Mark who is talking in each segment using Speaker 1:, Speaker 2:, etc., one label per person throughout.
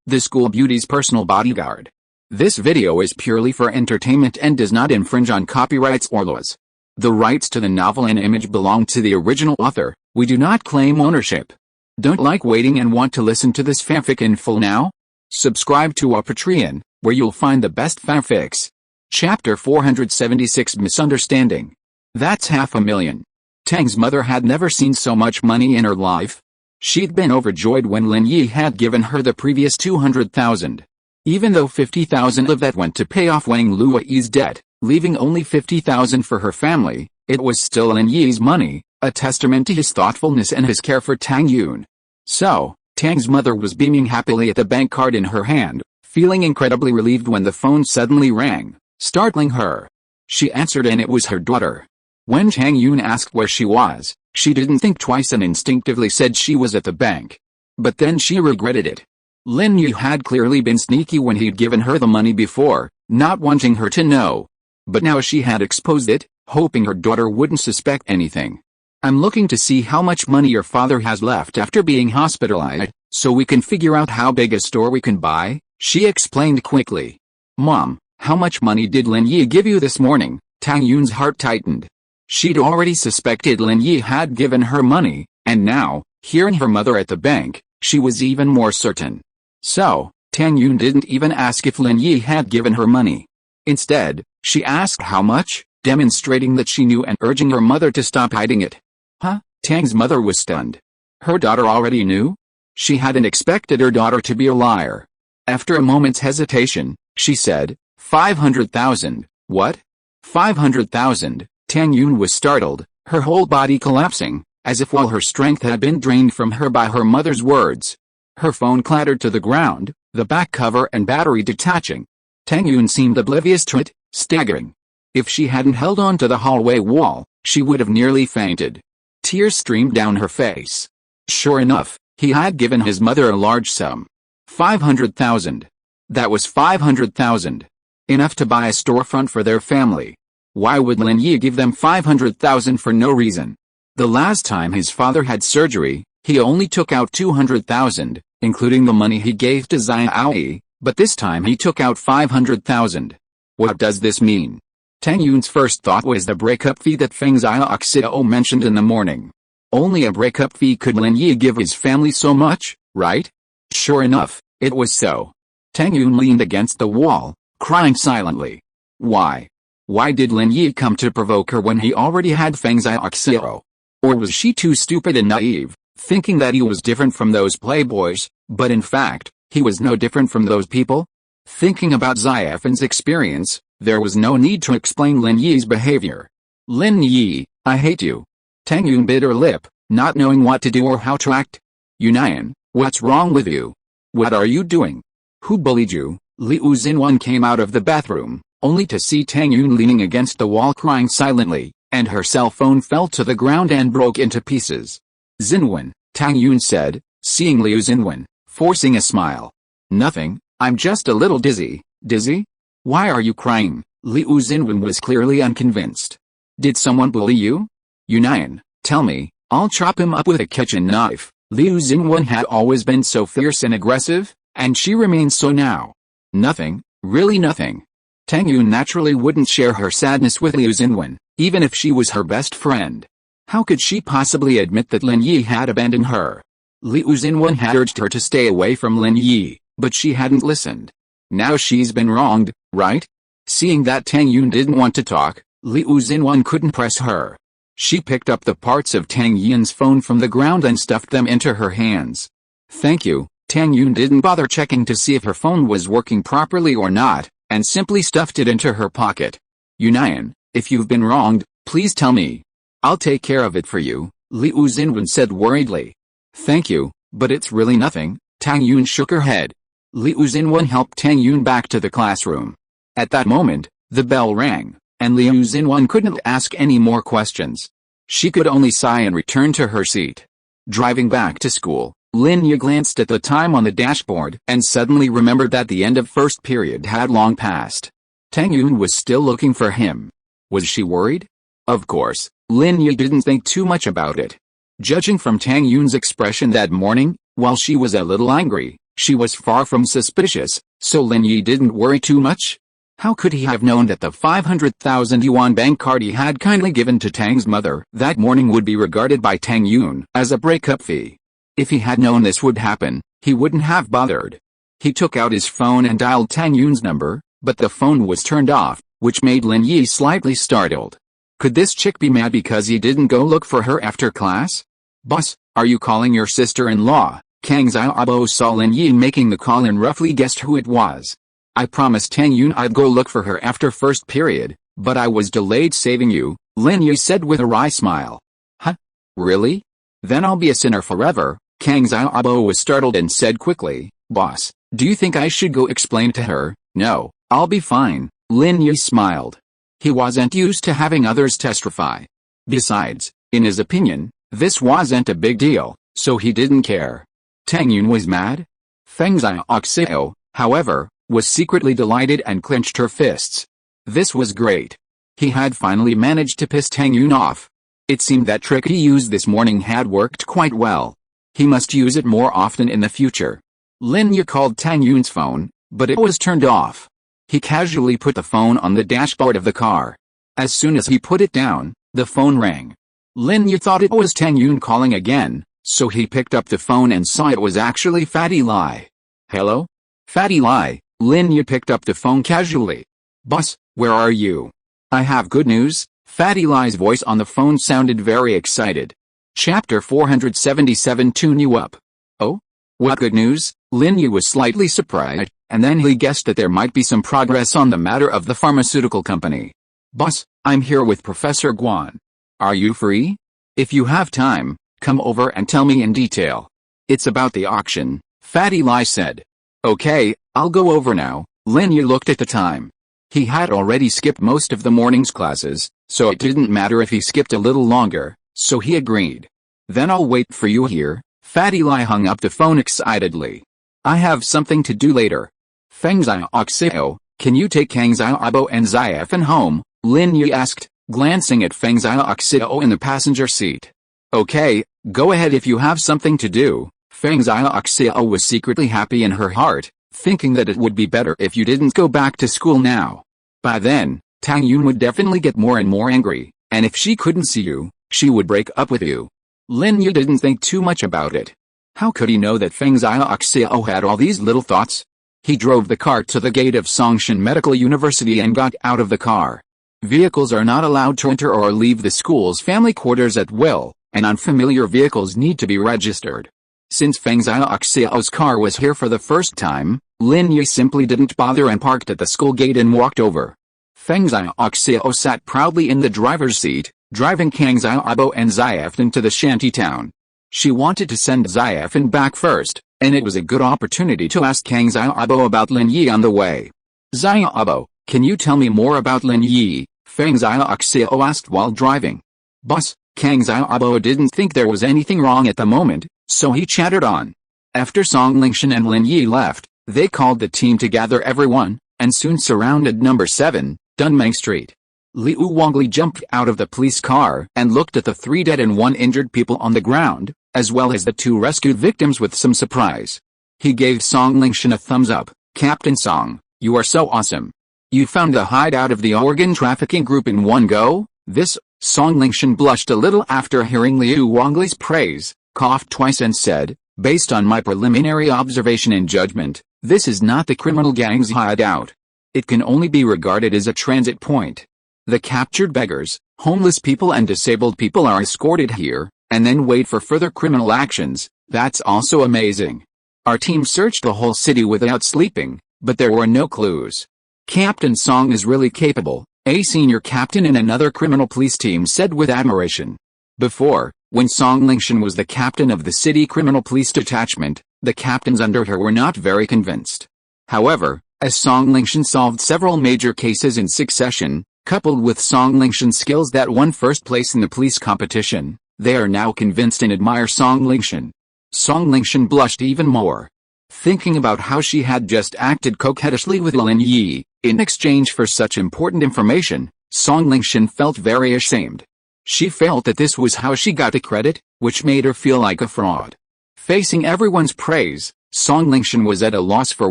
Speaker 1: the school beauty's personal bodyguard. This video is purely for entertainment and does not infringe on copyrights or laws. The rights to the novel and image belong to the original author. We do not claim ownership. Don't like waiting and want to listen to this fanfic in full now? Subscribe to our Patreon, where you'll find the best fanfics. Chapter 476 Misunderstanding. That's 500,000. Tang's mother had never seen so much money in her life. She'd been overjoyed when Lin Yi had given her the previous 200,000. Even though 50,000 of that went to pay off Wang Luoyi's debt, leaving only 50,000 for her family, it was still Lin Yi's money, a testament to his thoughtfulness and his care for Tang Yun. So, Tang's mother was beaming happily at the bank card in her hand, feeling incredibly relieved when the phone suddenly rang, startling her. She answered and it was her daughter. When Tang Yun asked where she was, she didn't think twice and instinctively said she was at the bank. But then she regretted it. Lin Yi had clearly been sneaky when he'd given her the money before, not wanting her to know. But now she had exposed it, hoping her daughter wouldn't suspect anything. I'm looking to see how much money your father has left after being hospitalized, so we can figure out how big a store we can buy, she explained quickly. Mom, how much money did Lin Yi give you this morning? Tang Yun's heart tightened. She'd already suspected Lin Yi had given her money, and now, hearing her mother at the bank, she was even more certain. So, Tang Yun didn't even ask if Lin Yi had given her money. Instead, she asked how much, demonstrating that she knew and urging her mother to stop hiding it. Huh? Tang's mother was stunned. Her daughter already knew? She hadn't expected her daughter to be a liar. After a moment's hesitation, she said, 500,000, what? 500,000, Tang Yun was startled, her whole body collapsing, as if all her strength had been drained from her by her mother's words. Her phone clattered to the ground, the back cover and battery detaching. Tang Yun seemed oblivious to it, staggering. If she hadn't held on to the hallway wall, she would have nearly fainted. Tears streamed down her face. Sure enough, he had given his mother a large sum. 500,000. That was 500,000. Enough to buy a storefront for their family. Why would Lin Yi give them 500,000 for no reason? The last time his father had surgery, he only took out 200,000, including the money he gave to Xiaoyi, but this time he took out 500,000. What does this mean? Tang Yun's first thought was the breakup fee that Feng Xiaoxio mentioned in the morning. Only a breakup fee could Lin Yi give his family so much, right? Sure enough, it was so. Tang Yun leaned against the wall, crying silently. Why? Why did Lin Yi come to provoke her when he already had Feng Xiaoxio? Or was she too stupid and naive, thinking that he was different from those playboys, but in fact, he was no different from those people? Thinking about Xiaofen's experience, there was no need to explain Lin Yi's behavior. Lin Yi, I hate you. Tang Yun bit her lip, not knowing what to do or how to act. Yunayan, what's wrong with you? What are you doing? Who bullied you? Liu Xinwan came out of the bathroom, only to see Tang Yun leaning against the wall crying silently, and her cell phone fell to the ground and broke into pieces. Xinwan, Tang Yun said, seeing Liu Xinwan, forcing a smile. Nothing, I'm just a little dizzy. Dizzy? Why are you crying? Liu Xinwan was clearly unconvinced. Did someone bully you? Yunayan, tell me, I'll chop him up with a kitchen knife. Liu Xinwan had always been so fierce and aggressive, and she remained so now. Nothing, really nothing. Tang Yun naturally wouldn't share her sadness with Liu Xinwan, even if she was her best friend. How could she possibly admit that Lin Yi had abandoned her? Liu Xinwan had urged her to stay away from Lin Yi, but she hadn't listened. Now she's been wronged, right? Seeing that Tang Yun didn't want to talk, Liu Xinwan couldn't press her. She picked up the parts of Tang Yun's phone from the ground and stuffed them into her hands. Thank you. Tang Yun didn't bother checking to see if her phone was working properly or not, and simply stuffed it into her pocket. Yunayan, if you've been wronged, please tell me. I'll take care of it for you, Liu Xinwan said worriedly. Thank you, but it's really nothing. Tang Yun shook her head. Liu Xinwan helped Tang Yun back to the classroom. At that moment, the bell rang, and Liu Xinwan couldn't ask any more questions. She could only sigh and return to her seat. Driving back to school, Lin Yi glanced at the time on the dashboard and suddenly remembered that the end of first period had long passed. Tang Yun was still looking for him. Was she worried? Of course, Lin Yi didn't think too much about it. Judging from Tang Yun's expression that morning, while she was a little angry, She was far from suspicious, so Lin Yi didn't worry too much. How could he have known that the 500,000 yuan bank card he had kindly given to Tang's mother that morning would be regarded by Tang Yun as a breakup fee? If he had known this would happen, he wouldn't have bothered. He took out his phone and dialed Tang Yun's number, but the phone was turned off, which made Lin Yi slightly startled. Could this chick be mad because he didn't go look for her after class? Boss, are you calling your sister-in-law? Kang Xiaobo saw Lin Yi making the call and roughly guessed who it was. I promised Tang Yun I'd go look for her after first period, but I was delayed saving you, Lin Yi said with a wry smile. Huh? Really? Then I'll be a sinner forever. Kang Xiaobo was startled and said quickly, Boss, do you think I should go explain to her? No, I'll be fine, Lin Yi smiled. He wasn't used to having others testify. Besides, in his opinion, this wasn't a big deal, so he didn't care. Tang Yun was mad? Feng Xiaoxiao, however, was secretly delighted and clenched her fists. This was great. He had finally managed to piss Tang Yun off. It seemed that trick he used this morning had worked quite well. He must use it more often in the future. Lin Yi called Tang Yun's phone, but it was turned off. He casually put the phone on the dashboard of the car. As soon as he put it down, the phone rang. Lin Yi thought it was Tang Yun calling again, so he picked up the phone and saw it was actually Fatty Lai. Hello? Fatty Lai. Lin Yi picked up the phone casually. Boss, where are you? I have good news. Fatty Lai's voice on the phone sounded very excited. Chapter 477 Tune you up. Oh? What good news? Lin Yi was slightly surprised, and then he guessed that there might be some progress on the matter of the pharmaceutical company. Boss, I'm here with Professor Guan. Are you free? If you have time, come over and tell me in detail. It's about the auction, Fatty Lai said. Okay, I'll go over now. Lin Yi looked at the time. He had already skipped most of the morning's classes, so it didn't matter if he skipped a little longer, so he agreed. Then I'll wait for you here. Fatty Lai hung up the phone excitedly. I have something to do later. Feng Xiaoxiao, can you take Kang Xiaobo and Xiaofan home? Lin Yi asked, glancing at Feng Xiaoxiao in the passenger seat. Okay, go ahead if you have something to do. Feng Xiaoxiao was secretly happy in her heart, thinking that it would be better if you didn't go back to school now. By then, Tang Yun would definitely get more and more angry, and if she couldn't see you, she would break up with you. Lin Yi didn't think too much about it. How could he know that Feng Xiaoxiao had all these little thoughts? He drove the car to the gate of Songshan Medical University and got out of the car. Vehicles are not allowed to enter or leave the school's family quarters at will, and unfamiliar vehicles need to be registered. Since Feng Xiaoxiao's car was here for the first time, Lin Yi simply didn't bother and parked at the school gate and walked over. Feng Xiaoxiao sat proudly in the driver's seat, driving Kang Xiaobo and Xiaofan to the shanty town. She wanted to send Xiaofan back first, and it was a good opportunity to ask Kang Xiaobo about Lin Yi on the way. Xiaobo, can you tell me more about Lin Yi? Feng Xiaoxiao asked while driving. Boss, Kang Xiaobo didn't think there was anything wrong at the moment, so he chattered on. After Song Lingshan and Lin Yi left, they called the team to gather everyone, and soon surrounded number 7, Dunmeng Street. Liu Wangli jumped out of the police car and looked at the 3 dead and 1 injured people on the ground, as well as the 2 rescued victims with some surprise. He gave Song Lingshan a thumbs up. Captain Song, you are so awesome. You found the hideout of the organ trafficking group in one go? This, Song Lingshan blushed a little after hearing Liu Wangli's praise, coughed twice and said, based on my preliminary observation and judgment, this is not the criminal gang's hideout. It can only be regarded as a transit point. The captured beggars, homeless people and disabled people are escorted here, and then wait for further criminal actions. That's also amazing. Our team searched the whole city without sleeping, but there were no clues. Captain Song is really capable, a senior captain in another criminal police team said with admiration. Before, when Song Lingshan was the captain of the city criminal police detachment, the captains under her were not very convinced. However, as Song Lingshan solved several major cases in succession, coupled with Song Lingshan's skills that won first place in the police competition, they are now convinced and admire Song Lingshan. Song Lingshan blushed even more. Thinking about how she had just acted coquettishly with Lin Yi, in exchange for such important information, Song Lingshan felt very ashamed. She felt that this was how she got the credit, which made her feel like a fraud. Facing everyone's praise, Song Lingshan was at a loss for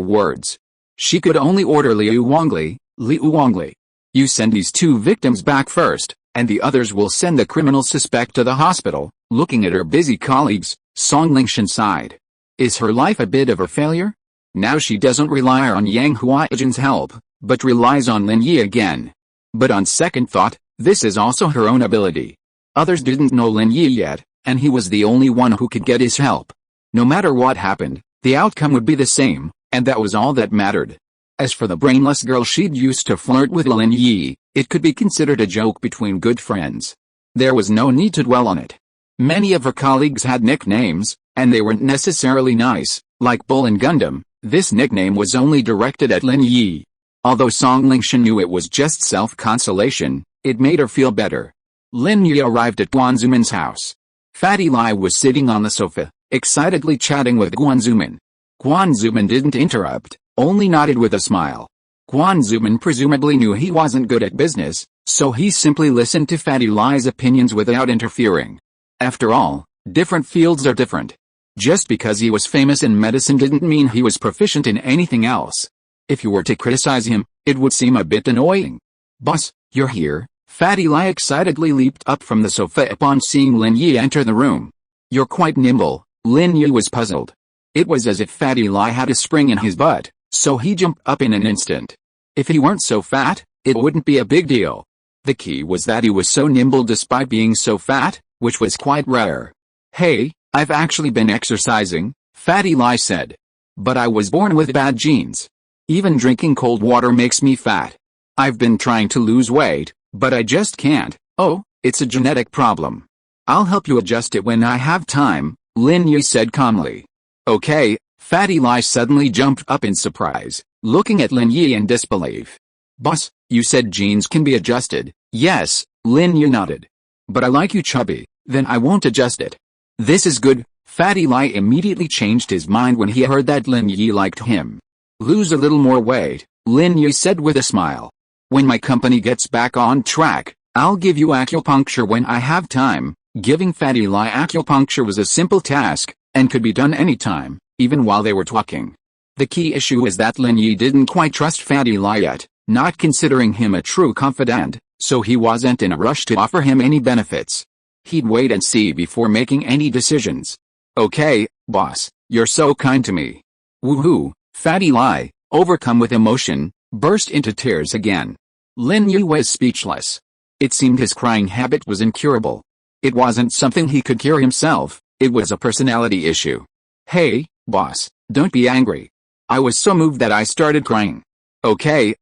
Speaker 1: words. She could only order Liu Wangli. You send these two victims back first, and the others will send the criminal suspect to the hospital. Looking at her busy colleagues, Song Lingshan sighed. Is her life a bit of a failure? Now she doesn't rely on Yang Huaijin's help, but relies on Lin Yi again. But on second thought, this is also her own ability. Others didn't know Lin Yi yet, and he was the only one who could get his help. No matter what happened, the outcome would be the same, and that was all that mattered. As for the brainless girl she'd used to flirt with Lin Yi, it could be considered a joke between good friends. There was no need to dwell on it. Many of her colleagues had nicknames, and they weren't necessarily nice, like Bull and Gundam. This nickname was only directed at Lin Yi. Although Song Lingshan knew it was just self-consolation, it made her feel better. Lin Yi arrived at Guanzuman's house. Fatty Lai was sitting on the sofa, excitedly chatting with Guanzuman. Guanzuman didn't interrupt, only nodded with a smile. Guanzuman presumably knew he wasn't good at business, so he simply listened to Fatty Lai's opinions without interfering. After all, different fields are different. Just because he was famous in medicine didn't mean he was proficient in anything else. If you were to criticize him, it would seem a bit annoying. Boss, you're here. Fatty Lai excitedly leaped up from the sofa upon seeing Lin Yi enter the room. You're quite nimble. Lin Yi was puzzled. It was as if Fatty Lai had a spring in his butt, so he jumped up in an instant. If he weren't so fat, it wouldn't be a big deal. The key was that he was so nimble despite being so fat, which was quite rare. Hey, I've actually been exercising, Fatty Lai said. But I was born with bad genes. Even drinking cold water makes me fat. I've been trying to lose weight, but I just can't. Oh, it's a genetic problem. I'll help you adjust it when I have time, Lin Yi said calmly. Okay, Fatty Lai suddenly jumped up in surprise, looking at Lin Yi in disbelief. Boss, you said genes can be adjusted. Yes, Lin Yi nodded. But I like you chubby, then I won't adjust it. This is good. Fatty Lai immediately changed his mind when he heard that Lin Yi liked him. Lose a little more weight, Lin Yi said with a smile. When my company gets back on track, I'll give you acupuncture when I have time. Giving Fatty Lai acupuncture was a simple task, and could be done anytime, even while they were talking. The key issue is that Lin Yi didn't quite trust Fatty Lai yet, not considering him a true confidant, so he wasn't in a rush to offer him any benefits. He'd wait and see before making any decisions. Okay, boss, you're so kind to me. Woohoo, Fatty Lai, overcome with emotion, burst into tears again. Lin Yi was speechless. It seemed his crying habit was incurable. It wasn't something he could cure himself, it was a personality issue. Hey, boss, don't be angry. I was so moved that I started crying. Okay,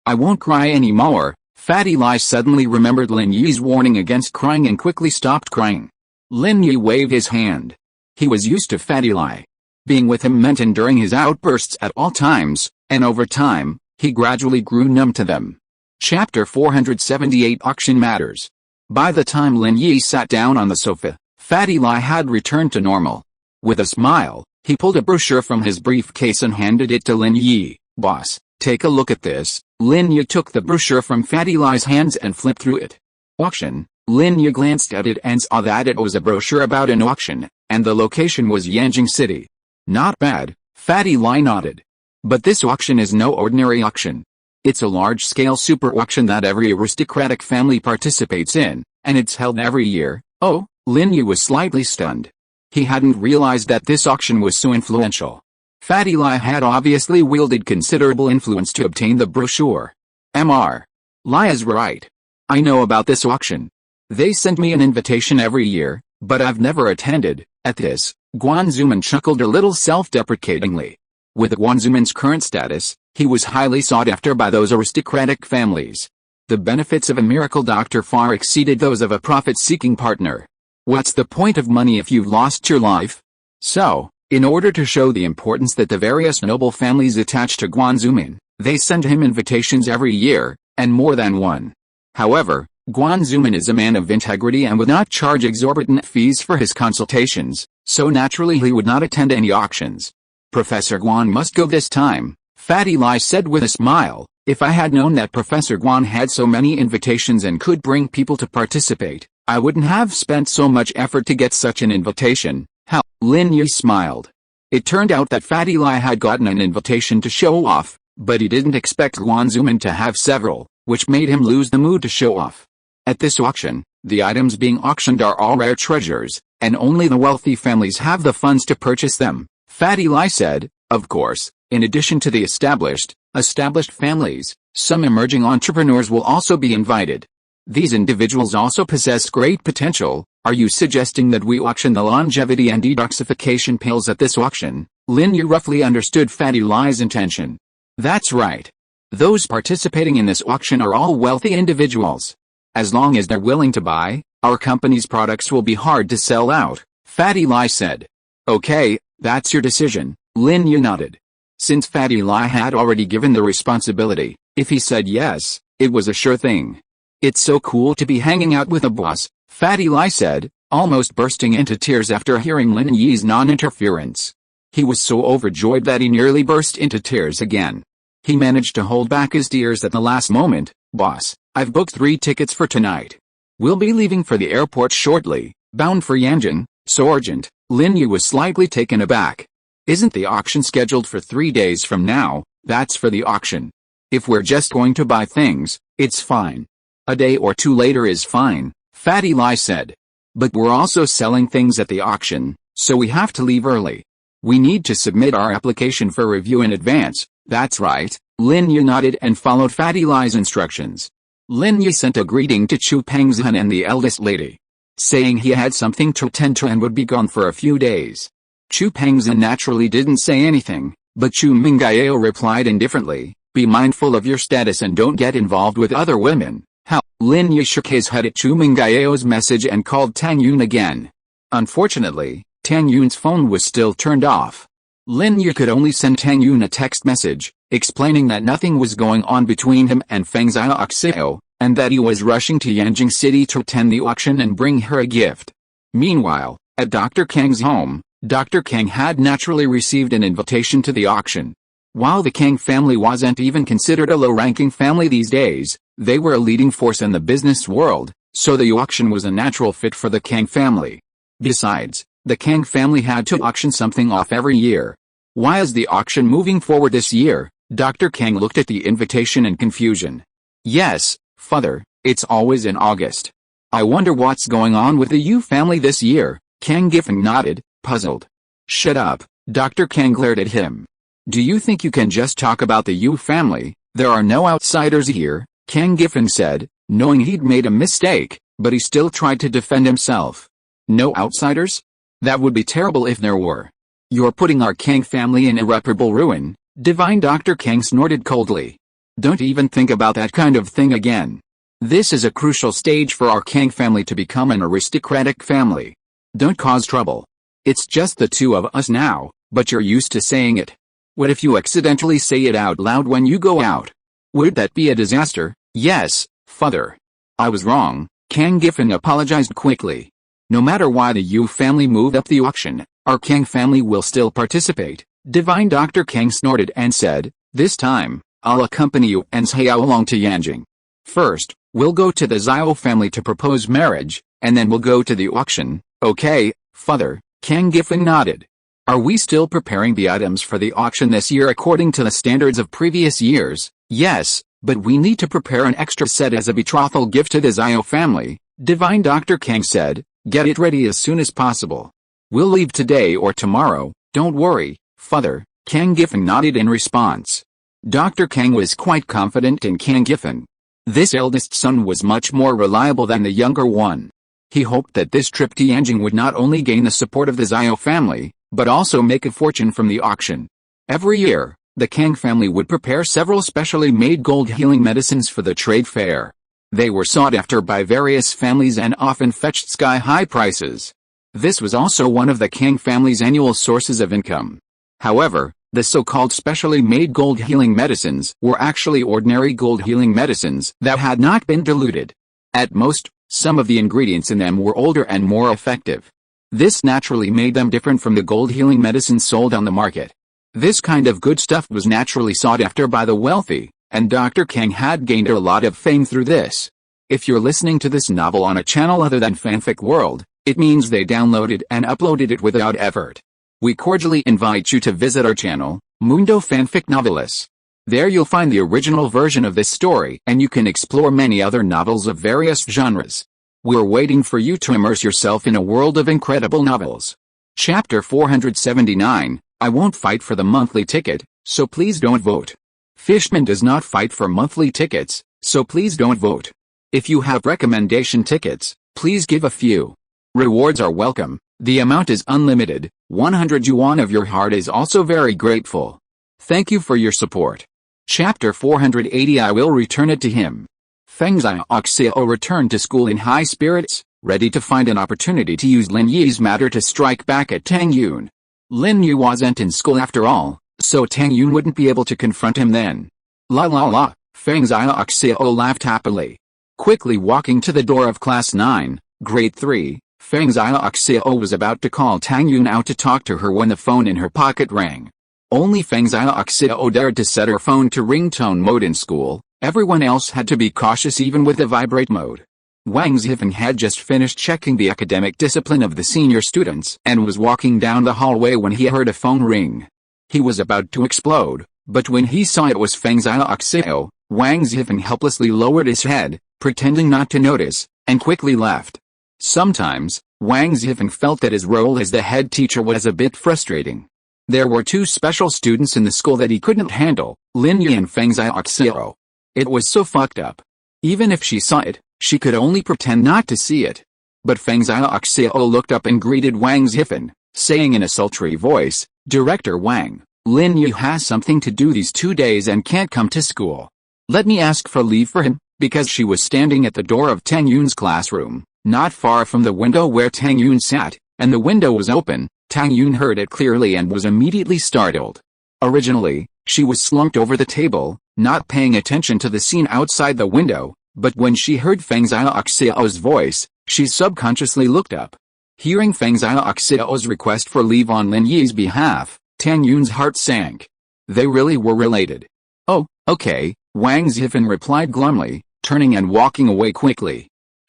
Speaker 1: I won't cry anymore. Fatty Lai suddenly remembered Lin Yi's warning against crying and quickly stopped crying. Lin Yi waved his hand. He was used to Fatty Lai. Being with him meant enduring his outbursts at all times, and over time, he gradually grew numb to them. Chapter 478 Auction Matters. By the time Lin Yi sat down on the sofa, Fatty Lai had returned to normal. With a smile, he pulled a brochure from his briefcase and handed it to Lin Yi. Boss, take a look at this. Lin Yi took the brochure from Fatty Lai's hands and flipped through it. Auction. Lin Yi glanced at it and saw that it was a brochure about an auction, and the location was Yanjing City. Not bad, Fatty Lai nodded. But this auction is no ordinary auction. It's a large-scale super auction that every aristocratic family participates in, and it's held every year. Oh, Lin Yi was slightly stunned. He hadn't realized that this auction was so influential. Fatty Lai had obviously wielded considerable influence to obtain the brochure. Mr. Lai is right. I know about this auction. They send me an invitation every year, but I've never attended. At this, Guanzuman chuckled a little self-deprecatingly. With Guanzuman's current status, he was highly sought after by those aristocratic families. The benefits of a miracle doctor far exceeded those of a profit-seeking partner. What's the point of money if you've lost your life? So, in order to show the importance that the various noble families attach to Guanzuman, they send him invitations every year, and more than one. However, Guanzuman is a man of integrity and would not charge exorbitant fees for his consultations, so naturally he would not attend any auctions. Professor Guan must go this time, Fatty Lai said with a smile. If I had known that Professor Guan had so many invitations and could bring people to participate, I wouldn't have spent so much effort to get such an invitation. How? Lin Yi smiled. It turned out that Fatty Lai had gotten an invitation to show off, but he didn't expect Guan Zuman to have several, which made him lose the mood to show off. At this auction, the items being auctioned are all rare treasures, and only the wealthy families have the funds to purchase them, Fatty Lai said. Of course, in addition to the established families, some emerging entrepreneurs will also be invited. These individuals also possess great potential. Are you suggesting that we auction the longevity and detoxification pills at this auction? Lin Yi roughly understood Fatty Lai's intention. That's right. Those participating in this auction are all wealthy individuals. As long as they're willing to buy, our company's products will be hard to sell out, Fatty Lai said. Okay, that's your decision, Lin Yi nodded. Since Fatty Lai had already given the responsibility, if he said yes, it was a sure thing. It's so cool to be hanging out with a boss, Fatty Lai said, almost bursting into tears after hearing Lin Yi's non-interference. He was so overjoyed that he nearly burst into tears again. He managed to hold back his tears at the last moment. Boss, I've booked 3 tickets for tonight. We'll be leaving for the airport shortly, bound for Yanjing. So urgent. Lin Yi was slightly taken aback. Isn't the auction scheduled for 3 days from now? That's for the auction. If we're just going to buy things, it's fine. A day or 2 later is fine, Fatty Lai said. But we're also selling things at the auction, so we have to leave early. We need to submit our application for review in advance. That's right, Lin Yi nodded and followed Fatty Lai's instructions. Lin Yi sent a greeting to Chu Pengzhan and the eldest lady, saying he had something to attend to and would be gone for a few days. Chu Pengzhan naturally didn't say anything, but Chu Mengyao replied indifferently, be mindful of your status and don't get involved with other women. How? Lin Yi shook his head at Chu Mengyao's message and called Tang Yun again. Unfortunately, Tang Yun's phone was still turned off. Lin Yi could only send Tang Yun a text message, explaining that nothing was going on between him and Feng Xiaoxiao, and that he was rushing to Yanjing City to attend the auction and bring her a gift. Meanwhile, at Dr. Kang's home, Dr. Kang had naturally received an invitation to the auction. While the Kang family wasn't even considered a low-ranking family these days, they were a leading force in the business world, so the auction was a natural fit for the Kang family. Besides, the Kang family had to auction something off every year. Why is the auction moving forward this year? Dr. Kang looked at the invitation in confusion. Yes, Father, it's always in August. I wonder what's going on with the Yu family this year. Kang Gifeng nodded, puzzled. Shut up, Dr. Kang glared at him. Do you think you can just talk about the Yu family? There are no outsiders here, Kang Gifeng said, knowing he'd made a mistake, but he still tried to defend himself. No outsiders? That would be terrible if there were. You're putting our Kang family in irreparable ruin, Divine Dr. Kang snorted coldly. Don't even think about that kind of thing again. This is a crucial stage for our Kang family to become an aristocratic family. Don't cause trouble. It's just the 2 of us now, but you're used to saying it. What if you accidentally say it out loud when you go out? Would that be a disaster? Yes, Father. I was wrong, Kang Gifeng apologized quickly. No matter why the Yu family moved up the auction, our Kang family will still participate, Divine Dr. Kang snorted and said, this time, I'll accompany you and Xiao along to Yanjing. First, we'll go to the Xiao family to propose marriage, and then we'll go to the auction. Okay, Father, Kang Gifeng nodded. Are we still preparing the items for the auction this year according to the standards of previous years? Yes, but we need to prepare an extra set as a betrothal gift to the Xiao family, Divine Dr. Kang said. Get it ready as soon as possible. We'll leave today or tomorrow, don't worry, Father, Kang Gifeng nodded in response. Dr. Kang was quite confident in Kang Gifeng. This eldest son was much more reliable than the younger one. He hoped that this trip to Yanjing would not only gain the support of the Xiao family, but also make a fortune from the auction. Every year, the Kang family would prepare several specially made gold healing medicines for the trade fair. They were sought after by various families and often fetched sky-high prices. This was also one of the Kang family's annual sources of income. However, the so-called specially made gold healing medicines were actually ordinary gold healing medicines that had not been diluted. At most, some of the ingredients in them were older and more effective. This naturally made them different from the gold healing medicines sold on the market. This kind of good stuff was naturally sought after by the wealthy, and Dr. Kang had gained a lot of fame through this. If you're listening to this novel on a channel other than Fanfic World, it means they downloaded and uploaded it without effort. We cordially invite you to visit our channel, Mundo Fanfic Novelis. There you'll find the original version of this story and you can explore many other novels of various genres. We're waiting for you to immerse yourself in a world of incredible novels. Chapter 479, I won't fight for the monthly ticket, so please don't vote. Fishman does not fight for monthly tickets, so please don't vote. If you have recommendation tickets, please give a few. Rewards are welcome, the amount is unlimited, 100 yuan of your heart is also very grateful. Thank you for your support. Chapter 480 I will return it to him. Pengzhan Group returned to school in high spirits, ready to find an opportunity to use Lin Yi's matter to strike back at Tang Yun. Lin Yi wasn't in school after all, so Tang Yun wouldn't be able to confront him then. La la la, Pengzhan Group laughed happily. Quickly walking to the door of Class 9, Grade 3, Pengzhan Group was about to call Tang Yun out to talk to her when the phone in her pocket rang. Only Pengzhan Group dared to set her phone to ringtone mode in school, everyone else had to be cautious even with the vibrate mode. Wang Xixing had just finished checking the academic discipline of the senior students and was walking down the hallway when he heard a phone ring. He was about to explode, but when he saw it was Pengzhan Group, Wang Xixing helplessly lowered his head, pretending not to notice, and quickly left. Sometimes, Wang Xixing felt that his role as the head teacher was a bit frustrating. There were two special students in the school that he couldn't handle, Lin Yi and Pengzhan Group. It was so fucked up. Even if she saw it, she could only pretend not to see it. But Pengzhan Group looked up and greeted Wang Xixing, saying in a sultry voice, "Director Wang, Lin Yi has something to do these 2 days and can't come to school. Let me ask for leave for him," because she was standing at the door of Tang Yun's classroom, not far from the window where Tang Yun sat, and the window was open. Tang Yun heard it clearly and was immediately startled. Originally, she was slumped over the table, not paying attention to the scene outside the window, but when she heard Pengzhan Group's voice, she subconsciously looked up. Hearing Pengzhan Group's request for leave on Lin Yi's behalf, Tang Yun's heart sank. They really were related. "Oh, okay," Wang Xixing replied glumly, turning and walking away quickly.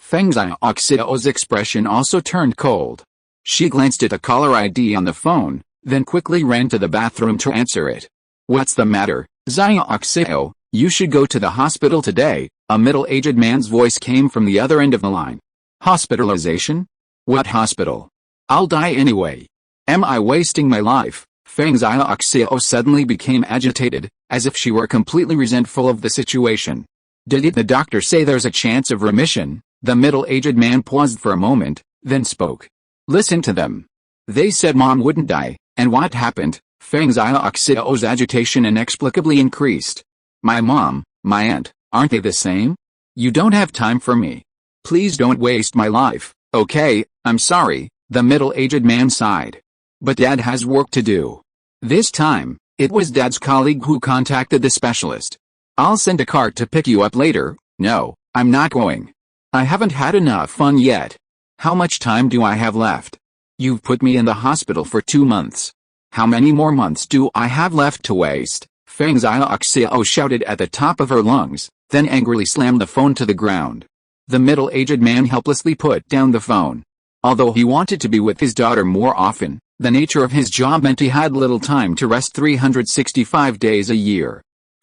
Speaker 1: Pengzhan Group's expression also turned cold. She glanced at the caller ID on the phone, then quickly ran to the bathroom to answer it. "What's the matter, Xuanyuan? You should go to the hospital today," a middle-aged man's voice came from the other end of the line. "Hospitalization? What hospital? I'll die anyway. Am I wasting my life?" Pengzhan Group suddenly became agitated, as if she were completely resentful of the situation. "Did the doctor say there's a chance of remission?" The middle-aged man paused for a moment, then spoke. "Listen to them. They said Mom wouldn't die, and what happened?" Pengzhan Group's agitation inexplicably increased. "My mom, my aunt, aren't they the same? You don't have time for me. Please don't waste my life, okay? I'm sorry," the middle-aged man sighed. "But Dad has work to do." This time, it was Dad's colleague who contacted the specialist. "I'll send a car to pick you up later." "No, I'm not going. I haven't had enough fun yet. How much time do I have left? You've put me in the hospital for 2 months. How many more months do I have left to waste?" Pengzhan Group shouted at the top of her lungs, then angrily slammed the phone to the ground. The middle-aged man helplessly put down the phone. Although he wanted to be with his daughter more often, the nature of his job meant he had little time to rest 365 days a year.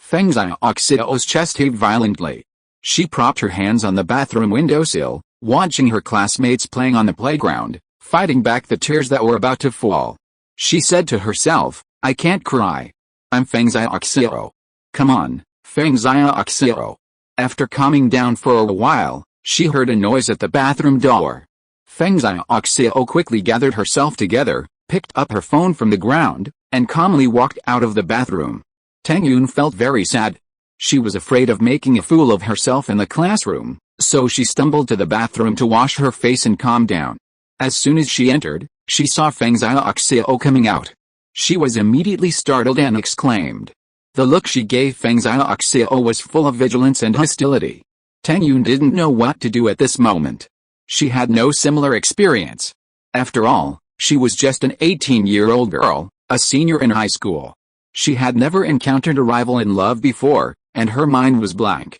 Speaker 1: Pengzhan Group's chest heaved violently. She propped her hands on the bathroom windowsill, watching her classmates playing on the playground, fighting back the tears that were about to fall. She said to herself, "I can't cry. I'm Pengzhan Group. Come on, Pengzhan Group." After calming down for a while, she heard a noise at the bathroom door. Pengzhan Group quickly gathered herself together, picked up her phone from the ground, and calmly walked out of the bathroom. Tang Yun felt very sad. She was afraid of making a fool of herself in the classroom, so she stumbled to the bathroom to wash her face and calm down. As soon as she entered, she saw Pengzhan Group coming out. She was immediately startled and exclaimed. The look she gave Pengzhan Group was full of vigilance and hostility. Tang Yun didn't know what to do at this moment. She had no similar experience. After all, she was just an 18-year-old girl, a senior in high school. She had never encountered a rival in love before, and her mind was blank.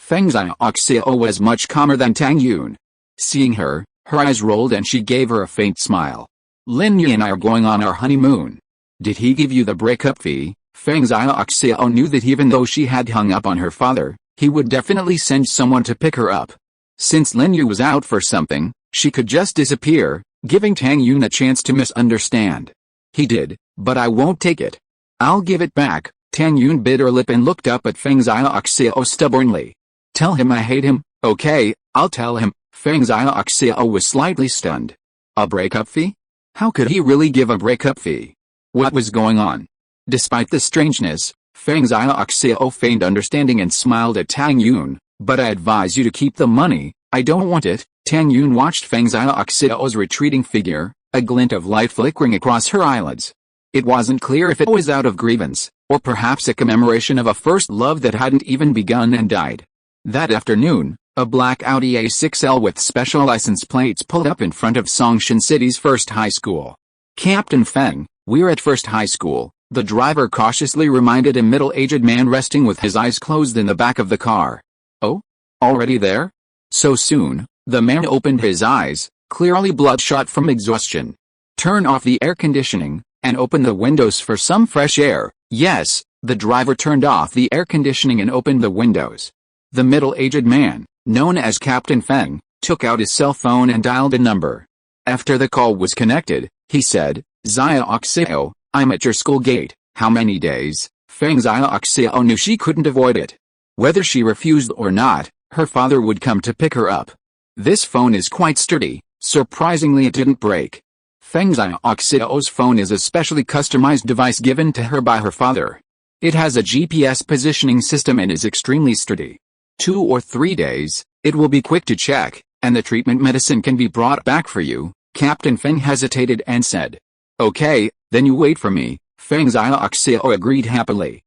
Speaker 1: Pengzhan Group was much calmer than Tang Yun. Seeing her, her eyes rolled and she gave her a faint smile. Lin Yi and I are going on our honeymoon. Did he give you the breakup fee? Pengzhan Xiao knew that even though she had hung up on her father, he would definitely send someone to pick her up. Since Lin Yi was out for something, she could just disappear, giving Tang Yun a chance to misunderstand. He did, but I won't take it. I'll give it back. Tang Yun bit her lip and looked up at Pengzhan Xiao stubbornly. Tell him I hate him. Okay, I'll tell him. Pengzhan Xiao was slightly stunned. A breakup fee? How could he really give a breakup fee? What was going on? Despite the strangeness, Pengzhan Xiao feigned understanding and smiled at Tang Yun. But I advise you to keep the money. I don't want it. Tang Yun watched Pengzhan Xiao's retreating figure, a glint of light flickering across her eyelids. It wasn't clear if it was out of grievance, or perhaps a commemoration of a first love that hadn't even begun and died. That afternoon, a black Audi A6L with special license plates pulled up in front of Songshan City's First High School. Captain Feng, we're at First High School, the driver cautiously reminded a middle-aged man resting with his eyes closed in the back of the car. Oh? Already there? So soon? The man opened his eyes, clearly bloodshot from exhaustion. Turn off the air conditioning, and open the windows for some fresh air. Yes, the driver turned off the air conditioning and opened the windows. The middle-aged man, known as Captain Feng, took out his cell phone and dialed a number. After the call was connected, he said, Zia Oxio, I'm at your school gate. How many days? Pengzhan Xiao knew she couldn't avoid it. Whether she refused or not, her father would come to pick her up. This phone is quite sturdy. Surprisingly, it didn't break. Pengzhan Xiao's phone is a specially customized device given to her by her father. It has a GPS positioning system and is extremely sturdy. 2 or 3 days, it will be quick to check, and the treatment medicine can be brought back for you. Captain Feng hesitated and said. Okay, then you wait for me. Pengzhan Xiao agreed happily.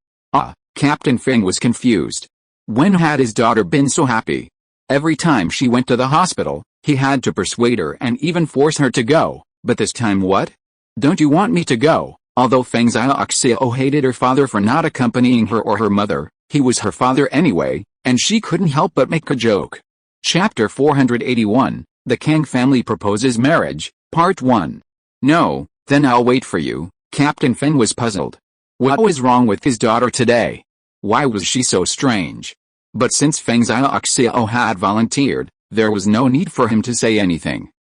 Speaker 1: Captain Feng was confused. When had his daughter been so happy? Every time she went to the hospital, he had to persuade her and even force her to go. But this time what? Don't you want me to go? Although Pengzhan Xiao hated her father for not accompanying her or her mother, he was her father anyway, and she couldn't help but make a joke. Chapter 481, The Kang Family Proposes Marriage, Part 1. No, then I'll wait for you. Captain Feng was puzzled. What was wrong with his daughter today? Why was she so strange? But since Pengzhan Xiao had volunteered, there was no need for him to say anything.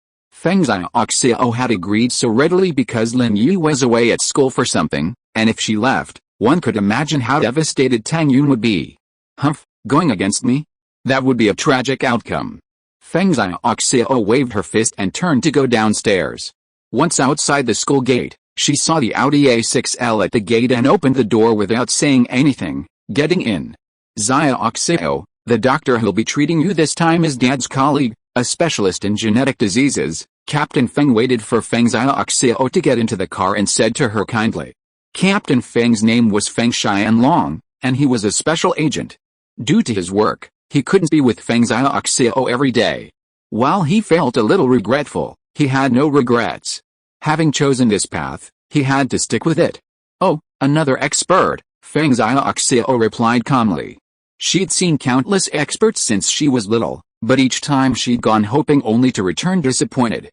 Speaker 1: Pengzhan Xiao had agreed so readily because Lin Yi was away at school for something, and if she left, one could imagine how devastated Tang Yun would be. Humph, going against me? That would be a tragic outcome. Pengzhan Xiao waved her fist and turned to go downstairs. Once outside the school gate, she saw the Audi A6L at the gate and opened the door without saying anything, getting in. Zia Xiao, the doctor who'll be treating you this time is Dad's colleague, a specialist in genetic diseases. Captain Feng waited for Pengzhan Xiao to get into the car and said to her kindly. Captain Feng's name was Feng Xianlong, and he was a special agent. Due to his work, he couldn't be with Pengzhan Xiao every day. While he felt a little regretful, he had no regrets. Having chosen this path, he had to stick with it. Oh, another expert, Pengzhan Xiao replied calmly. She'd seen countless experts since she was little, but each time she'd gone hoping only to return disappointed.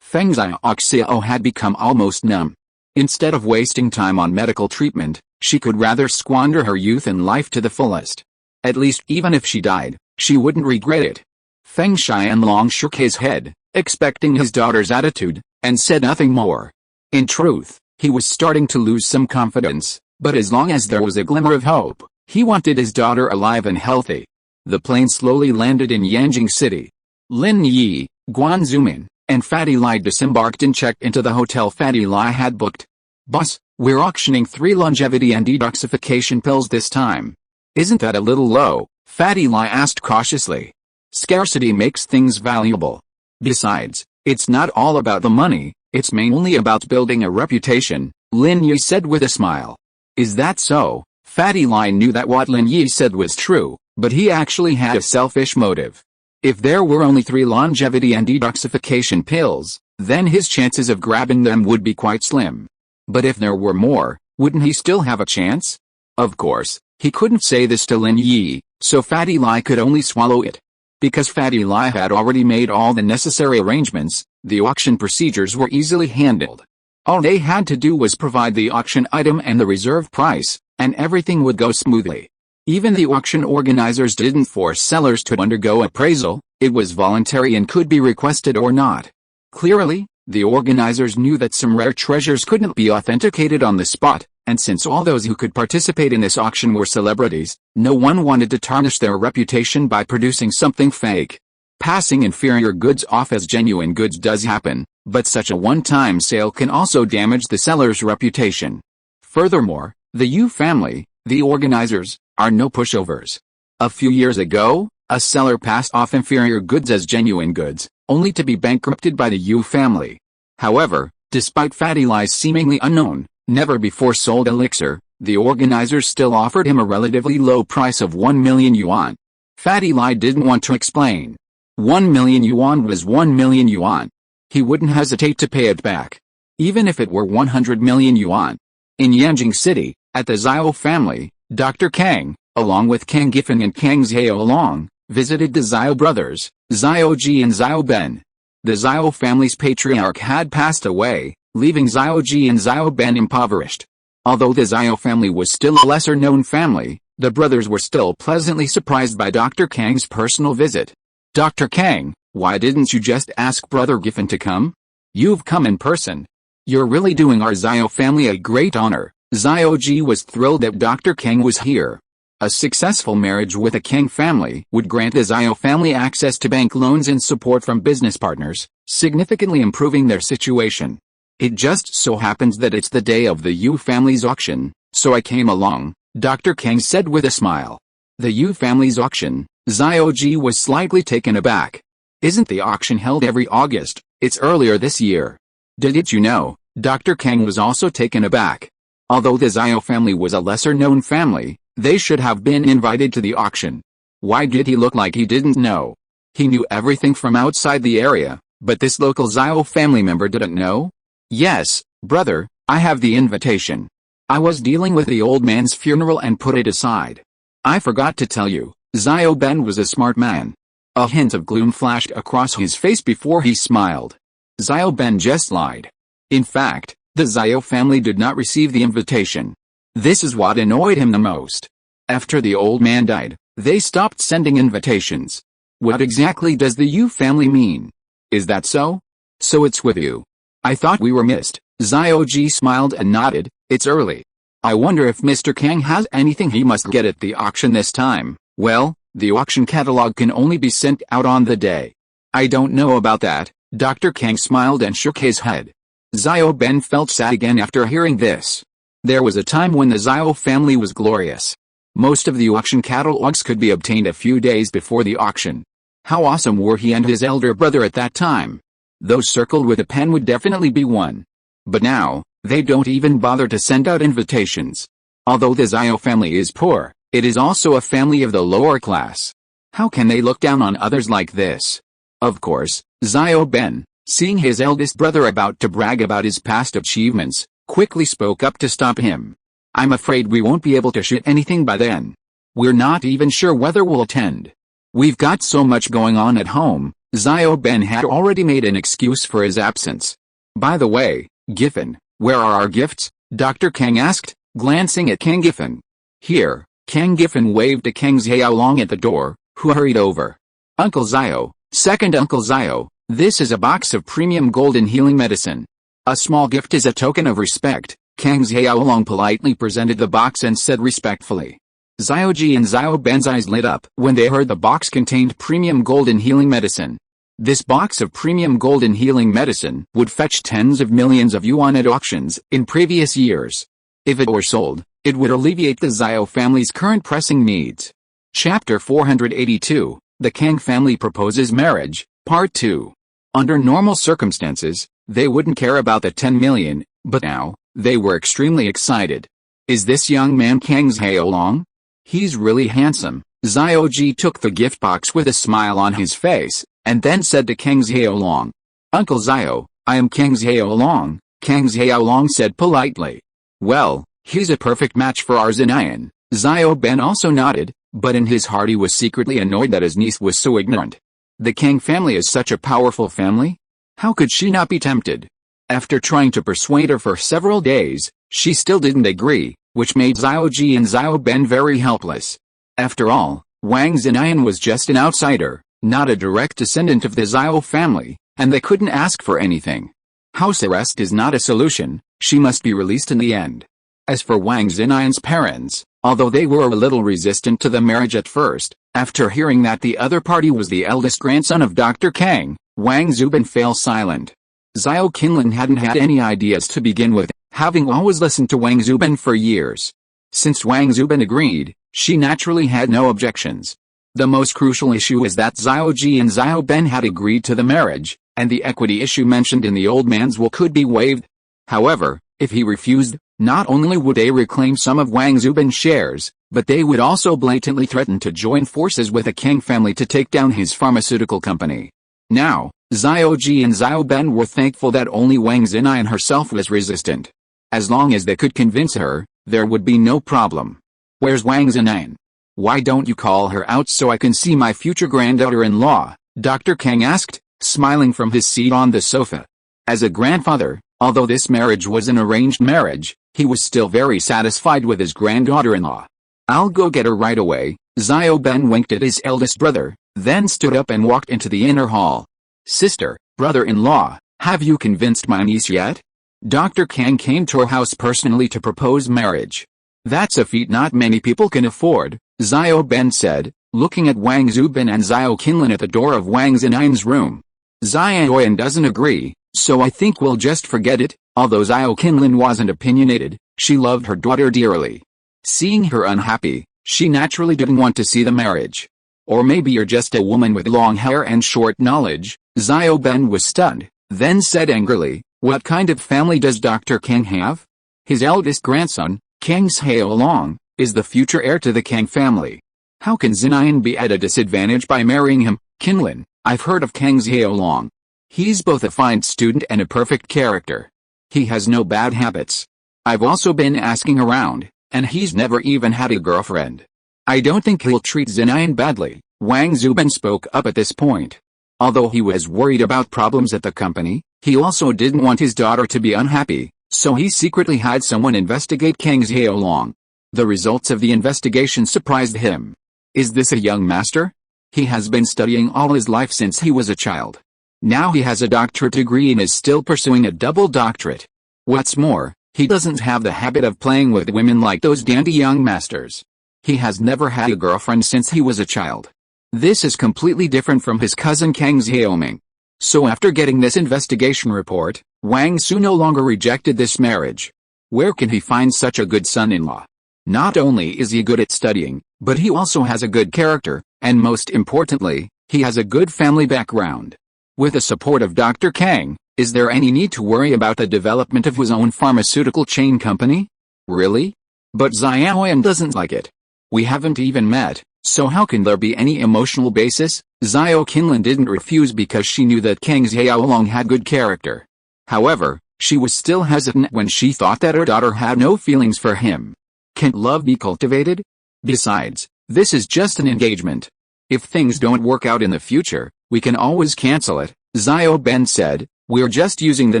Speaker 1: Pengzhan Xiao had become almost numb. Instead of wasting time on medical treatment, she could rather squander her youth and life to the fullest. At least even if she died, she wouldn't regret it. Feng Xianlong shook his head, expecting his daughter's attitude, and said nothing more. In truth, he was starting to lose some confidence, but as long as there was a glimmer of hope, he wanted his daughter alive and healthy. The plane slowly landed in Yanjing City. Lin Yi, Guan Zumin, and Fatty Lai disembarked and checked into the hotel Fatty Lai had booked. Boss, we're auctioning 3 longevity and detoxification pills this time. Isn't that a little low? Fatty Lai asked cautiously. Scarcity makes things valuable. Besides, it's not all about the money, it's mainly about building a reputation, Lin Yi said with a smile. Is that so? Fatty Lai knew that what Lin Yi said was true, but he actually had a selfish motive. If there were only 3 longevity and detoxification pills, then his chances of grabbing them would be quite slim. But if there were more, wouldn't he still have a chance? Of course, he couldn't say this to Lin Yi, so Fatty Lai could only swallow it. Because Fatty Lai had already made all the necessary arrangements, the auction procedures were easily handled. All they had to do was provide the auction item and the reserve price, and everything would go smoothly. Even the auction organizers didn't force sellers to undergo appraisal, it was voluntary and could be requested or not. Clearly, the organizers knew that some rare treasures couldn't be authenticated on the spot, and since all those who could participate in this auction were celebrities, no one wanted to tarnish their reputation by producing something fake. Passing inferior goods off as genuine goods does happen, but such a one-time sale can also damage the seller's reputation. Furthermore, the Yu family, the organizers, are no pushovers. A few years ago, a seller passed off inferior goods as genuine goods, only to be bankrupted by the Yu family. However, despite Fatty Lie's seemingly unknown, never-before sold elixir, the organizers still offered him a relatively low price of 1 million yuan. Fatty Lie didn't want to explain. 1 million yuan was 1 million yuan. He wouldn't hesitate to pay it back, even if it were 100 million yuan. In Yanjing City, at the Zhao family, Dr. Kang, along with Kang Giffen and Kang Xiaolong, visited the Zhao brothers, Zhao Ji and Zhao Ben. The Zhao family's patriarch had passed away, leaving Zhao Ji and Zhao Ben impoverished. Although the Zhao family was still a lesser-known family, the brothers were still pleasantly surprised by Dr. Kang's personal visit. Dr. Kang, why didn't you just ask Brother Giffen to come? You've come in person. You're really doing our Zhao family a great honor. Zhao Ji was thrilled that Dr. Kang was here. A successful marriage with a Kang family would grant the Zhao family access to bank loans and support from business partners, significantly improving their situation. It just so happens that it's the day of the Yu family's auction, so I came along, Dr. Kang said with a smile. The Yu family's auction? Zhao Ji was slightly taken aback. Isn't the auction held every August? It's earlier this year. Didn't you know? Dr. Kang was also taken aback. Although the Zhao family was a lesser-known family, they should have been invited to the auction. Why did he look like he didn't know? He knew everything from outside the area, but this local Zhao family member didn't know? Yes, brother, I have the invitation. I was dealing with the old man's funeral and put it aside. I forgot to tell you, Zhao Ben was a smart man. A hint of gloom flashed across his face before he smiled. Zhao Ben just lied. In fact, the Zhao family did not receive the invitation. This is what annoyed him the most. After the old man died, they stopped sending invitations. What exactly does the Yu family mean? Is that so? So it's with you. I thought we were missed. Zhao Ji smiled and nodded. It's early. I wonder if Mr. Kang has anything he must get at the auction this time. Well, the auction catalog can only be sent out on the day. I don't know about that. Dr. Kang smiled and shook his head. Zhao Ben felt sad again after hearing this. There was a time when the Zhao family was glorious. Most of the auction catalogs could be obtained a few days before the auction. How awesome were he and his elder brother at that time? Those circled with a pen would definitely be one. But now, they don't even bother to send out invitations. Although the Zhao family is poor, it is also a family of the lower class. How can they look down on others like this? Of course, Zhao Ben, seeing his eldest brother about to brag about his past achievements, quickly spoke up to stop him. I'm afraid we won't be able to shoot anything by then. We're not even sure whether we'll attend. We've got so much going on at home. Zhao Ben had already made an excuse for his absence. By the way, Giffen, where are our gifts? Dr. Kang asked, glancing at Kang Giffen. Here. Kang Giffen waved to Kang Xiaolong at the door, who hurried over. Uncle Zhao, second Uncle Zhao, this is a box of premium golden healing medicine. A small gift is a token of respect. Kang Xiaolong politely presented the box and said respectfully. Zhao Ji and Zhao Ben's eyes lit up when they heard the box contained premium golden healing medicine. This box of premium golden healing medicine would fetch tens of millions of yuan at auctions in previous years. If it were sold, it would alleviate the Zhao family's current pressing needs. Chapter 482, The Kang Family Proposes Marriage, Part 2. Under normal circumstances, they wouldn't care about the 10 million, but now, they were extremely excited. Is this young man Kang Xiaolong? He's really handsome. Zhao Ji took the gift box with a smile on his face, and then said to Kang Xiaolong. Uncle Zhao, I am Kang Xiaolong, Kang Xiaolong said politely. Well, he's a perfect match for our Zinayan. Zhao Ben also nodded, but in his heart he was secretly annoyed that his niece was so ignorant. The Kang family is such a powerful family? How could she not be tempted? After trying to persuade her for several days, she still didn't agree, which made Xiao Ji and Xiao Ben very helpless. After all, Wang Zinayan was just an outsider, not a direct descendant of the Xiao family, and they couldn't ask for anything. House arrest is not a solution, she must be released in the end. As for Wang Zinayan's parents, although they were a little resistant to the marriage at first, after hearing that the other party was the eldest grandson of Dr. Kang, Wang Zubin fell silent. Xiao Qinlin hadn't had any ideas to begin with, having always listened to Wang Zubin for years. Since Wang Zubin agreed, she naturally had no objections. The most crucial issue is that Xiao Ji and Xiao Ben had agreed to the marriage, and the equity issue mentioned in the old man's will could be waived. However, if he refused, not only would they reclaim some of Wang Zubin's shares, but they would also blatantly threaten to join forces with the Kang family to take down his pharmaceutical company. Now, Xiao Ji and Xiao Ben were thankful that only Wang Zinayan herself was resistant. As long as they could convince her, there would be no problem. Where's Wang Zinayan? Why don't you call her out so I can see my future granddaughter-in-law? Dr. Kang asked, smiling from his seat on the sofa. As a grandfather, although this marriage was an arranged marriage, he was still very satisfied with his granddaughter-in-law. I'll go get her right away. Xiao Ben winked at his eldest brother, then stood up and walked into the inner hall. Sister, brother-in-law, have you convinced my niece yet? Dr. Kang came to her house personally to propose marriage. That's a feat not many people can afford, Xiao Ben said, looking at Wang Zubin and Xiao Qinlin at the door of Wang Zinayan's room. Xiaoyan doesn't agree, so I think we'll just forget it. Although Xiao Qinlin wasn't opinionated, she loved her daughter dearly. Seeing her unhappy, she naturally didn't want to see the marriage. Or maybe you're just a woman with long hair and short knowledge. Xiao Ben was stunned, then said angrily, what kind of family does Dr. Kang have? His eldest grandson, Kang Xiaolong, is the future heir to the Kang family. How can Zinayan be at a disadvantage by marrying him? Qinlin, I've heard of Kang Xiaolong. He's both a fine student and a perfect character. He has no bad habits. I've also been asking around, and he's never even had a girlfriend. I don't think he'll treat Zinayan badly. Wang Zubin spoke up at this point. Although he was worried about problems at the company, he also didn't want his daughter to be unhappy, so he secretly had someone investigate Kang Xiaolong. The results of the investigation surprised him. Is this a young master? He has been studying all his life since he was a child. Now he has a doctorate degree and is still pursuing a double doctorate. What's more, he doesn't have the habit of playing with women like those dandy young masters. He has never had a girlfriend since he was a child. This is completely different from his cousin Kang Xiaoming. So after getting this investigation report, Wang Su no longer rejected this marriage. Where can he find such a good son-in-law? Not only is he good at studying, but he also has a good character, and most importantly, he has a good family background. With the support of Dr. Kang, is there any need to worry about the development of his own pharmaceutical chain company? Really? But Xiaoyan doesn't like it. We haven't even met, so how can there be any emotional basis? Xiao Qinlin didn't refuse because she knew that Kang Xiaolong had good character. However, she was still hesitant when she thought that her daughter had no feelings for him. Can't love be cultivated? Besides, this is just an engagement. If things don't work out in the future, we can always cancel it, Xiao Ben said. We're just using the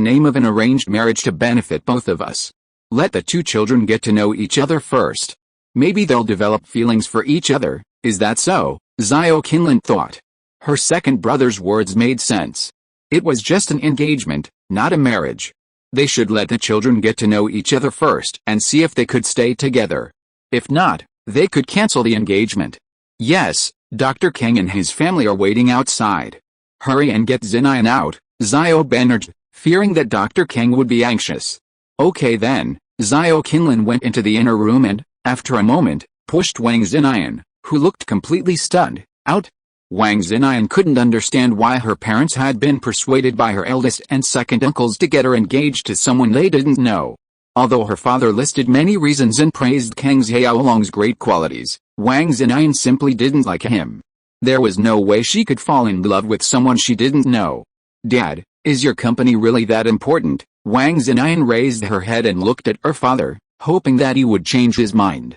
Speaker 1: name of an arranged marriage to benefit both of us. Let the two children get to know each other first. Maybe they'll develop feelings for each other. Is that so? Xiao Qinlin thought. Her second brother's words made sense. It was just an engagement, not a marriage. They should let the children get to know each other first and see if they could stay together. If not, they could cancel the engagement. Yes, Dr. Kang and his family are waiting outside. Hurry and get Zinayan out, Xiao Ben urged, fearing that Dr. Kang would be anxious. Okay then, Xiao Qinlin went into the inner room and, after a moment, pushed Wang Zinayan, who looked completely stunned, out. Wang Zinayan couldn't understand why her parents had been persuaded by her eldest and second uncles to get her engaged to someone they didn't know. Although her father listed many reasons and praised Kang Xiaolong's great qualities, Wang Zinayan simply didn't like him. There was no way she could fall in love with someone she didn't know. Dad, is your company really that important? Wang Zinayan raised her head and looked at her father, hoping that he would change his mind.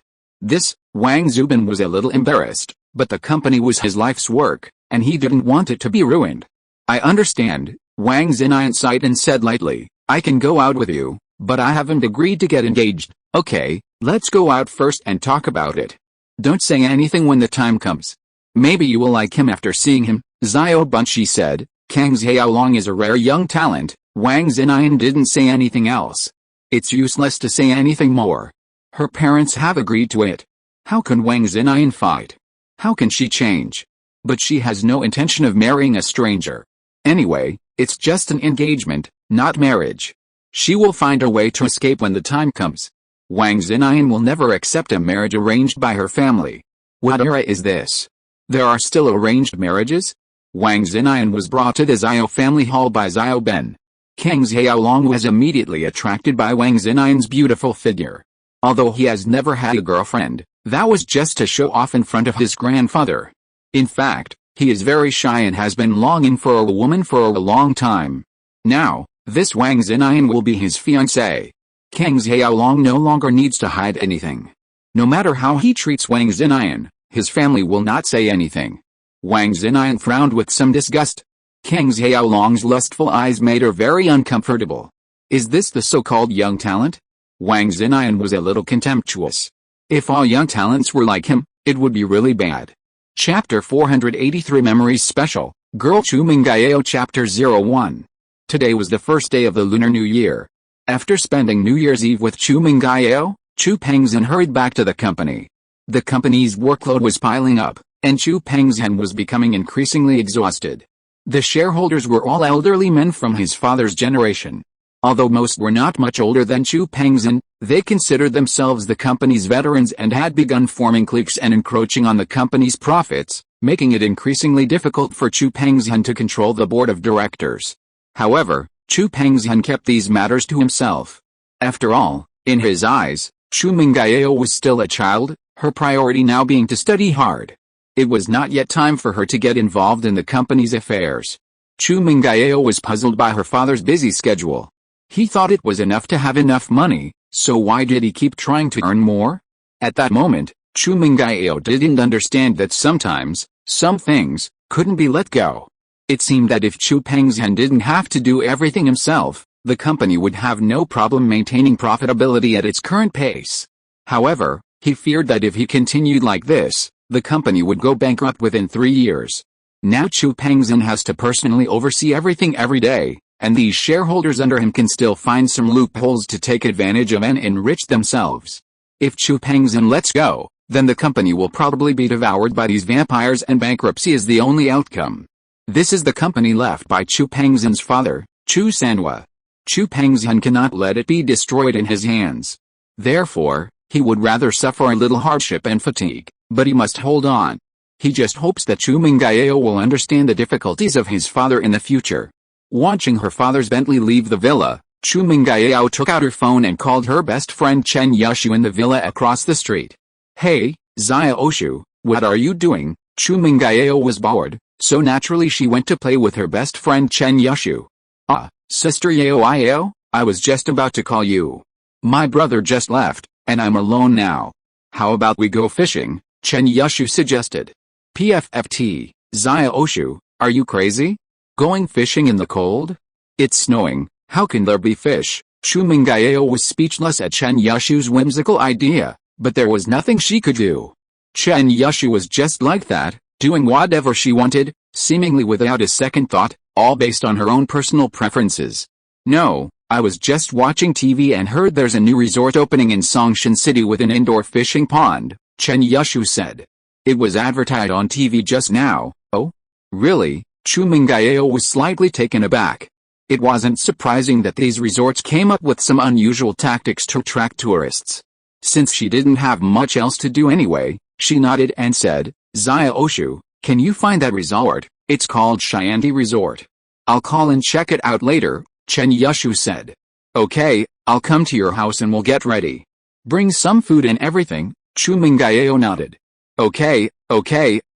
Speaker 1: Wang Zubin was a little embarrassed, but the company was his life's work, and he didn't want it to be ruined. I understand, Wang Zinayan sighed and said lightly, I can go out with you, but I haven't agreed to get engaged. Okay, let's go out first and talk about it. Don't say anything when the time comes. Maybe you will like him after seeing him, Xiao Bunshi said. Kang Xiaolong is a rare young talent. Wang Xinayan didn't say anything else. It's useless to say anything more. Her parents have agreed to it. How can Wang Xinayan fight? How can she change? But she has no intention of marrying a stranger. Anyway, it's just an engagement, not marriage. She will find a way to escape when the time comes. Wang Xinayan will never accept a marriage arranged by her family. What era is this? There are still arranged marriages? Wang Xinayan was brought to the Xiao family hall by Xiao Ben. Kang Xiaolong was immediately attracted by Wang Xinayan's beautiful figure. Although he has never had a girlfriend, that was just to show off in front of his grandfather. In fact, he is very shy and has been longing for a woman for a long time. Now, this Wang Xinayan will be his fiancée. Kang Xiaolong no longer needs to hide anything. No matter how he treats Wang Xinayan, his family will not say anything. Wang Xinayan frowned with some disgust. Kang Xiaolong's lustful eyes made her very uncomfortable. Is this the so-called young talent? Wang Xinayan was a little contemptuous. If all young talents were like him, it would be really bad. Chapter 483 Memories Special, Girl Chu Mengyao Chapter 01. Today was the first day of the Lunar New Year. After spending New Year's Eve with Chu Mengyao, Chu Pengzhan hurried back to the company. The company's workload was piling up, and Chu Pengzhan was becoming increasingly exhausted. The shareholders were all elderly men from his father's generation. Although most were not much older than Chu Pengzhan, they considered themselves the company's veterans and had begun forming cliques and encroaching on the company's profits, making it increasingly difficult for Chu Pengzhan to control the board of directors. However, Chu Pengzhan kept these matters to himself. After all, in his eyes, Chu Mengyao was still a child, her priority now being to study hard. It was not yet time for her to get involved in the company's affairs. Chu Mengyao was puzzled by her father's busy schedule. He thought it was enough to have enough money, so why did he keep trying to earn more? At that moment, Chu Mengyao didn't understand that sometimes, some things, couldn't be let go. It seemed that if Chu Pengzhan didn't have to do everything himself, the company would have no problem maintaining profitability at its current pace. However, he feared that if he continued like this, the company would go bankrupt within 3 years. Now Chu Pengzhan has to personally oversee everything every day, and these shareholders under him can still find some loopholes to take advantage of and enrich themselves. If Chu Pengzhan lets go, then the company will probably be devoured by these vampires and bankruptcy is the only outcome. This is the company left by Chu Pengzhan's father, Chu Sanhua. Chu Pengzhan cannot let it be destroyed in his hands. Therefore, he would rather suffer a little hardship and fatigue, but he must hold on. He just hopes that Chu Mengyao will understand the difficulties of his father in the future. Watching her father's Bentley leave the villa, Chu Mengyao took out her phone and called her best friend Chen Yushu in the villa across the street. Hey, Xiaoshu, what are you doing? Chu Mengyao was bored, so naturally she went to play with her best friend Chen Yushu. Ah, Sister Yao, I was just about to call you. My brother just left, and I'm alone now. How about we go fishing? Chen Yushu suggested. PFFT, Xiaoshu, are you crazy? Going fishing in the cold? It's snowing, how can there be fish? Chu Mengyao was speechless at Chen Yushu's whimsical idea, but there was nothing she could do. Chen Yushu was just like that, doing whatever she wanted, seemingly without a second thought, all based on her own personal preferences. No, I was just watching TV and heard there's a new resort opening in Songshan City with an indoor fishing pond, Chen Yushu said. It was advertised on TV just now. Oh? Really? Chu Mengyao was slightly taken aback. It wasn't surprising that these resorts came up with some unusual tactics to attract tourists. Since she didn't have much else to do anyway, she nodded and said, Xiaoshu, can you find that resort? It's called Xianti Resort. I'll call and check it out later, Chen Yushu said. Okay, I'll come to your house and we'll get ready. Bring some food and everything, Chu Mengyao nodded. Okay,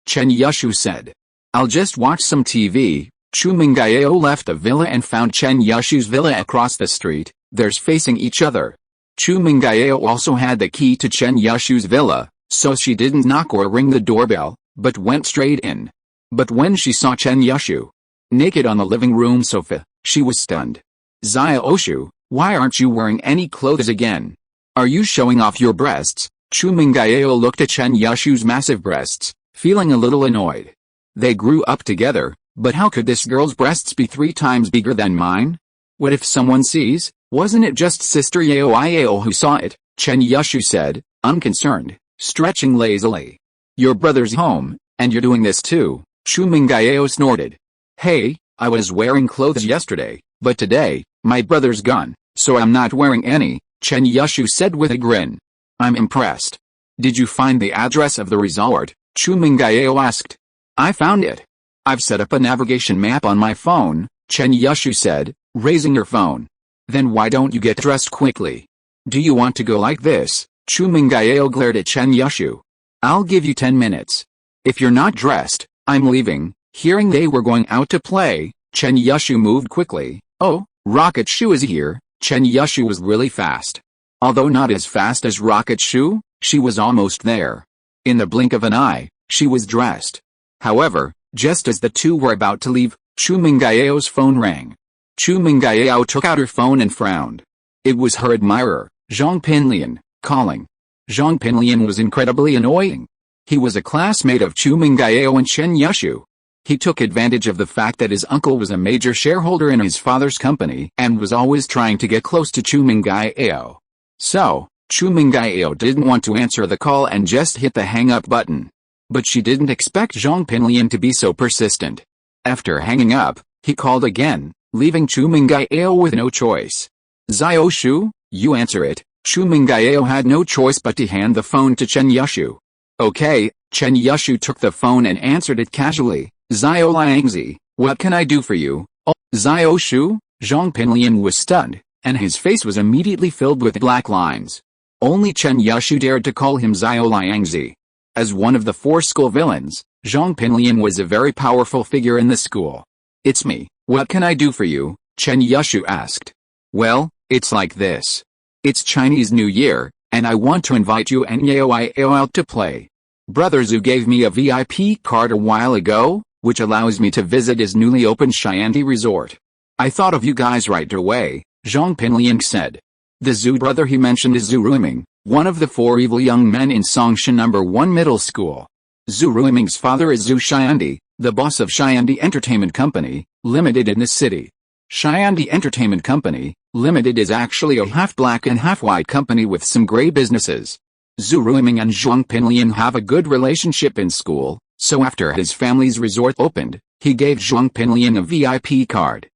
Speaker 1: Chen Yushu said. I'll just watch some TV. Chu Mengyao left the villa and found Chen Yushu's villa across the street. They're facing each other. Chu Mengyao also had the key to Chen Yushu's villa, so she didn't knock or ring the doorbell, but went straight in. But when she saw Chen Yushu naked on the living room sofa, she was stunned. Xiaoshu, why aren't you wearing any clothes again? Are you showing off your breasts? Chu Mengyao looked at Chen Yushu's massive breasts, feeling a little annoyed. They grew up together, but how could this girl's breasts be 3 times bigger than mine? What if someone sees? Wasn't it just Sister Yao who saw it? Chen Yushu said, unconcerned, stretching lazily. Your brother's home, and you're doing this too. Chu Mengyao snorted. Hey, I was wearing clothes yesterday, but today, my brother's gone, so I'm not wearing any, Chen Yushu said with a grin. I'm impressed. Did you find the address of the resort? Chu Mengyao asked. I found it. I've set up a navigation map on my phone, Chen Yushu said, raising her phone. Then why don't you get dressed quickly? Do you want to go like this? Chu Mengyao glared at Chen Yushu. I'll give you 10 minutes. If you're not dressed, I'm leaving. Hearing they were going out to play, Chen Yushu moved quickly. Oh, Rocket Shoe is here. Chen Yushu was really fast. Although not as fast as Rocket Shoe, she was almost there. In the blink of an eye, she was dressed. However, just as the two were about to leave, Chu Mengyao's phone rang. Chu Mengyao took out her phone and frowned. It was her admirer, Zhong Pinliang, calling. Zhong Pinliang was incredibly annoying. He was a classmate of Chu Mengyao and Chen Yushu. He took advantage of the fact that his uncle was a major shareholder in his father's company and was always trying to get close to Chu Mengyao. So, Chu Mengyao didn't want to answer the call and just hit the hang-up button. But she didn't expect Zhong Pinliang to be so persistent. After hanging up, he called again, leaving Chu Mengyao with no choice. Xiaoshu, you answer it. Chu Mengyao had no choice but to hand the phone to Chen Yushu. Okay, Chen Yushu took the phone and answered it casually. Xiaolangzi, what can I do for you? Oh, Xiaoshu? Zhong Pinliang was stunned, and his face was immediately filled with black lines. Only Chen Yushu dared to call him Xiaolangzi. As one of the 4 school villains, Zhong Pinliang was a very powerful figure in the school. It's me, what can I do for you? Chen Yushu asked. Well, it's like this. It's Chinese New Year, and I want to invite you and Yao out to play. Brother Zhu gave me a VIP card a while ago, which allows me to visit his newly opened Xiandi resort. I thought of you guys right away, Zhong Pinliang said. The Zhu brother he mentioned is Zhu Ruiming, one of the 4 evil young men in Songshan No. 1 middle school. Zhu Ruiming's father is Zhu Xiandi, the boss of Xiandi Entertainment Company, Limited in the city. Xiandi Entertainment Company, Limited is actually a half-black and half-white company with some gray businesses. Zhu Ruiming and Zhong Pinliang have a good relationship in school, so after his family's resort opened, he gave Zhong Pinliang a VIP card.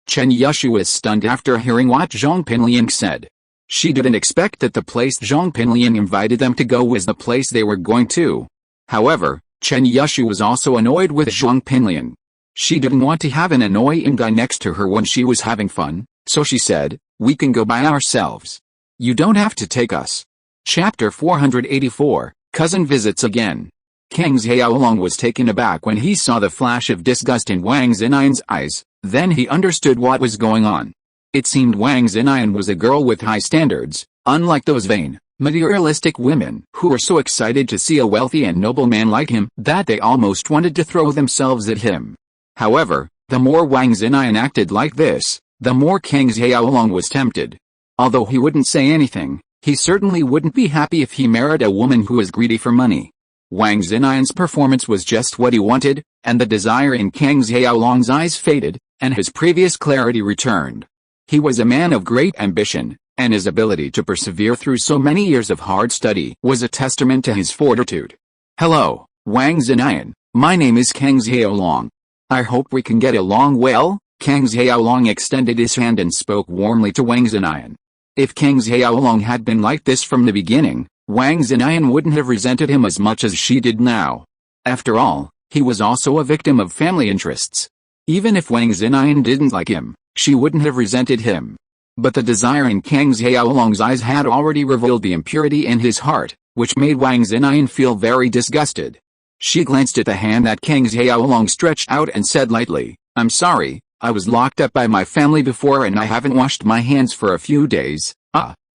Speaker 1: Chen Yushu was stunned after hearing what Zhong Pinliang said. She didn't expect that the place Zhong Pinliang invited them to go was the place they were going to. However, Chen Yushu was also annoyed with Zhong Pinliang. She didn't want to have an annoying guy next to her when she was having fun, so she said, we can go by ourselves. You don't have to take us. Chapter 484, Cousin Visits Again. Kang Xiaolong was taken aback when he saw the flash of disgust in Wang Zinayan's eyes, then he understood what was going on. It seemed Wang Zinayan was a girl with high standards, unlike those vain, materialistic women who were so excited to see a wealthy and noble man like him that they almost wanted to throw themselves at him. However, the more Wang Zinayan acted like this, the more Kang Xiaolong was tempted. Although he wouldn't say anything, he certainly wouldn't be happy if he married a woman who was greedy for money. Wang Zinayan's performance was just what he wanted, and the desire in Kang Xiaolong's eyes faded, and his previous clarity returned. He was a man of great ambition, and his ability to persevere through so many years of hard study was a testament to his fortitude. Hello, Wang Zinayan, my name is Kang Xiaolong. I hope we can get along well. Kang Xiaolong extended his hand and spoke warmly to Wang Zinayan. If Kang Xiaolong had been like this from the beginning, Wang Zinayan wouldn't have resented him as much as she did now. After all, he was also a victim of family interests. Even if Wang Zinayan didn't like him, she wouldn't have resented him. But the desire in Kang Xiaolong's eyes had already revealed the impurity in his heart, which made Wang Zinayan feel very disgusted. She glanced at the hand that Kang Xiaolong stretched out and said lightly, I'm sorry, I was locked up by my family before and I haven't washed my hands for a few days.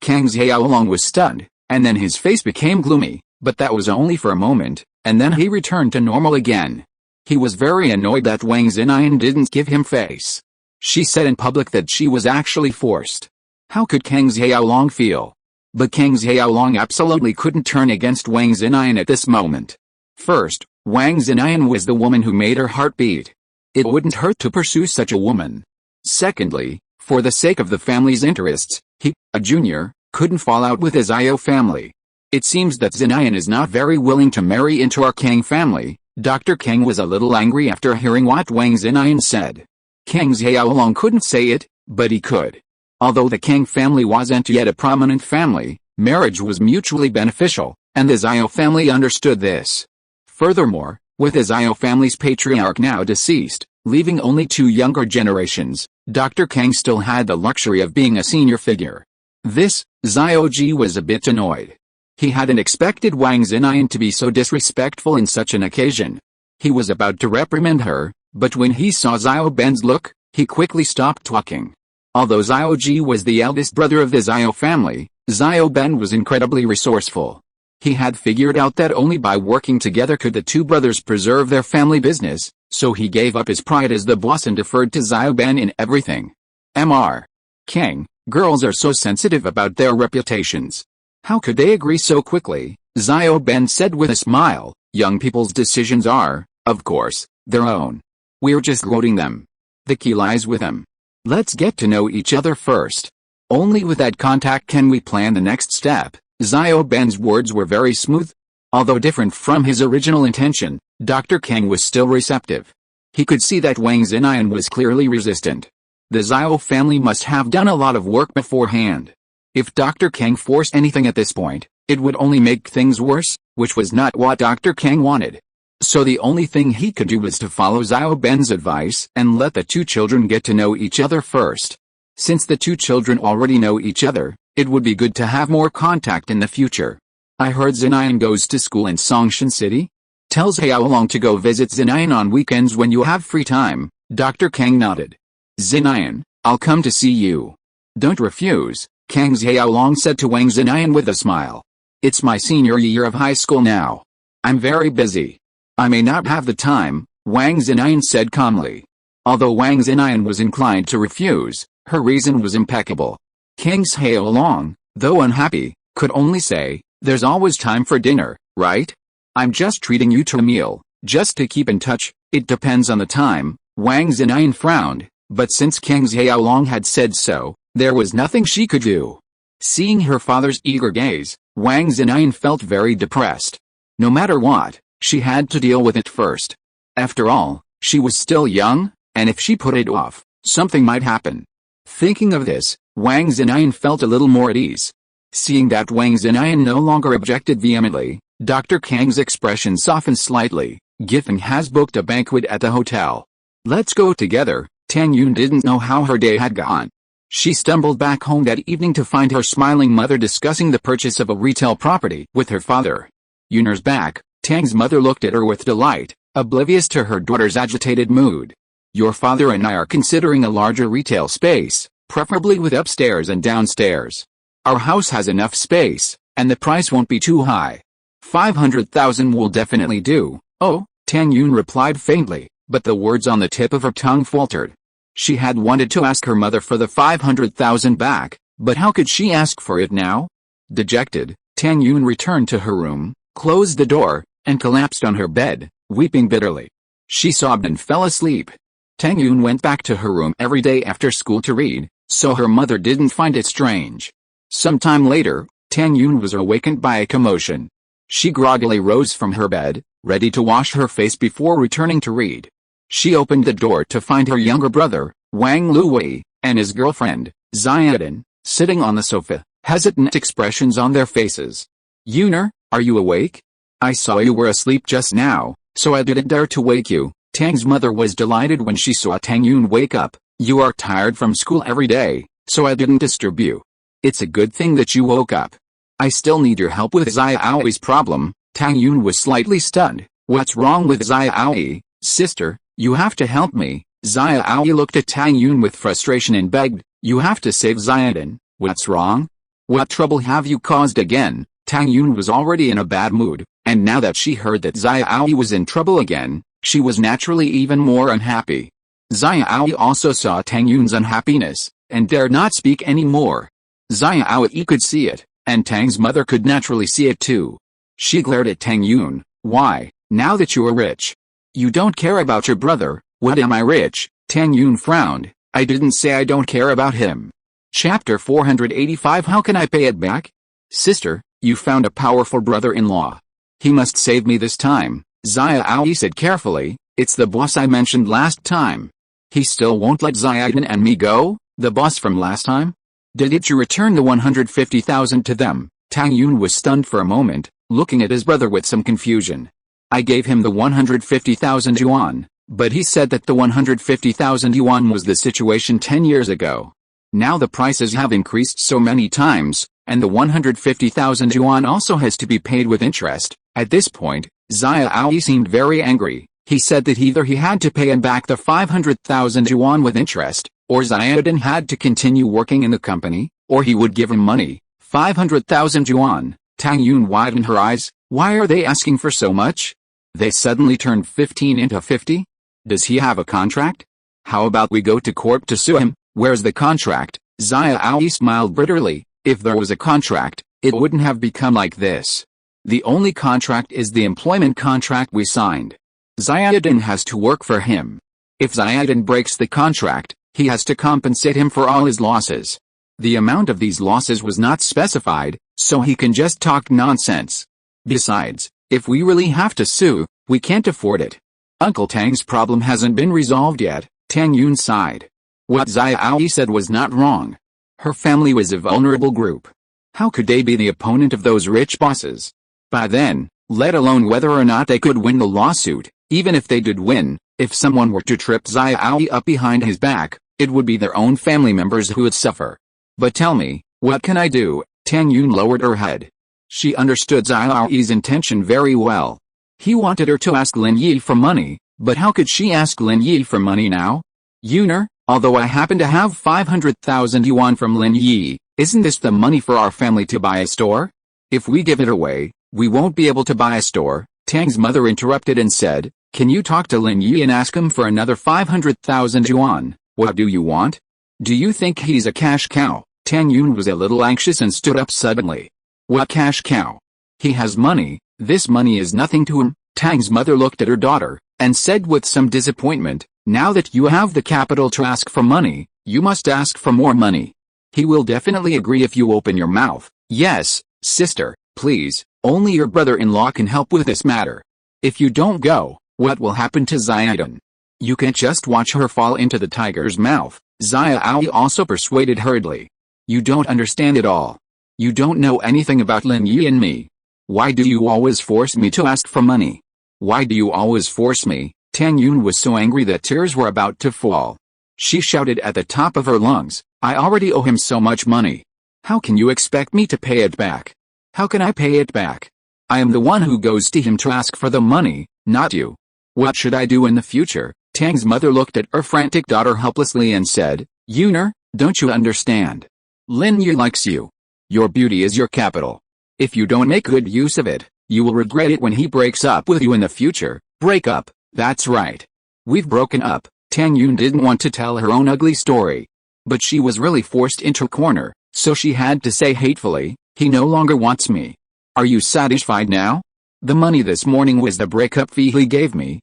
Speaker 1: Kang Xiaolong was stunned, and then his face became gloomy, but that was only for a moment, and then he returned to normal again. He was very annoyed that Wang Zinayan didn't give him face. She said in public that she was actually forced. How could Kang Xiaolong feel? But Kang Xiaolong absolutely couldn't turn against Wang Zinayan at this moment. First, Wang Zinayan was the woman who made her heart beat. It wouldn't hurt to pursue such a woman. Secondly, for the sake of the family's interests, he, a junior, couldn't fall out with his Zhao family. It seems that Zinayan is not very willing to marry into our Kang family. Dr. Kang was a little angry after hearing what Wang Zinayan said. Kang Xiaolong couldn't say it, but he could. Although the Kang family wasn't yet a prominent family, marriage was mutually beneficial, and the Zhao family understood this. Furthermore, with the Zhao family's patriarch now deceased, leaving only 2 younger generations, Dr. Kang still had the luxury of being a senior figure. This, Zhao Ji was a bit annoyed. He hadn't expected Wang Zinayan to be so disrespectful in such an occasion. He was about to reprimand her, but when he saw Zhao Ben's look, he quickly stopped talking. Although Zhao Ji was the eldest brother of the Zhao family, Zhao Ben was incredibly resourceful. He had figured out that only by working together could the 2 brothers preserve their family business, so he gave up his pride as the boss and deferred to Zhao Ben in everything. Mr. Kang, girls are so sensitive about their reputations. How could they agree so quickly? Zhao Ben said with a smile. Young people's decisions are, of course, their own. We're just quoting them. The key lies with them. Let's get to know each other first. Only with that contact can we plan the next step. Zhao Ben's words were very smooth. Although different from his original intention, Dr. Kang was still receptive. He could see that Wang Zinayan was clearly resistant. The Zhao family must have done a lot of work beforehand. If Dr. Kang forced anything at this point, it would only make things worse, which was not what Dr. Kang wanted. So the only thing he could do was to follow Zhao Ben's advice and let the 2 children get to know each other first. Since the 2 children already know each other, it would be good to have more contact in the future. I heard Zinayan goes to school in Songshan City? Tell Xiaolong to go visit Zinayan on weekends when you have free time. Dr. Kang nodded. Zinayan, I'll come to see you. Don't refuse, Kang Xiaolong said to Wang Zinayan with a smile. It's my senior year of high school now. I'm very busy. I may not have the time, Wang Zinayan said calmly. Although Wang Zinayan was inclined to refuse, her reason was impeccable. Kang Xiaolong, though unhappy, could only say, there's always time for dinner, right? I'm just treating you to a meal, just to keep in touch. It depends on the time. Wang Zinayan frowned, but since Kang Xiaolong had said so, there was nothing she could do. Seeing her father's eager gaze, Wang Zinayan felt very depressed. No matter what, she had to deal with it first. After all, she was still young, and if she put it off, something might happen. Thinking of this, Wang Zinayan felt a little more at ease. Seeing that Wang Zinayan no longer objected vehemently, Dr. Kang's expression softened slightly. Gifeng has booked a banquet at the hotel. Let's go together. Tang Yun didn't know how her day had gone. She stumbled back home that evening to find her smiling mother discussing the purchase of a retail property with her father. Yun'er's back. Tang's mother looked at her with delight, oblivious to her daughter's agitated mood. Your father and I are considering a larger retail space, preferably with upstairs and downstairs. Our house has enough space, and the price won't be too high. 500,000 will definitely do. Oh, Tang Yun replied faintly, but the words on the tip of her tongue faltered. She had wanted to ask her mother for the 500,000 back, but how could she ask for it now? Dejected, Tang Yun returned to her room, closed the door, and collapsed on her bed, weeping bitterly. She sobbed and fell asleep. Tang Yun went back to her room every day after school to read, so her mother didn't find it strange. Sometime later, Tang Yun was awakened by a commotion. She groggily rose from her bed, ready to wash her face before returning to read. She opened the door to find her younger brother, Wang Luwei, and his girlfriend, Xiaodan, sitting on the sofa, hesitant expressions on their faces. Yuner, are you awake? I saw you were asleep just now, so I didn't dare to wake you. Tang's mother was delighted when she saw Tang Yun wake up. You are tired from school every day, so I didn't disturb you. It's a good thing that you woke up. I still need your help with Xiaoyi's problem. Tang Yun was slightly stunned. What's wrong with Xiaoyi, sister? You have to help me. Xiaoyi looked at Tang Yun with frustration and begged, you have to save Xiaodan. What's wrong? What trouble have you caused again? Tang Yun was already in a bad mood, and now that she heard that Xiaoyi was in trouble again, she was naturally even more unhappy. Xiao also saw Tang Yun's unhappiness, and dared not speak any more. Xiao could see it, and Tang's mother could naturally see it too. She glared at Tang Yun. Why, now that you are rich? You don't care about your brother. What, am I rich? Tang Yun frowned. I didn't say I don't care about him. Chapter 485. How can I pay it back? Sister, you found a powerful brother-in-law. He must save me this time, Xiao said carefully. It's the boss I mentioned last time. He still won't let Xiaodan and me go? The boss from last time? Did you return the 150,000 to them? Tang Yun was stunned for a moment, looking at his brother with some confusion. I gave him the 150,000 yuan, but he said that the 150,000 yuan was the situation 10 years ago. Now the prices have increased so many times, and the 150,000 yuan also has to be paid with interest. At this point, Xiao seemed very angry. He said that either he had to pay him back the 500,000 yuan with interest, or Xiaodan had to continue working in the company, or he would give him money. 500,000 yuan. Tang Yun widened her eyes. Why are they asking for so much? They suddenly turned 15 into 50? Does he have a contract? How about we go to court to sue him? Where's the contract? Xiao smiled bitterly. If there was a contract, it wouldn't have become like this. The only contract is the employment contract we signed. Xiaodan has to work for him. If Xiaodan breaks the contract, he has to compensate him for all his losses. The amount of these losses was not specified, so he can just talk nonsense. Besides, if we really have to sue, we can't afford it. Uncle Tang's problem hasn't been resolved yet. Tang Yun sighed. What Xiao said was not wrong. Her family was a vulnerable group. How could they be the opponent of those rich bosses? By then, let alone whether or not they could win the lawsuit, even if they did win, if someone were to trip Xiao up behind his back, it would be their own family members who would suffer. But tell me, what can I do? Tang Yun lowered her head. She understood Xiao's intention very well. He wanted her to ask Lin Yi for money, but how could she ask Lin Yi for money now? Yuner, although I happen to have 500,000 yuan from Lin Yi, isn't this the money for our family to buy a store? If we give it away, we won't be able to buy a store. Tang's mother interrupted and said, can you talk to Lin Yi and ask him for another 500,000 yuan? What do you want? Do you think he's a cash cow? Tang Yun was a little anxious and stood up suddenly. What cash cow? He has money. This money is nothing to him. Tang's mother looked at her daughter, and said with some disappointment, now that you have the capital to ask for money, you must ask for more money. He will definitely agree if you open your mouth. Yes, sister, please, only your brother-in-law can help with this matter. If you don't go, what will happen to Xiaodan? You can't just watch her fall into the tiger's mouth. Xiao also persuaded hurriedly. You don't understand it all. You don't know anything about Lin Yi and me. Why do you always force me to ask for money? Why do you always force me? Tang Yun was so angry that tears were about to fall. She shouted at the top of her lungs, I already owe him so much money. How can you expect me to pay it back? How can I pay it back? I am the one who goes to him to ask for the money, not you. What should I do in the future? Tang's mother looked at her frantic daughter helplessly and said, Yuner, don't you understand? Lin Yi likes you. Your beauty is your capital. If you don't make good use of it, you will regret it when he breaks up with you in the future. Break up, that's right. We've broken up. Tang Yun didn't want to tell her own ugly story. But she was really forced into a corner, so she had to say hatefully, he no longer wants me. Are you satisfied now? The money this morning was the breakup fee he gave me.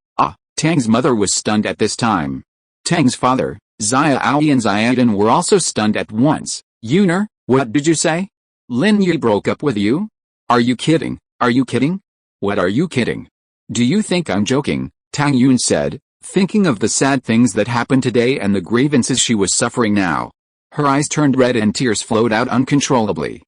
Speaker 1: Tang's mother was stunned at this time. Tang's father, Xiao and Xiaodan were also stunned at once. Yuner, what did you say? Lin Yi broke up with you? Are you kidding? Are you kidding? What are you kidding? Do you think I'm joking? Tang Yun said, thinking of the sad things that happened today and the grievances she was suffering now. Her eyes turned red and tears flowed out uncontrollably.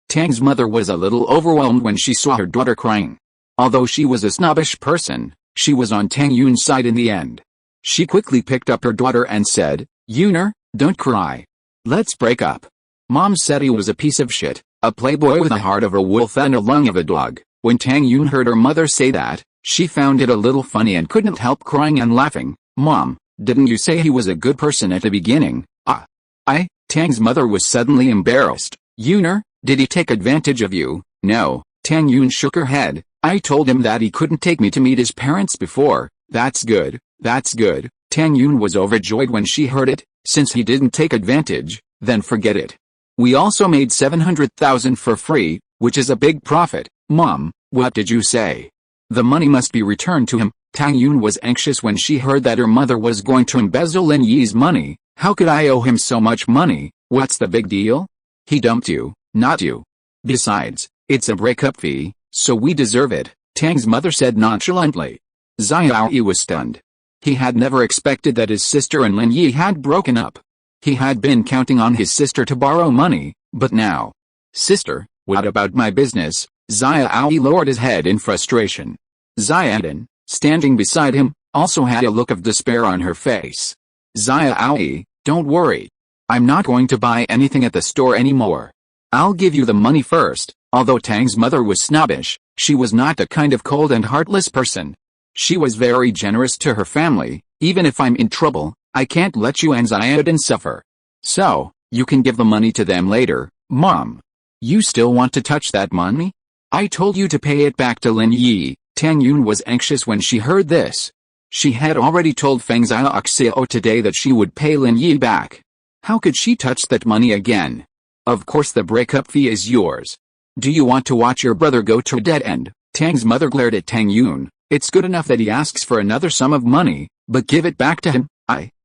Speaker 1: Tang's mother was a little overwhelmed when she saw her daughter crying. Although she was a snobbish person, she was on Tang Yun's side in the end. She quickly picked up her daughter and said, Yuner, don't cry. Let's break up. Mom said he was a piece of shit, a playboy with a heart of a wolf and a lung of a dog. When Tang Yun heard her mother say that, she found it a little funny and couldn't help crying and laughing. Mom, didn't you say he was a good person at the beginning? Tang's mother was suddenly embarrassed. Yuner, did he take advantage of you? No. Tang Yun shook her head. I told him that he couldn't take me to meet his parents before. That's good. That's good. Tang Yun was overjoyed when she heard it. Since he didn't take advantage, then forget it. We also made 700,000 for free, which is a big profit. Mom, what did you say? The money must be returned to him. Tang Yun was anxious when she heard that her mother was going to embezzle Lin Yi's money. How could I owe him so much money? What's the big deal? He dumped you, not you. Besides, it's a breakup fee, so we deserve it, Tang's mother said nonchalantly. Xiao Yi was stunned. He had never expected that his sister and Lin Yi had broken up. He had been counting on his sister to borrow money, but now. Sister, what about my business? Xiao Yi lowered his head in frustration. Xiaodan, standing beside him, also had a look of despair on her face. Xiao Yi, don't worry. I'm not going to buy anything at the store anymore. I'll give you the money first. Although Tang's mother was snobbish, she was not the kind of cold and heartless person. She was very generous to her family. Even if I'm in trouble, I can't let you and Xiaodan suffer. So, you can give the money to them later, Mom. You still want to touch that money? I told you to pay it back to Lin Yi. Tang Yun was anxious when she heard this. She had already told Feng Xiaoxiao today that she would pay Lin Yi back. How could she touch that money again? Of course the breakup fee is yours. Do you want to watch your brother go to a dead end? Tang's mother glared at Tang Yun. It's good enough that he asks for another sum of money, but give it back to him.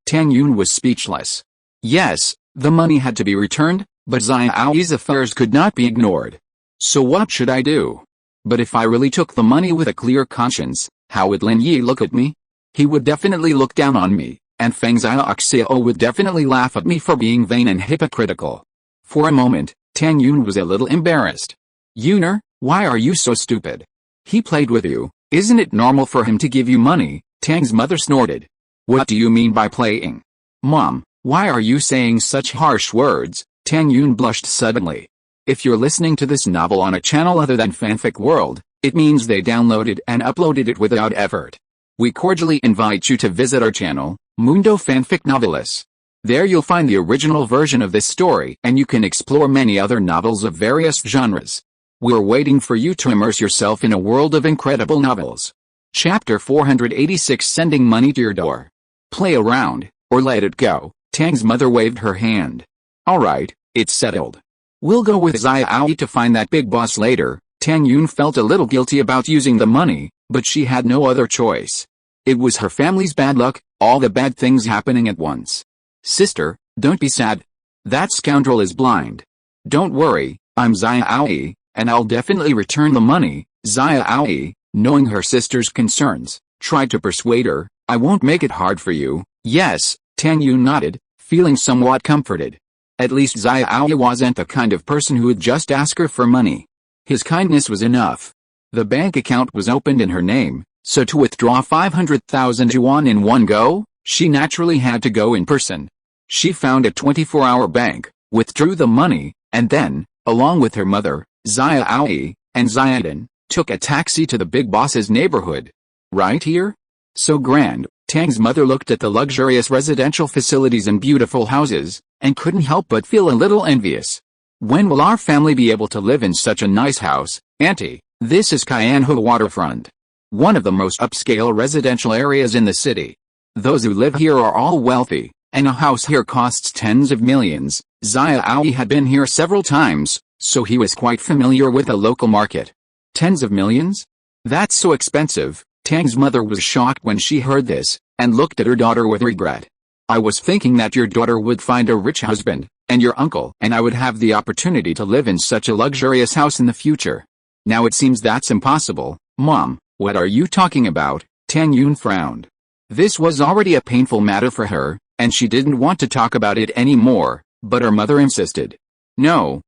Speaker 1: Tang Yun was speechless. Yes, the money had to be returned, but Xiao Yi's affairs could not be ignored. So what should I do? But if I really took the money with a clear conscience, how would Lin Yi look at me? He would definitely look down on me, and Feng Xiaoxiao would definitely laugh at me for being vain and hypocritical. For a moment, Tang Yun was a little embarrassed. Yuner, why are you so stupid? He played with you. Isn't it normal for him to give you money? Tang's mother snorted. What do you mean by playing? Mom, why are you saying such harsh words? Tang Yun blushed suddenly. If you're listening to this novel on a channel other than Fanfic World, it means they downloaded and uploaded it without effort. We cordially invite you to visit our channel, Mundo Fanfic Novelis. There you'll find the original version of this story and you can explore many other novels of various genres. We're waiting for you to immerse yourself in a world of incredible novels. Chapter 486 Sending Money to Your Door. Play around, or let it go. Tang's mother waved her hand. Alright, it's settled. We'll go with Xiao Yi to find that big boss later. Tang Yun felt a little guilty about using the money, but she had no other choice. It was her family's bad luck, all the bad things happening at once. Sister, don't be sad. That scoundrel is blind. Don't worry, I'm Xiao Yi, and I'll definitely return the money. Xiao Yi, knowing her sister's concerns, tried to persuade her. I won't make it hard for you. Yes, Tang Yun nodded, feeling somewhat comforted. At least Xiao Yi wasn't the kind of person who would just ask her for money. His kindness was enough. The bank account was opened in her name, so to withdraw 500,000 yuan in one go, she naturally had to go in person. She found a 24-hour bank, withdrew the money, and then, along with her mother, Xiao Yi, and Xiaodan, took a taxi to the big boss's neighborhood. Right here? So grand. Tang's mother looked at the luxurious residential facilities and beautiful houses, and couldn't help but feel a little envious. When will our family be able to live in such a nice house, Auntie? This is Caianhu waterfront. One of the most upscale residential areas in the city. Those who live here are all wealthy, and a house here costs tens of millions. Xiao Yi had been here several times, so he was quite familiar with the local market. Tens of millions? That's so expensive. Tang's mother was shocked when she heard this, and looked at her daughter with regret. I was thinking that your daughter would find a rich husband, and your uncle and I would have the opportunity to live in such a luxurious house in the future. Now it seems that's impossible. Mom, what are you talking about? Tang Yun frowned. This was already a painful matter for her, and she didn't want to talk about it anymore, but her mother insisted. No.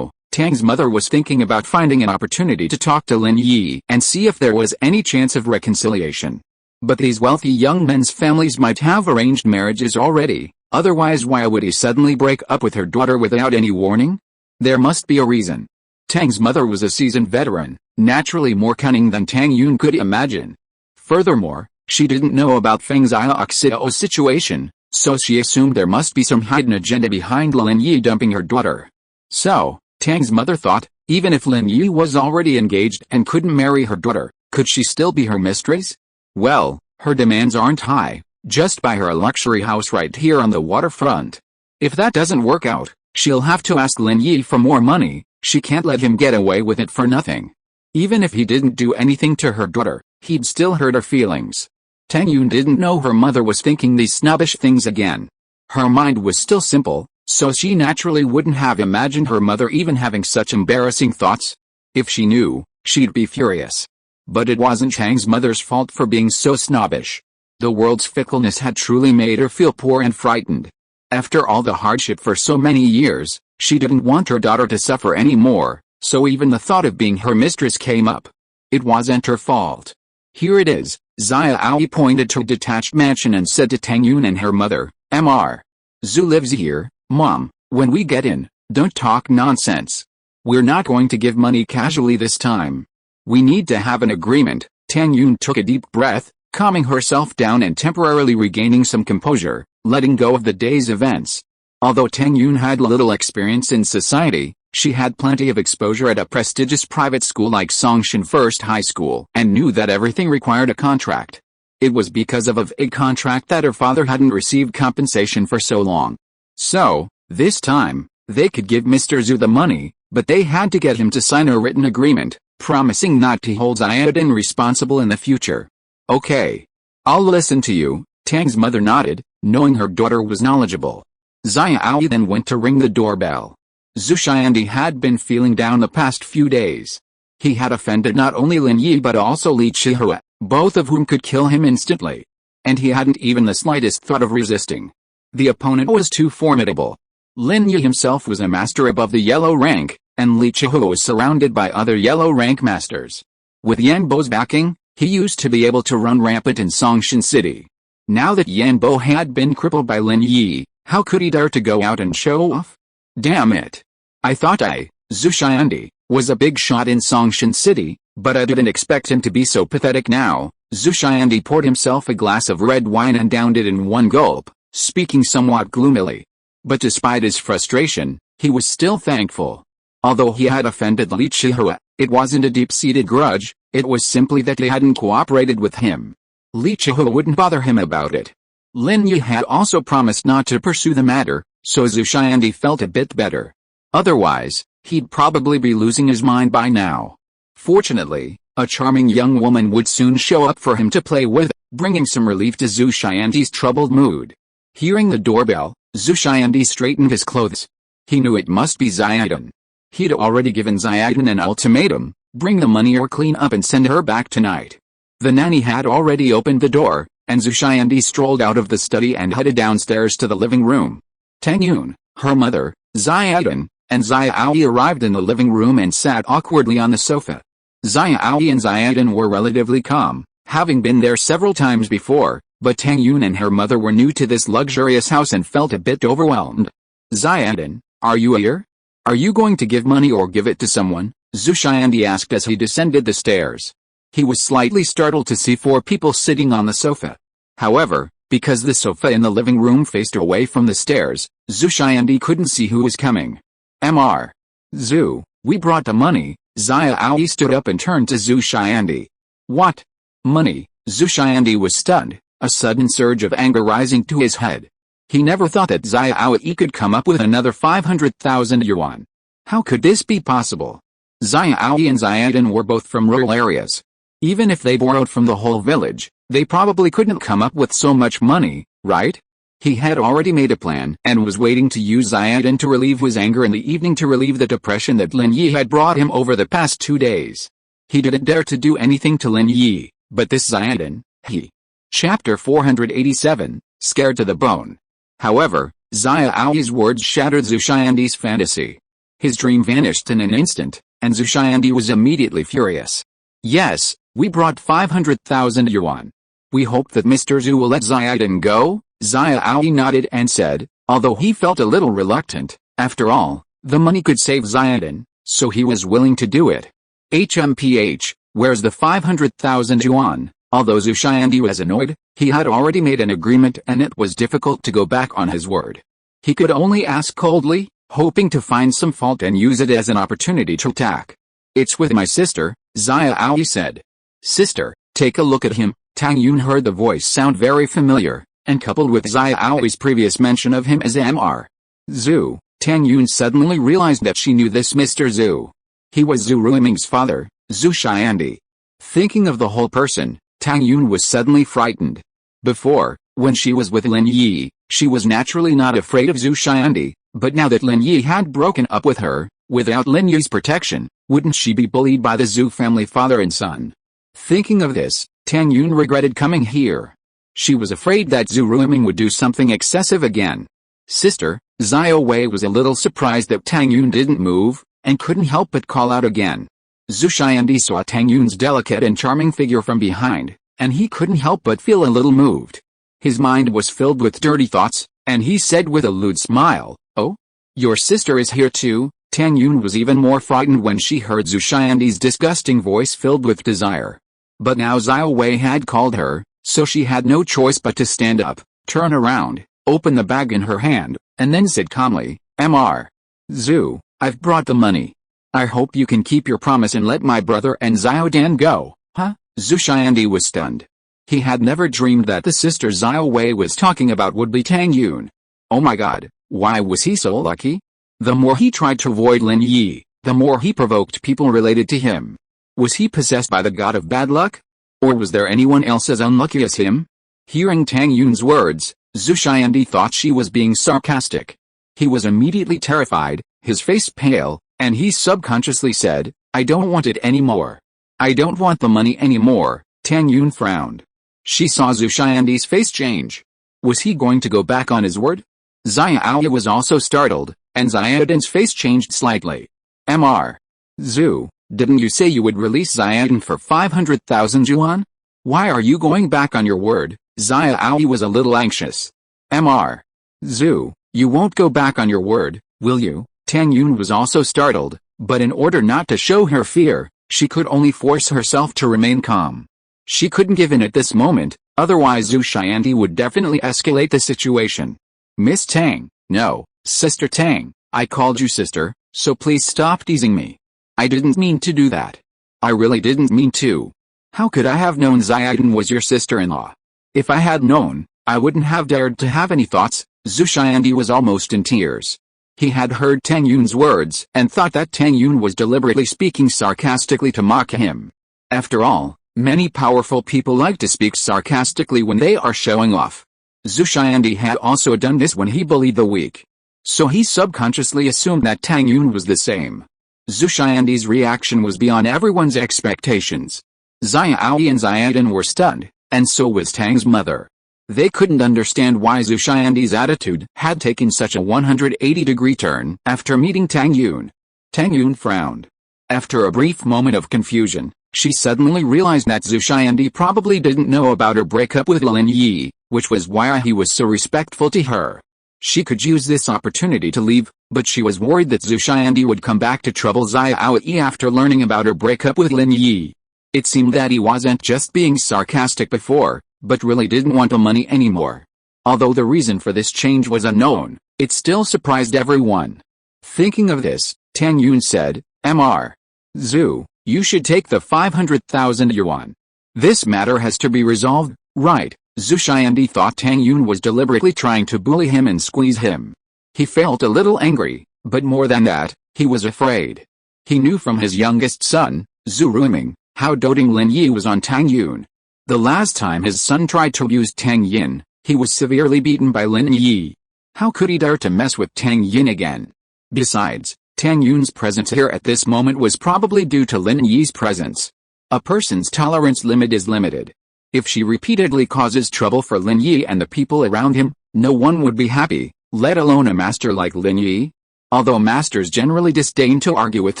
Speaker 1: Tang's mother was thinking about finding an opportunity to talk to Lin Yi and see if there was any chance of reconciliation. But these wealthy young men's families might have arranged marriages already, otherwise why would he suddenly break up with her daughter without any warning? There must be a reason. Tang's mother was a seasoned veteran, naturally more cunning than Tang Yun could imagine. Furthermore, she didn't know about Feng Xiaoxiao's situation, so she assumed there must be some hidden agenda behind Lin Yi dumping her daughter. So, Tang's mother thought, even if Lin Yi was already engaged and couldn't marry her daughter, could she still be her mistress? Well, her demands aren't high, Just buy her a luxury house right here on the waterfront. If that doesn't work out, she'll have to ask Lin Yi for more money. She can't let him get away with it for nothing. Even if he didn't do anything to her daughter, he'd still hurt her feelings. Tang Yun didn't know her mother was thinking these snobbish things again. Her mind was still simple, so she naturally wouldn't have imagined her mother even having such embarrassing thoughts. If she knew, she'd be furious. But it wasn't Chang's mother's fault for being so snobbish. The world's fickleness had truly made her feel poor and frightened. After all the hardship for so many years, she didn't want her daughter to suffer anymore, so even the thought of being her mistress came up. It wasn't her fault. Here it is. Xia Aoi pointed to a detached mansion and said to Tang Yun and her mother, Mr. Zhu lives here, Mom. When we get in, don't talk nonsense. We're not going to give money casually this time. We need to have an agreement. Tang Yun took a deep breath, calming herself down and temporarily regaining some composure, letting go of the day's events. Although Tang Yun had little experience in society, she had plenty of exposure at a prestigious private school like Songshan First High School and knew that everything required a contract. It was because of a vague contract that her father hadn't received compensation for so long. So, this time, they could give Mr. Zhu the money, but they had to get him to sign a written agreement, promising not to hold Xiaodin responsible in the future. Okay. I'll listen to you, Tang's mother nodded, knowing her daughter was knowledgeable. Xia Aoi then went to ring the doorbell. Zhu Xiandi had been feeling down the past few days. He had offended not only Lin Yi but also Li Chihua, both of whom could kill him instantly. And he hadn't even the slightest thought of resisting. The opponent was too formidable. Lin Yi himself was a master above the yellow rank, and Li Chihua was surrounded by other yellow rank masters. With Yan Bo's backing, he used to be able to run rampant in Songshan City. Now that Yan Bo had been crippled by Lin Yi, how could he dare to go out and show off? Damn it. I thought Zhu Xiandi was a big shot in Songshan City, but I didn't expect him to be so pathetic now. Zhu Xiandi poured himself a glass of red wine and downed it in one gulp, speaking somewhat gloomily. But despite his frustration, he was still thankful. Although he had offended Li Chihua, it wasn't a deep-seated grudge, it was simply that they hadn't cooperated with him. Li Chihua wouldn't bother him about it. Lin Yi had also promised not to pursue the matter, so Zhu Xiandi felt a bit better. Otherwise, he'd probably be losing his mind by now. Fortunately, a charming young woman would soon show up for him to play with, bringing some relief to Zhu Xiandi's troubled mood. Hearing the doorbell, Zhu Xiandi straightened his clothes. He knew it must be Xiaodin. He'd already given Xiaodin an ultimatum, bring the money or clean up and send her back tonight. The nanny had already opened the door, and Zhu Xiandi strolled out of the study and headed downstairs to the living room. Tang Yun, her mother, Xiaodin, and Xia Aoi arrived in the living room and sat awkwardly on the sofa. Xia Aoi and Xiaodin were relatively calm, having been there several times before, but Tang Yun and her mother were new to this luxurious house and felt a bit overwhelmed. Xiaodin, are you here? Are you going to give money or give it to someone? Zhu Xiandi asked as he descended the stairs. He was slightly startled to see 4 people sitting on the sofa. However, because the sofa in the living room faced away from the stairs, Zhu Xiandi couldn't see who was coming. Mr. Zhu, we brought the money. Xia Aoi stood up and turned to Zhu Xiandi. What? Money? Zhu Xiandi was stunned, a sudden surge of anger rising to his head. He never thought that Xia Aoi could come up with another 500,000 yuan. How could this be possible? Xia Aoi and Xiaodin were both from rural areas. Even if they borrowed from the whole village, they probably couldn't come up with so much money, right? He had already made a plan and was waiting to use Xiaodin to relieve his anger in the evening to relieve the depression that Lin Yi had brought him over the past 2 days. He didn't dare to do anything to Lin Yi, but this Xiaodin, he. Chapter 487, Scared to the Bone. However, Xia Aoi's words shattered Zhu Xiandi's fantasy. His dream vanished in an instant, and Zhu Xiandi was immediately furious. Yes, we brought 500,000 yuan. We hope that Mr. Zhu will let Xiaodin go? Xia Aoi nodded and said, although he felt a little reluctant. After all, the money could save Xiaodin, so he was willing to do it. HMPH, where's the 500,000 yuan? Although Zhu Xiandi was annoyed, he had already made an agreement and it was difficult to go back on his word. He could only ask coldly, hoping to find some fault and use it as an opportunity to attack. It's with my sister, Xia Aoi said. Sister, take a look at him. Tang Yun heard the voice sound very familiar, and coupled with Xiao's previous mention of him as Mr. Zhu, Tang Yun suddenly realized that she knew this Mr. Zhu. He was Zhu Ruiming's father, Zhu Xiandi. Thinking of the whole person, Tang Yun was suddenly frightened. Before, when she was with Lin Yi, she was naturally not afraid of Zhu Xiandi, but now that Lin Yi had broken up with her, without Lin Yi's protection, wouldn't she be bullied by the Zhu family father and son? Thinking of this, Tang Yun regretted coming here. She was afraid that Zhu Ruiming would do something excessive again. Sister, Xiao Wei was a little surprised that Tang Yun didn't move, and couldn't help but call out again. Zhu Xiandi saw Tang Yun's delicate and charming figure from behind, and he couldn't help but feel a little moved. His mind was filled with dirty thoughts, and he said with a lewd smile, "Oh? Your sister is here too?" Tang Yun was even more frightened when she heard Zhu Xiandi's disgusting voice filled with desire. But now Xiao Wei had called her, so she had no choice but to stand up, turn around, open the bag in her hand, and then said calmly, "Mr. Zhu, I've brought the money. I hope you can keep your promise and let my brother and Xiao Dan go." Huh? Zhu Xiandi was stunned. He had never dreamed that the sister Xiao Wei was talking about would be Tang Yun. Oh my god, why was he so lucky? The more he tried to avoid Lin Yi, the more he provoked people related to him. Was he possessed by the god of bad luck? Or was there anyone else as unlucky as him? Hearing Tang Yun's words, Zhu Xiandi thought she was being sarcastic. He was immediately terrified, his face pale, and he subconsciously said, "I don't want it anymore. I don't want the money anymore." Tang Yun frowned. She saw Zhu Xiandi's face change. Was he going to go back on his word? Xiao was also startled, and Xiaodan's face changed slightly. "Mr. Zhu, didn't you say you would release Xiaodan for 500,000 yuan? Why are you going back on your word?" Xiao was a little anxious. "Mr. Zhu, you won't go back on your word, will you?" Tang Yun was also startled, but in order not to show her fear, she could only force herself to remain calm. She couldn't give in at this moment, otherwise Zhu Xiandi would definitely escalate the situation. "Miss Tang, no, Sister Tang, I called you sister, so please stop teasing me. I didn't mean to do that. I really didn't mean to. How could I have known Xiaodan was your sister-in-law? If I had known, I wouldn't have dared to have any thoughts." Zhu Xiandi was almost in tears. He had heard Tang Yun's words and thought that Tang Yun was deliberately speaking sarcastically to mock him. After all, many powerful people like to speak sarcastically when they are showing off. Zhu Xiandi had also done this when he bullied the weak. So he subconsciously assumed that Tang Yun was the same. Zhu Xiandi's reaction was beyond everyone's expectations. Xiao and Xiaodan were stunned, and so was Tang's mother. They couldn't understand why Zhu Xiandi's attitude had taken such a 180-degree turn after meeting Tang Yun. Tang Yun frowned. After a brief moment of confusion, she suddenly realized that Zhu Xiandi probably didn't know about her breakup with Lin Yi, which was why he was so respectful to her. She could use this opportunity to leave, but she was worried that Zhu Xiandi would come back to trouble Xiao after learning about her breakup with Lin Yi. It seemed that he wasn't just being sarcastic before, but really didn't want the money anymore. Although the reason for this change was unknown, it still surprised everyone. Thinking of this, Tang Yun said, "Mr. Zhu, you should take the 500,000 yuan. This matter has to be resolved, right?" Zhu Xiandi thought Tang Yun was deliberately trying to bully him and squeeze him. He felt a little angry, but more than that, he was afraid. He knew from his youngest son, Zhu Ruiming, how doting Lin Yi was on Tang Yun. The last time his son tried to abuse Tang Yin, he was severely beaten by Lin Yi. How could he dare to mess with Tang Yin again? Besides, Tang Yun's presence here at this moment was probably due to Lin Yi's presence. A person's tolerance limit is limited. If she repeatedly causes trouble for Lin Yi and the people around him, no one would be happy, let alone a master like Lin Yi. Although masters generally disdain to argue with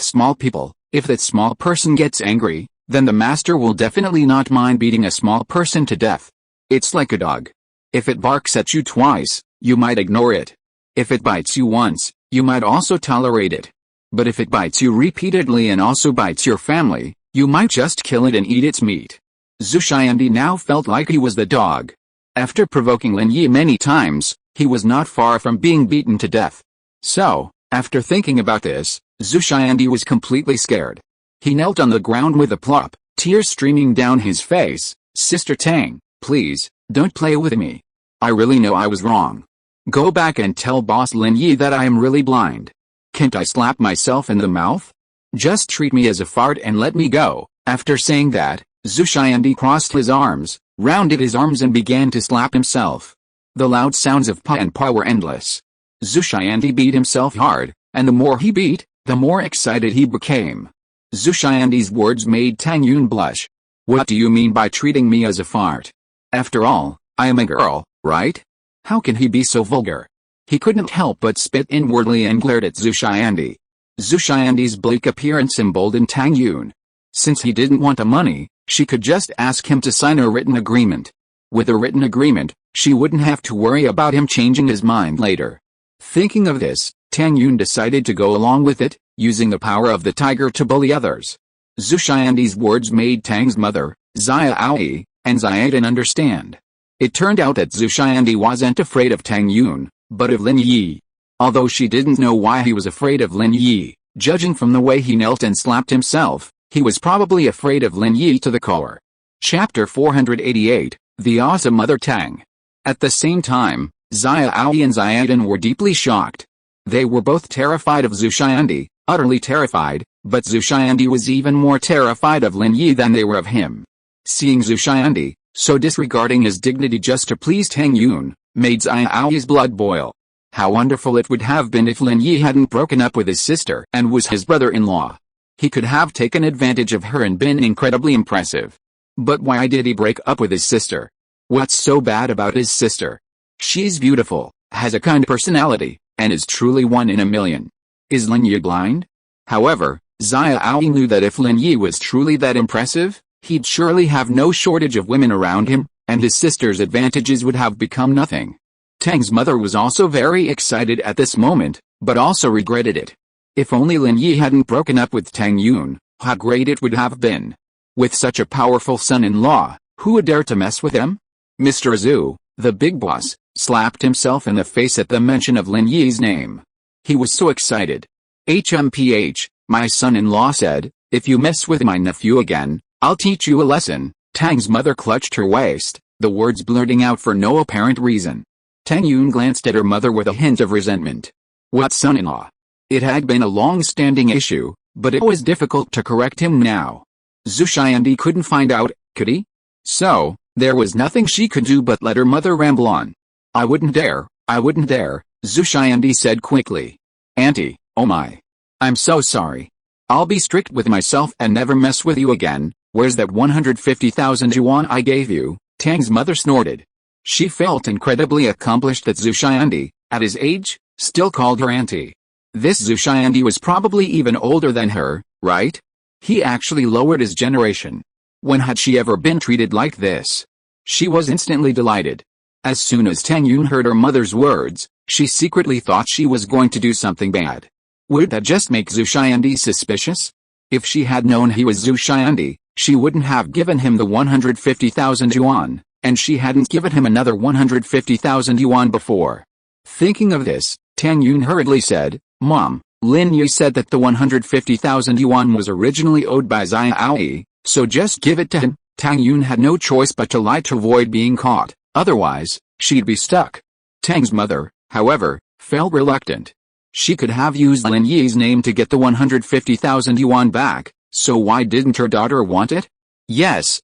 Speaker 1: small people, if that small person gets angry, then the master will definitely not mind beating a small person to death. It's like a dog. If it barks at you twice, you might ignore it. If it bites you once, you might also tolerate it. But if it bites you repeatedly and also bites your family, you might just kill it and eat its meat. Zhu Xiandi now felt like he was the dog. After provoking Lin Yi many times, he was not far from being beaten to death. So, after thinking about this, Zhu Xiandi was completely scared. He knelt on the ground with a plop, tears streaming down his face. "Sister Tang, please, don't play with me. I really know I was wrong. Go back and tell Boss Lin Yi that I am really blind. Can't I slap myself in the mouth? Just treat me as a fart and let me go." After saying that, Zhu Xiandi crossed his arms, rounded his arms and began to slap himself. The loud sounds of pa and pa were endless. Zhu Xiandi beat himself hard, and the more he beat, the more excited he became. Zhu Xiandi's words made Tang Yun blush. "What do you mean by treating me as a fart? After all, I am a girl, right? How can he be so vulgar?" He couldn't help but spit inwardly and glared at Zhu Xiandi. Zhu Xiandi's bleak appearance emboldened Tang Yun. Since he didn't want the money, she could just ask him to sign a written agreement. With a written agreement, she wouldn't have to worry about him changing his mind later. Thinking of this, Tang Yun decided to go along with it, using the power of the tiger to bully others. Zhu Xiandi's words made Tang's mother, Xia Aoi, and Xiaodan understand. It turned out that Zhu Xiandi wasn't afraid of Tang Yun, but of Lin Yi. Although she didn't know why he was afraid of Lin Yi, judging from the way he knelt and slapped himself, he was probably afraid of Lin Yi to the core. Chapter 488, The Awesome Mother Tang. At the same time, Xia Aoi and Xiaodan were deeply shocked. They were both terrified of Zhu Xiandi, utterly terrified, but Zhu Xiandi was even more terrified of Lin Yi than they were of him. Seeing Zhu Xiandi, so disregarding his dignity just to please Tang Yun, made Xia Aoi's blood boil. How wonderful it would have been if Lin Yi hadn't broken up with his sister and was his brother-in-law. He could have taken advantage of her and been incredibly impressive. But why did he break up with his sister? What's so bad about his sister? She's beautiful, has a kind personality, and is truly one in a million. Is Lin Yi blind? However, Xia Aoi knew that if Lin Yi was truly that impressive, he'd surely have no shortage of women around him, and his sister's advantages would have become nothing. Tang's mother was also very excited at this moment, but also regretted it. If only Lin Yi hadn't broken up with Tang Yun, how great it would have been. With such a powerful son-in-law, who would dare to mess with him? Mr. Zhu, the big boss, slapped himself in the face at the mention of Lin Yi's name. He was so excited. "HMPH, my son-in-law said, if you mess with my nephew again, I'll teach you a lesson." Tang's mother clutched her waist, the words blurting out for no apparent reason. Tang Yun glanced at her mother with a hint of resentment. What son-in-law? It had been a long-standing issue, but it was difficult to correct him now. Zhu Xiandi couldn't find out, could he? So, there was nothing she could do but let her mother ramble on. I wouldn't dare, Zhu Xiandi said quickly. "Auntie, oh my. I'm so sorry. I'll be strict with myself and never mess with you again. Where's that 150,000 yuan I gave you?" Tang's mother snorted. She felt incredibly accomplished that Zhu Xiandi, at his age, still called her auntie. This Zhu Xiandi was probably even older than her, right? He actually lowered his generation. When had she ever been treated like this? She was instantly delighted. As soon as Tang Yun heard her mother's words, she secretly thought she was going to do something bad. Would that just make Zhu Xiandi suspicious? If she had known he was Zhu Xiandi, she wouldn't have given him the 150,000 yuan, and she hadn't given him another 150,000 yuan before. Thinking of this, Tang Yun hurriedly said, "Mom, Lin Yi said that the 150,000 yuan was originally owed by Xia Aoi, so just give it to him." Tang Yun had no choice but to lie to avoid being caught, otherwise, she'd be stuck. Tang's mother, however, felt reluctant. She could have used Lin Yi's name to get the 150,000 yuan back, so why didn't her daughter want it? Yes,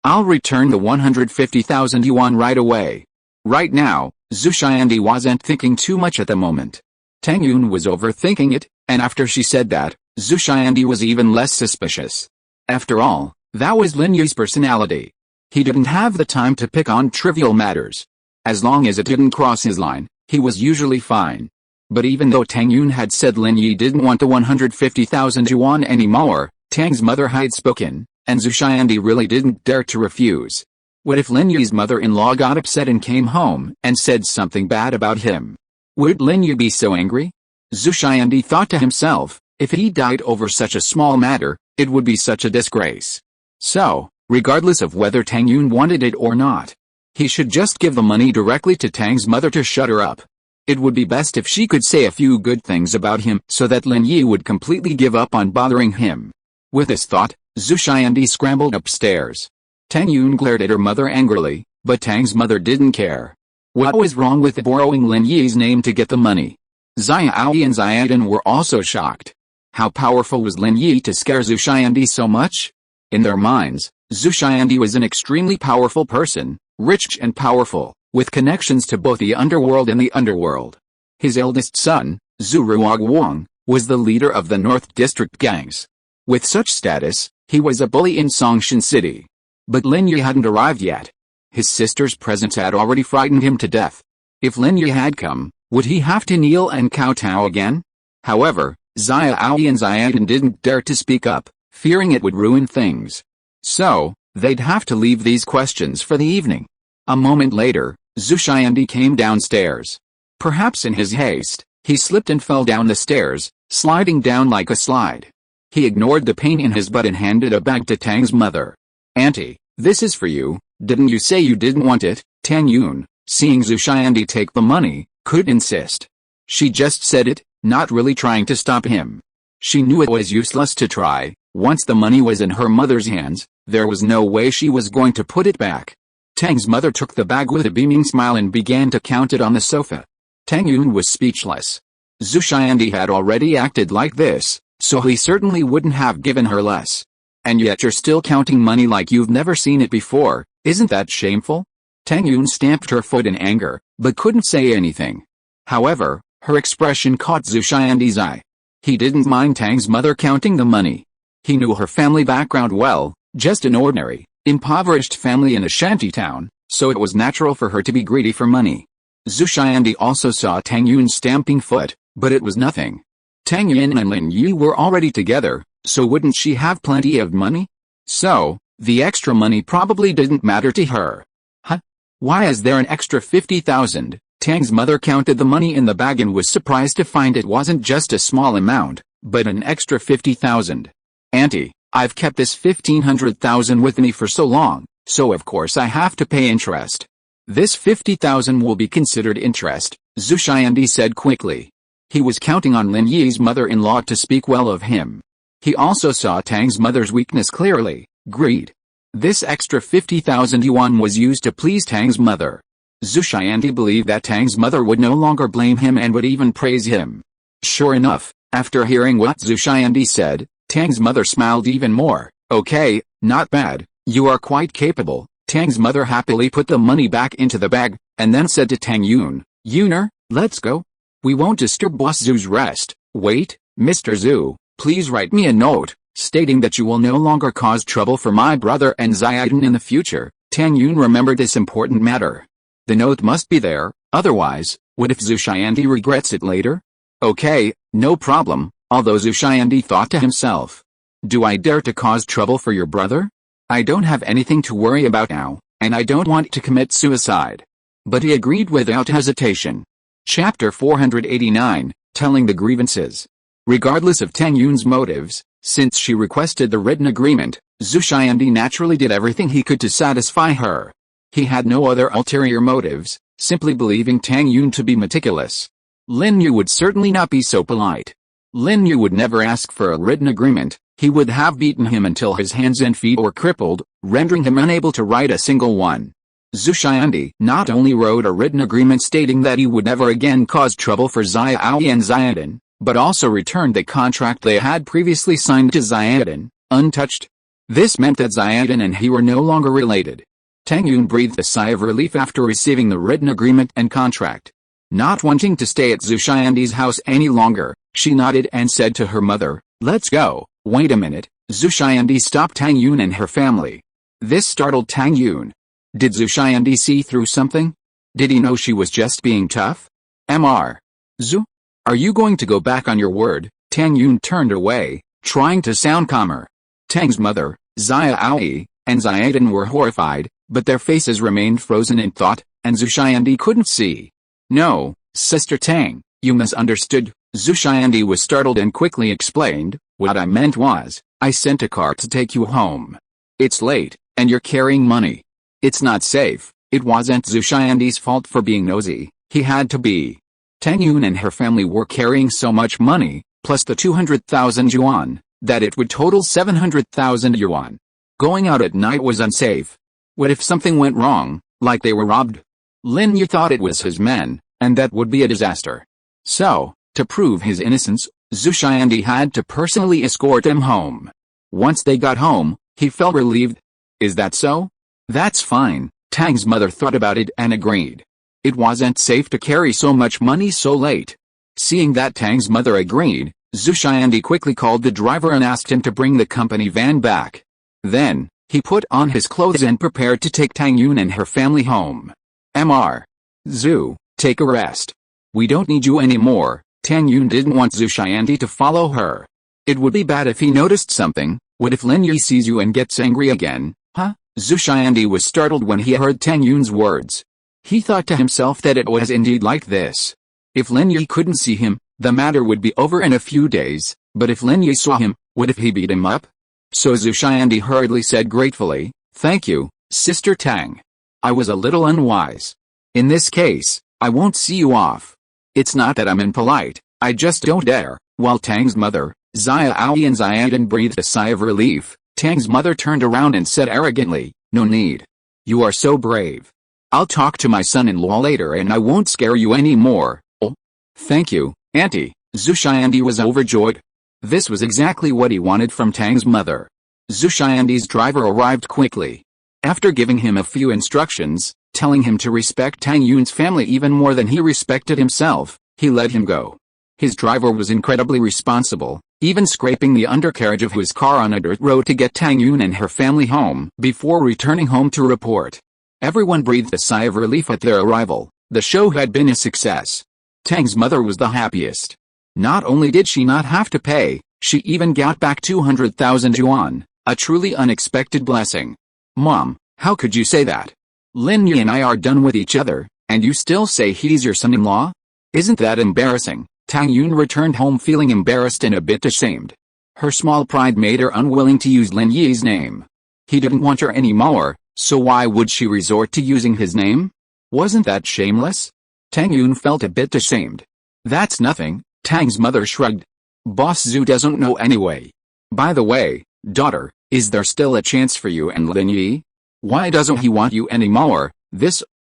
Speaker 1: I'll return the 150,000 yuan right away. Right now, Zhu Xiandi wasn't thinking too much at the moment. Tang Yun was overthinking it, and after she said that, Zhu Xiandi was even less suspicious. After all, that was Lin Yi's personality. He didn't have the time to pick on trivial matters. As long as it didn't cross his line, he was usually fine. But even though Tang Yun had said Lin Yi didn't want the 150,000 yuan anymore, Tang's mother had spoken, and Zhu Xiandi really didn't dare to refuse. What if Lin Yi's mother-in-law got upset and came home and said something bad about him? Would Lin Yi be so angry? Zhu Xiandi thought to himself, if he died over such a small matter, it would be such a disgrace. So, regardless of whether Tang Yun wanted it or not, he should just give the money directly to Tang's mother to shut her up. It would be best if she could say a few good things about him so that Lin Yi would completely give up on bothering him. With this thought, Zhu Xiandi scrambled upstairs. Tang Yun glared at her mother angrily, but Tang's mother didn't care. What was wrong with borrowing Lin Yi's name to get the money? Xiaoyi and Xiaodan were also shocked. How powerful was Lin Yi to scare Zhu Xiandi so much? In their minds, Zhu Xiandi was an extremely powerful person, rich and powerful, with connections to both the underworld and the underworld. His eldest son, Zhu Ruoguang, was the leader of the North District gangs. With such status, he was a bully in Songshan City. But Lin Yi hadn't arrived yet. His sister's presence had already frightened him to death. If Lin Yi had come, would he have to kneel and kowtow again? However, Xiaoyi and Xiaodan didn't dare to speak up, fearing it would ruin things. So, they'd have to leave these questions for the evening. A moment later, Zhu Xiandi came downstairs. Perhaps in his haste, he slipped and fell down the stairs, sliding down like a slide. He ignored the pain in his butt and handed a bag to Tang's mother. "Auntie, this is for you. Didn't you say you didn't want it?" Tang Yun, seeing Zhu Xiandi take the money, could insist. She just said it, not really trying to stop him. She knew it was useless to try. Once the money was in her mother's hands, there was no way she was going to put it back. Tang's mother took the bag with a beaming smile and began to count it on the sofa. Tang Yun was speechless. Zhu Xiandi had already acted like this, so he certainly wouldn't have given her less. And yet you're still counting money like you've never seen it before, isn't that shameful? Tang Yun stamped her foot in anger, but couldn't say anything. However, her expression caught Zhu Xiandi's eye. He didn't mind Tang's mother counting the money. He knew her family background well, just an ordinary, impoverished family in a shanty town, so it was natural for her to be greedy for money. Zhu Xiandi also saw Tang Yun stamping foot, but it was nothing. Tang Yun and Lin Yi were already together, so wouldn't she have plenty of money? So, the extra money probably didn't matter to her. Huh? Why is there an extra 50,000? Tang's mother counted the money in the bag and was surprised to find it wasn't just a small amount, but an extra 50,000. "Auntie, I've kept this 1,500,000 with me for so long, so of course I have to pay interest." "This 50,000 will be considered interest," Zhu Xiandi said quickly. He was counting on Lin Yi's mother-in-law to speak well of him. He also saw Tang's mother's weakness clearly, greed. This extra 50,000 yuan was used to please Tang's mother. Zhu Xiandi believed that Tang's mother would no longer blame him and would even praise him. Sure enough, after hearing what Zhu Xiandi said, Tang's mother smiled even more. "Okay, not bad, you are quite capable." Tang's mother happily put the money back into the bag, and then said to Tang Yun, "Yuner, let's go. We won't disturb Boss Zhu's rest. Wait, Mr. Zhu, please write me a note, stating that you will no longer cause trouble for my brother and Xiaodan in the future." Tang Yun remembered this important matter. The note must be there, otherwise, what if Zhu Xiandi regrets it later? "Okay, no problem," although Zhu Xiandi thought to himself. "Do I dare to cause trouble for your brother? I don't have anything to worry about now, and I don't want to commit suicide." But he agreed without hesitation. Chapter 489, Telling the Grievances. Regardless of Tang Yun's motives, since she requested the written agreement, Zhu Xiandi naturally did everything he could to satisfy her. He had no other ulterior motives, simply believing Tang Yun to be meticulous. Lin Yi would certainly not be so polite. Lin Yi would never ask for a written agreement. He would have beaten him until his hands and feet were crippled, rendering him unable to write a single one. Zhu Xiandi not only wrote a written agreement stating that he would never again cause trouble for Xiaoyi and Xiaodan, but also returned the contract they had previously signed to Xiaodan, untouched. This meant that Xiaodan and he were no longer related. Tang Yun breathed a sigh of relief after receiving the written agreement and contract. Not wanting to stay at Zhu Xiandi's house any longer, she nodded and said to her mother, "Let's go." "Wait a minute." Zhu Xiandi stopped Tang Yun and her family. This startled Tang Yun. Did Zhu Xiandi see through something? Did he know she was just being tough? Zhu? Are you going to go back on your word? Tang Yun turned away, trying to sound calmer. Tang's mother, Xiaoyi, and Xiaodan were horrified, but their faces remained frozen in thought, and Zhu Xiandi couldn't see. "No, Sister Tang, you misunderstood." Zhu Xiandi was startled and quickly explained, "What I meant was, I sent a car to take you home. It's late, and you're carrying money. It's not safe." It wasn't Zhu Xiandi's fault for being nosy, he had to be. Tang Yun and her family were carrying so much money, plus the 200,000 yuan, that it would total 700,000 yuan. Going out at night was unsafe. What if something went wrong, like they were robbed? Lin Yi thought it was his men, and that would be a disaster. So, to prove his innocence, Zhu Xiandi had to personally escort him home. Once they got home, he felt relieved. Is that so? That's fine. Tang's mother thought about it and agreed. It wasn't safe to carry so much money so late. Seeing that Tang's mother agreed, Zhu Xiandi quickly called the driver and asked him to bring the company van back. Then, he put on his clothes and prepared to take Tang Yun and her family home. Mr. Zhu, take a rest. We don't need you anymore. Tang Yun didn't want Zhu Xiandi to follow her. It would be bad if he noticed something. What if Lin Yi sees you and gets angry again, huh? Zhu Xiandi was startled when he heard Tang Yun's words. He thought to himself that it was indeed like this. If Lin Yi couldn't see him, the matter would be over in a few days, but if Lin Yi saw him, what if he beat him up? So Zhu Xiandi hurriedly said gratefully, "Thank you, Sister Tang. I was a little unwise. In this case, I won't see you off. It's not that I'm impolite, I just don't dare." While Tang's mother, Xiao and Xiaodan breathed a sigh of relief, Tang's mother turned around and said arrogantly, "No need. You are so brave. I'll talk to my son-in-law later and I won't scare you anymore." "Oh, thank you, Auntie." Zhu Xiandi was overjoyed. This was exactly what he wanted from Tang's mother. Zhu Xiandi's driver arrived quickly. After giving him a few instructions, telling him to respect Tang Yun's family even more than he respected himself, he let him go. His driver was incredibly responsible, even scraping the undercarriage of his car on a dirt road to get Tang Yun and her family home before returning home to report. Everyone breathed a sigh of relief at their arrival. The show had been a success. Tang's mother was the happiest. Not only did she not have to pay, she even got back 200,000 yuan, a truly unexpected blessing. "Mom, how could you say that? Lin Yi and I are done with each other, and you still say he's your son-in-law? Isn't that embarrassing?" Tang Yun returned home feeling embarrassed and a bit ashamed. Her small pride made her unwilling to use Lin Yi's name. He didn't want her anymore, so why would she resort to using his name? Wasn't that shameless? Tang Yun felt a bit ashamed. "That's nothing," Tang's mother shrugged. "Boss Zhu doesn't know anyway. By the way, daughter, is there still a chance for you and Lin Yi? Why doesn't he want you anymore?"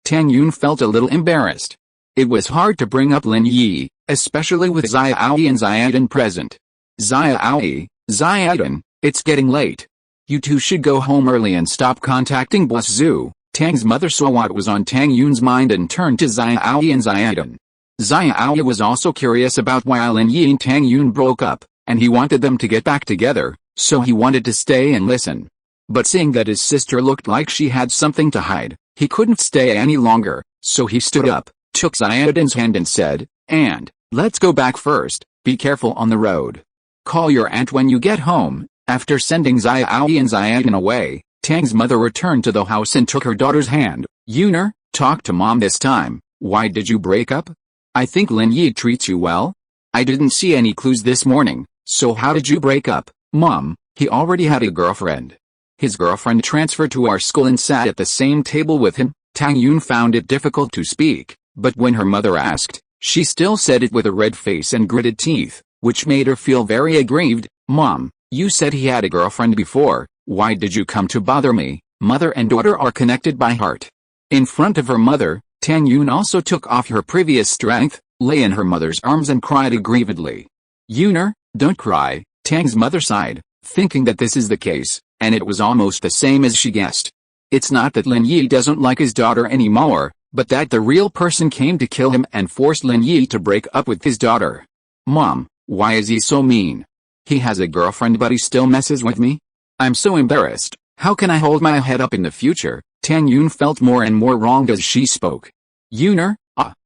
Speaker 1: Tang Yun felt a little embarrassed. It was hard to bring up Lin Yi, especially with Xiao and Xiaodan present. Xiaodan, it's getting late. You two should go home early and stop contacting Boss Zhu." Tang's mother saw what was on Tang Yun's mind and turned to Xiao and Xiaodan. Xiao was also curious about why Lin Yi and Tang Yun broke up, and he wanted them to get back together, so he wanted to stay and listen. But seeing that his sister looked like she had something to hide, he couldn't stay any longer, so he stood up, took Xiaodan's hand and said, "And, let's go back first, be careful on the road. Call your aunt when you get home." After sending Xiao and Xiaodan away, Tang's mother returned to the house and took her daughter's hand. "Yuner, talk to Mom this time. Why did you break up? I think Lin Yi treats you well. I didn't see any clues this morning, so how did you break up?" "Mom, he already had a girlfriend. His girlfriend transferred to our school and sat at the same table with him." Tang Yun found it difficult to speak, but when her mother asked, she still said it with a red face and gritted teeth, which made her feel very aggrieved. "Mom, you said he had a girlfriend before, why did you come to bother me?" Mother and daughter are connected by heart. In front of her mother, Tang Yun also took off her previous strength, lay in her mother's arms and cried aggrievedly. "Yuner, don't cry," Tang's mother sighed, thinking that this is the case, and it was almost the same as she guessed. It's not that Lin Yi doesn't like his daughter anymore, but that the real person came to kill him and forced Lin Yi to break up with his daughter. "Mom, why is he so mean? He has a girlfriend but he still messes with me? I'm so embarrassed. How can I hold my head up in the future?" Tang Yun felt more and more wronged as she spoke. "Yuner,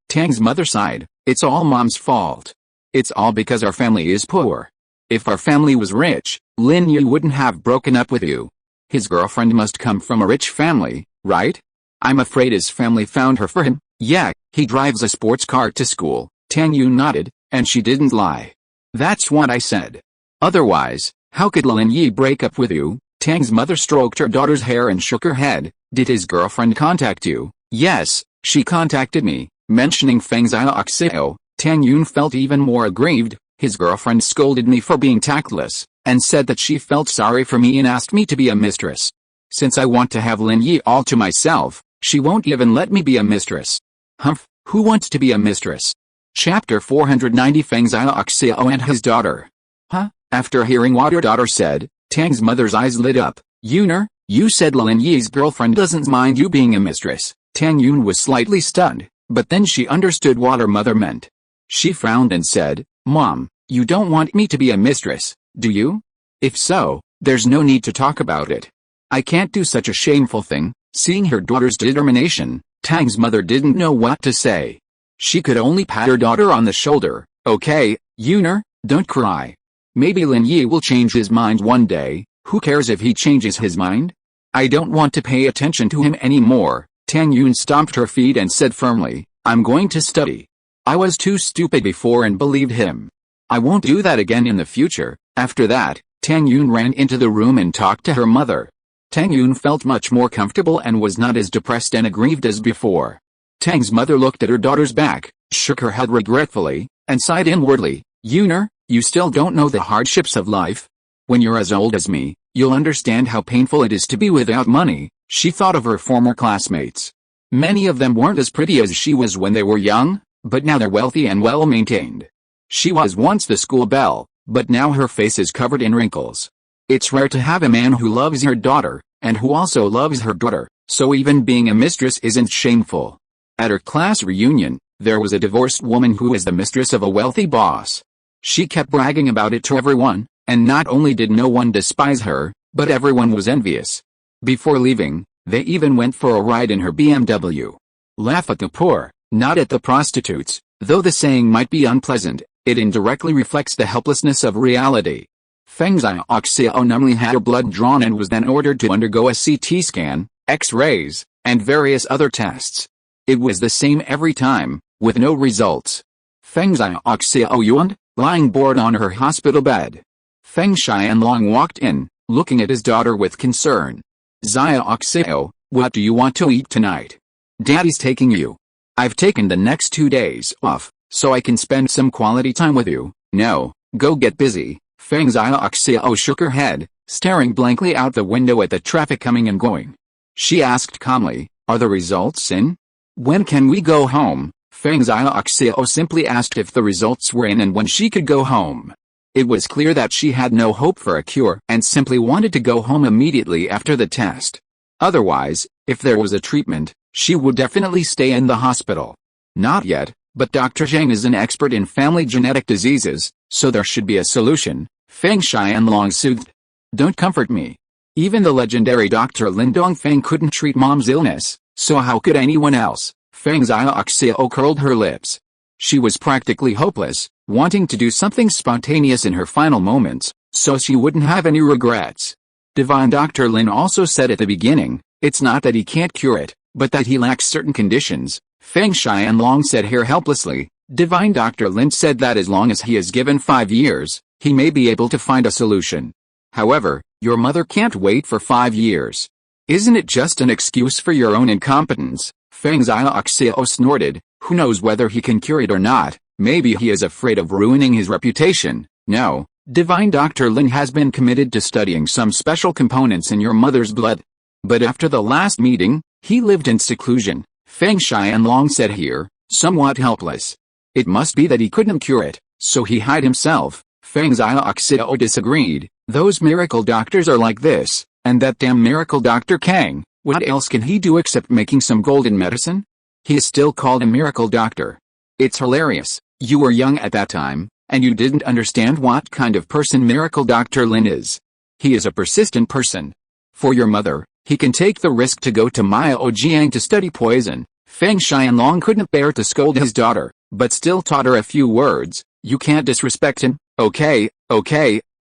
Speaker 1: Tang's mother sighed, "it's all Mom's fault. It's all because our family is poor. If our family was rich, Lin Yi wouldn't have broken up with you. His girlfriend must come from a rich family, right? I'm afraid his family found her for him." "Yeah, he drives a sports car to school." Tang Yun nodded, and she didn't lie. "That's what I said. Otherwise, how could Lin Yi break up with you?" Tang's mother stroked her daughter's hair and shook her head. "Did his girlfriend contact you?" "Yes, she contacted me." Mentioning Feng Xiao, Tang Yun felt even more aggrieved. "His girlfriend scolded me for being tactless, and said that she felt sorry for me and asked me to be a mistress. Since I want to have Lin Yi all to myself, She won't even let me be a mistress. Humph, who wants to be a mistress? Chapter 490 Feng Xiaoxiao and his daughter. Huh? After hearing what her daughter said, Tang's mother's eyes lit up. Yuner, you said Lin Yi's girlfriend doesn't mind you being a mistress. Tang Yun was slightly stunned, but then she understood what her mother meant. She frowned and said, Mom, you don't want me to be a mistress, do you? If so, there's no need to talk about it. I can't do such a shameful thing. Seeing her daughter's determination, Tang's mother didn't know what to say. She could only pat her daughter on the shoulder. Okay, Yuner, don't cry. Maybe Lin Yi will change his mind one day. Who cares if he changes his mind? I don't want to pay attention to him anymore. Tang Yun stomped her feet and said firmly, I'm going to study. I was too stupid before and believed him. I won't do that again in the future. After that, Tang Yun ran into the room and talked to her mother. Tang Yun felt much more comfortable and was not as depressed and aggrieved as before. Tang's mother looked at her daughter's back, shook her head regretfully, and sighed inwardly. Yuner, you still don't know the hardships of life. When you're as old as me, you'll understand how painful it is to be without money. She thought of her former classmates. Many of them weren't as pretty as she was when they were young, but now they're wealthy and well-maintained. She was once the school belle, but now her face is covered in wrinkles. It's rare to have a man who loves your daughter, and who also loves her daughter, so even being a mistress isn't shameful. At her class reunion, there was a divorced woman who was the mistress of a wealthy boss. She kept bragging about it to everyone, and not only did no one despise her, but everyone was envious. Before leaving, they even went for a ride in her BMW. Laugh at the poor, not at the prostitutes. Though the saying might be unpleasant, it indirectly reflects the helplessness of reality. Feng Xiaoxiao numbly had her blood drawn and was then ordered to undergo a CT scan, X-rays, and various other tests. It was the same every time, with no results. Feng Xiaoxiao yawned, lying bored on her hospital bed. Feng Xianlong walked in, looking at his daughter with concern. Xiaoxiao, what do you want to eat tonight? Daddy's taking you. I've taken the next 2 days off, so I can spend some quality time with you. No, go get busy. Feng Xiaoxiao shook her head, staring blankly out the window at the traffic coming and going. She asked calmly, are the results in? When can we go home? Feng Xiaoxiao simply asked if the results were in and when she could go home. It was clear that she had no hope for a cure and simply wanted to go home immediately after the test. Otherwise, if there was a treatment, she would definitely stay in the hospital. Not yet, but Dr. Zhang is an expert in family genetic diseases, so there should be a solution, Feng Xianlong soothed. Don't comfort me. Even the legendary Dr. Lin Dongfeng couldn't treat Mom's illness, so how could anyone else? Feng Xiaoxiao curled her lips. She was practically hopeless, wanting to do something spontaneous in her final moments, so she wouldn't have any regrets. Divine Dr. Lin also said at the beginning, it's not that he can't cure it, but that he lacks certain conditions. Feng Xianlong said here helplessly. Divine Dr. Lin said that as long as he is given 5 years, he may be able to find a solution. However, your mother can't wait for 5 years. Isn't it just an excuse for your own incompetence? Feng Xiaoxiao snorted. Who knows whether he can cure it or not? Maybe he is afraid of ruining his reputation. No, Divine Dr. Lin has been committed to studying some special components in your mother's blood. But after the last meeting, he lived in seclusion, Feng Xianlong said here, somewhat helpless. It must be that he couldn't cure it, so he hid himself. Feng Xiaoxiao disagreed. Those miracle doctors are like this, and that damn miracle Dr. Kang, what else can he do except making some golden medicine? He is still called a miracle doctor. It's hilarious. You were young at that time, and you didn't understand what kind of person Miracle Dr. Lin is. He is a persistent person. For your mother, he can take the risk to go to Miaojiang to study poison. Feng Xianlong couldn't bear to scold his daughter, but still taught her a few words. You can't disrespect him. Okay.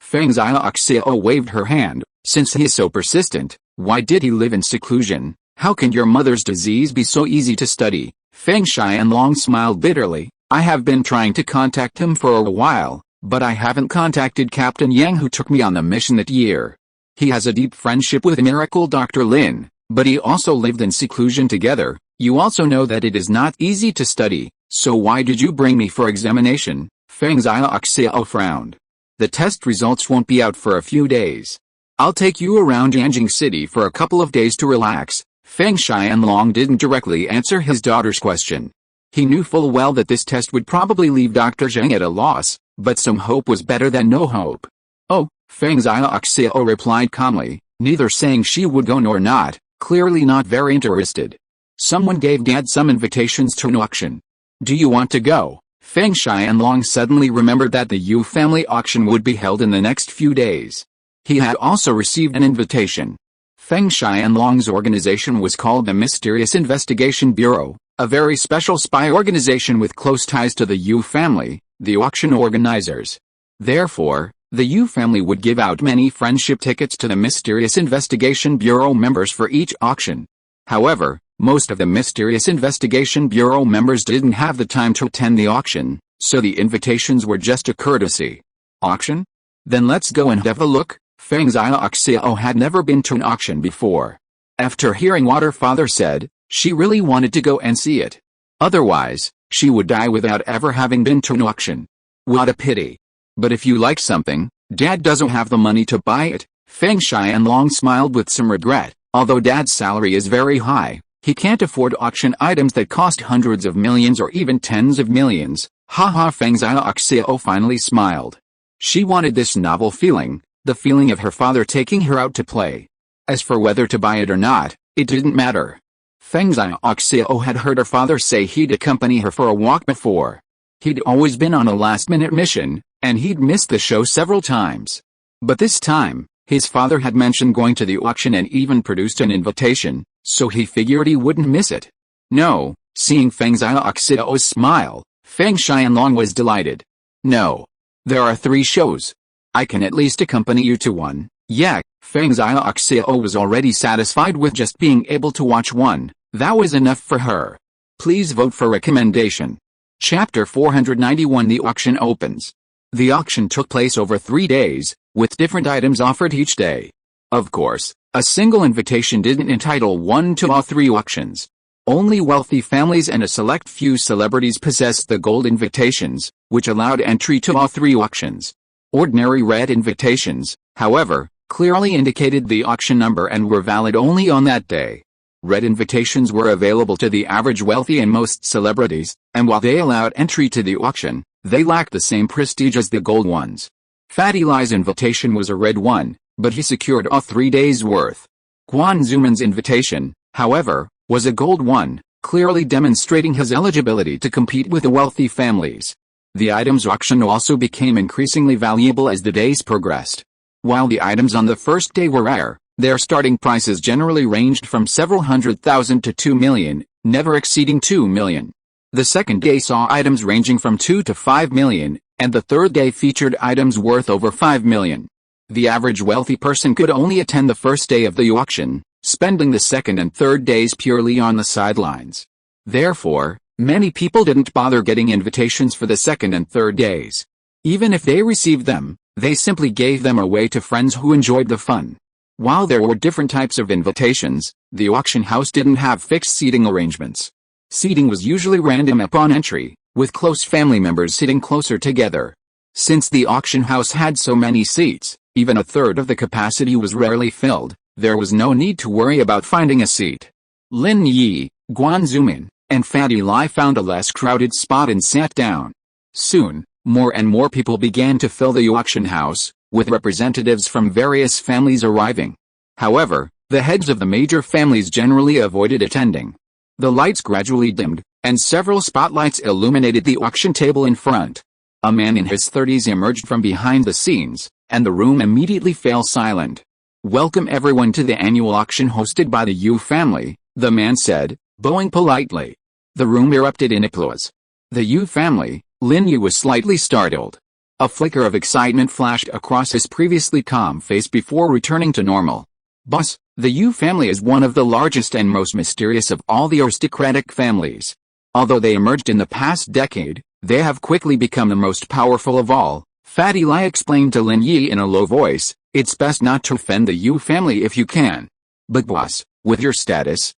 Speaker 1: Feng Xiaoxiao waved her hand. Since he is so persistent, why did he live in seclusion? How can your mother's disease be so easy to study? Feng Xianlong smiled bitterly. I have been trying to contact him for a while, but I haven't contacted Captain Yang who took me on the mission that year. He has a deep friendship with Miracle Dr. Lin, but he also lived in seclusion together. You also know that it is not easy to study, so why did you bring me for examination? Feng Xiaoxiao frowned. The test results won't be out for a few days. I'll take you around Yanjing City for a couple of days to relax. Feng Xianlong didn't directly answer his daughter's question. He knew full well that this test would probably leave Dr. Zheng at a loss, but some hope was better than no hope. Oh, Feng Xiaoxiao replied calmly, neither saying she would go nor not, clearly not very interested. Someone gave Dad some invitations to an auction. Do you want to go? Feng Xianlong suddenly remembered that the Yu family auction would be held in the next few days. He had also received an invitation. Feng Xianlong's organization was called the Mysterious Investigation Bureau, a very special spy organization with close ties to the Yu family, the auction organizers. Therefore, the Yu family would give out many friendship tickets to the Mysterious Investigation Bureau members for each auction. However, most of the Mysterious Investigation Bureau members didn't have the time to attend the auction, so the invitations were just a courtesy. Auction? Then let's go and have a look. Feng Xiaoxiao had never been to an auction before. After hearing what her father said, she really wanted to go and see it. Otherwise, she would die without ever having been to an auction. What a pity. But if you like something, Dad doesn't have the money to buy it. Feng Xianlong smiled with some regret. Although Dad's salary is very high, he can't afford auction items that cost hundreds of millions or even tens of millions. Haha, Feng Xiaoxiao finally smiled. She wanted this novel feeling, the feeling of her father taking her out to play. As for whether to buy it or not, it didn't matter. Feng Xiaoxiao had heard her father say he'd accompany her for a walk before. He'd always been on a last-minute mission, and he'd missed the show several times. But this time, his father had mentioned going to the auction and even produced an invitation, so he figured he wouldn't miss it. No, seeing Feng Xiaoxiao's smile, Feng Xianlong was delighted. No. There are 3 shows. I can at least accompany you to one. Yeah, Feng Xiaoxiao was already satisfied with just being able to watch one. That was enough for her. Please vote for recommendation. Chapter 491. The auction opens. The auction took place over 3 days, with different items offered each day. Of course, a single invitation didn't entitle one to all 3 auctions. Only wealthy families and a select few celebrities possessed the gold invitations, which allowed entry to all 3 auctions. Ordinary red invitations, however, clearly indicated the auction number and were valid only on that day. Red invitations were available to the average wealthy and most celebrities, and while they allowed entry to the auction, they lacked the same prestige as the gold ones. Fatty Lie's invitation was a red one, but he secured all 3 days' worth. Guan Zuman's invitation, however, was a gold one, clearly demonstrating his eligibility to compete with the wealthy families. The items auction also became increasingly valuable as the days progressed. While the items on the first day were rare, their starting prices generally ranged from several 100,000 to 2 million, never exceeding 2 million. The second day saw items ranging from 2 to 5 million, and the third day featured items worth over 5 million. The average wealthy person could only attend the first day of the auction, spending the second and third days purely on the sidelines. Therefore, many people didn't bother getting invitations for the second and third days. Even if they received them, they simply gave them away to friends who enjoyed the fun. While there were different types of invitations, the auction house didn't have fixed seating arrangements. Seating was usually random upon entry, with close family members sitting closer together. Since the auction house had so many seats, even a third of the capacity was rarely filled, there was no need to worry about finding a seat. Lin Yi, Guan Zuman, and Fatty Lie found a less crowded spot and sat down. Soon, more and more people began to fill the auction house, with representatives from various families arriving. However, the heads of the major families generally avoided attending. The lights gradually dimmed, and several spotlights illuminated the auction table in front. A man in his 30s emerged from behind the scenes, and the room immediately fell silent. "Welcome everyone to the annual auction hosted by the Yu family," the man said, bowing politely. The room erupted in applause. The Yu family. Lin Yi was slightly startled. A flicker of excitement flashed across his previously calm face before returning to normal. "Boss, the Yu family is one of the largest and most mysterious of all the aristocratic families. Although they emerged in the past decade, they have quickly become the most powerful of all," Fatty Lie explained to Lin Yi in a low voice. "It's best not to offend the Yu family if you can. But boss, with your status,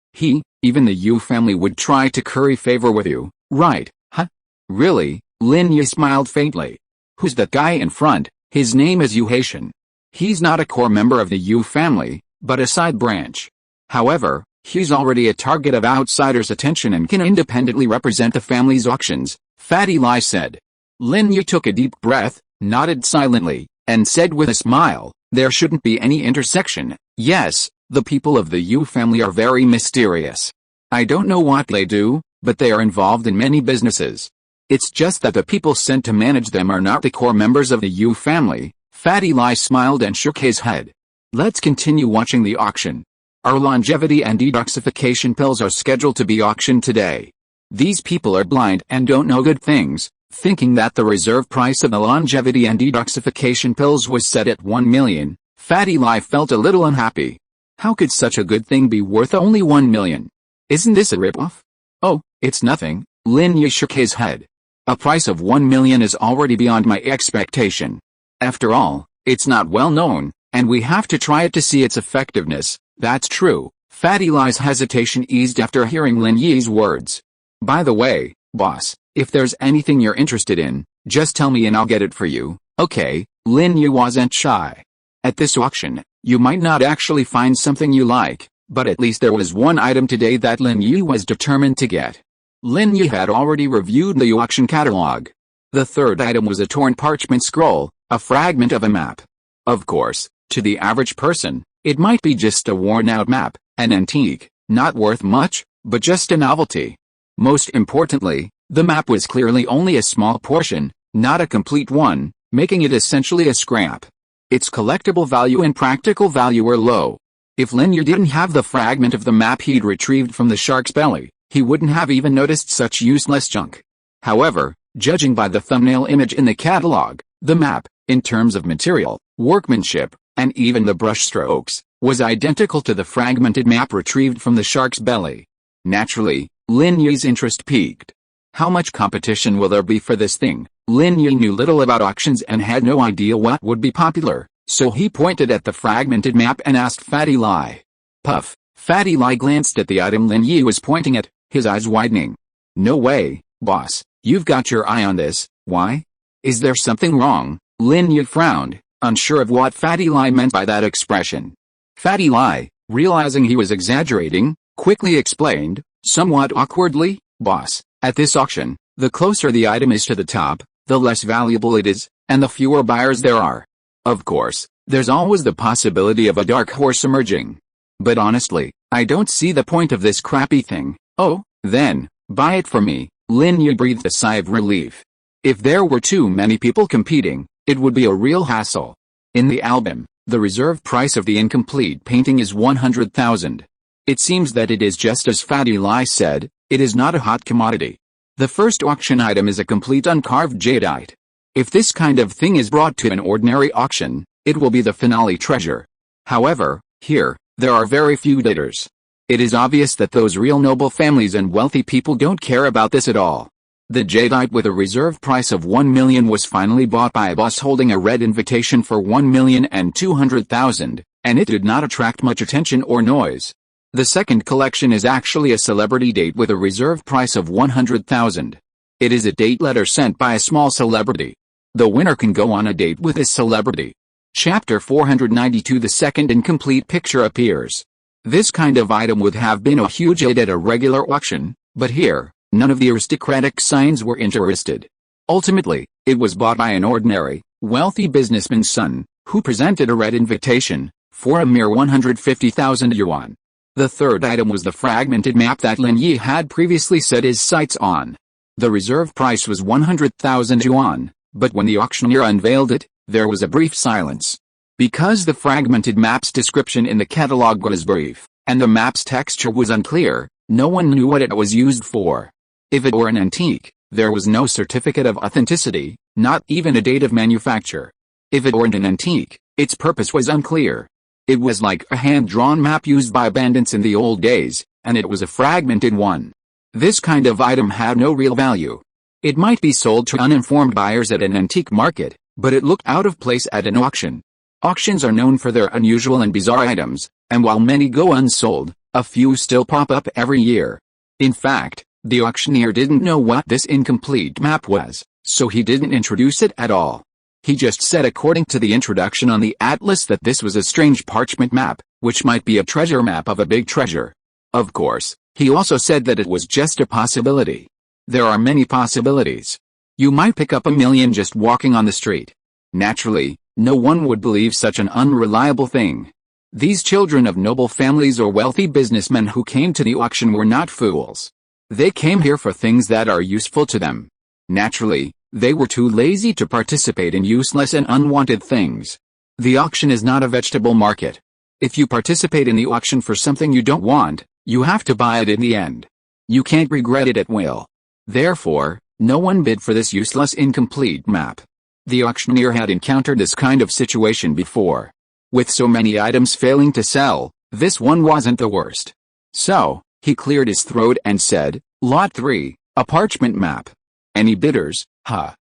Speaker 1: even the Yu family would try to curry favor with you, right? Huh? Really?" Lin Yi smiled faintly. "Who's that guy in front?" "His name is Yu Haitian. He's not a core member of the Yu family, but a side branch. However, He's already a target of outsiders' attention and can independently represent the family's auctions, Fatty Lai said. Lin Yi took a deep breath, nodded silently, and said with a smile, there shouldn't be any intersection. Yes, the people of the Yu family are very mysterious. I don't know what they do, but they are involved in many businesses. It's just that the people sent to manage them are not the core members of the Yu family. Fatty Lai smiled and shook his head. Let's continue watching the auction. Our longevity and detoxification pills are scheduled to be auctioned today. These people are blind and don't know good things, thinking that the reserve price of the longevity and detoxification pills was set at 1 million. Fatty Lai felt a little unhappy. How could such a good thing be worth only 1 million? Isn't this a rip-off? Oh, it's nothing, Lin Yi shook his head. A price of 1 million is already beyond my expectation. After all, it's not well known, and we have to try it to see its effectiveness. That's true. Fatty Lai's hesitation eased after hearing Lin Yi's words. By the way, boss, if there's anything you're interested in, just tell me and I'll get it for you, okay? Lin Yi wasn't shy. At this auction, you might not actually find something you like, but at least there was one item today that Lin Yi was determined to get. Lin Yi had already reviewed the auction catalog. The third item was a torn parchment scroll, a fragment of a map. Of course, to the average person, it might be just a worn-out map, an antique, not worth much, but just a novelty. Most importantly, the map was clearly only a small portion, not a complete one, making it essentially a scrap. Its collectible value and practical value were low. If Lin Yi didn't have the fragment of the map he'd retrieved from the shark's belly, he wouldn't have even noticed such useless junk. However, judging by the thumbnail image in the catalog, the map, in terms of material, workmanship, and even the brushstrokes, was identical to the fragmented map retrieved from the shark's belly. Naturally, Lin Yi's interest peaked. How much competition will there be for this thing? Lin Yi knew little about auctions and had no idea what would be popular, so he pointed at the fragmented map and asked Fatty Lai. Puff. Fatty Lai glanced at the item Lin Yi was pointing at, his eyes widening. No way, boss, you've got your eye on this. Why? Is there something wrong? Lin Yi frowned, unsure of what Fatty Lai meant by that expression. Fatty Lai, realizing he was exaggerating, quickly explained, somewhat awkwardly, boss, at this auction, the closer the item is to the top, the less valuable it is, and the fewer buyers there are. Of course, there's always the possibility of a dark horse emerging. But honestly, I don't see the point of this crappy thing. Oh, then, buy it for me. Lin Yi breathed a sigh of relief. If there were too many people competing, it would be a real hassle. In the album, the reserve price of the incomplete painting is 100,000. It seems that it is just as Fatty Lai said, it is not a hot commodity. The first auction item is a complete uncarved jadeite. If this kind of thing is brought to an ordinary auction, it will be the finale treasure. However, here, there are very few bidders. It is obvious that those real noble families and wealthy people don't care about this at all. The jadeite with a reserve price of 1 million was finally bought by a boss holding a red invitation for 1,200,000, and it did not attract much attention or noise. The second collection is actually a celebrity date with a reserve price of 100,000. It is a date letter sent by a small celebrity. The winner can go on a date with this celebrity. Chapter 492. The second incomplete picture appears. This kind of item would have been a huge hit at a regular auction, but here, none of the aristocratic scions were interested. Ultimately, it was bought by an ordinary, wealthy businessman's son, who presented a red invitation, for a mere 150,000 yuan. The third item was the fragmented map that Lin Yi had previously set his sights on. The reserve price was 100,000 yuan, but when the auctioneer unveiled it, there was a brief silence. Because the fragmented map's description in the catalog was brief, and the map's texture was unclear, no one knew what it was used for. If it were an antique, there was no certificate of authenticity, not even a date of manufacture. If it weren't an antique, its purpose was unclear. It was like a hand-drawn map used by bandits in the old days, and it was a fragmented one. This kind of item had no real value. It might be sold to uninformed buyers at an antique market, but it looked out of place at an auction. Auctions are known for their unusual and bizarre items, and while many go unsold, a few still pop up every year. In fact, the auctioneer didn't know what this incomplete map was, so he didn't introduce it at all. He just said according to the introduction on the atlas that this was a strange parchment map, which might be a treasure map of a big treasure. Of course, he also said that it was just a possibility. There are many possibilities. You might pick up 1,000,000 just walking on the street. Naturally, no one would believe such an unreliable thing. These children of noble families or wealthy businessmen who came to the auction were not fools. They came here for things that are useful to them. Naturally, they were too lazy to participate in useless and unwanted things. The auction is not a vegetable market. If you participate in the auction for something you don't want, you have to buy it in the end. You can't regret it at will. Therefore, no one bid for this useless incomplete map. The auctioneer had encountered this kind of situation before. With so many items failing to sell, this one wasn't the worst. So, he cleared his throat and said, "Lot 3, a parchment map. Any bidders?"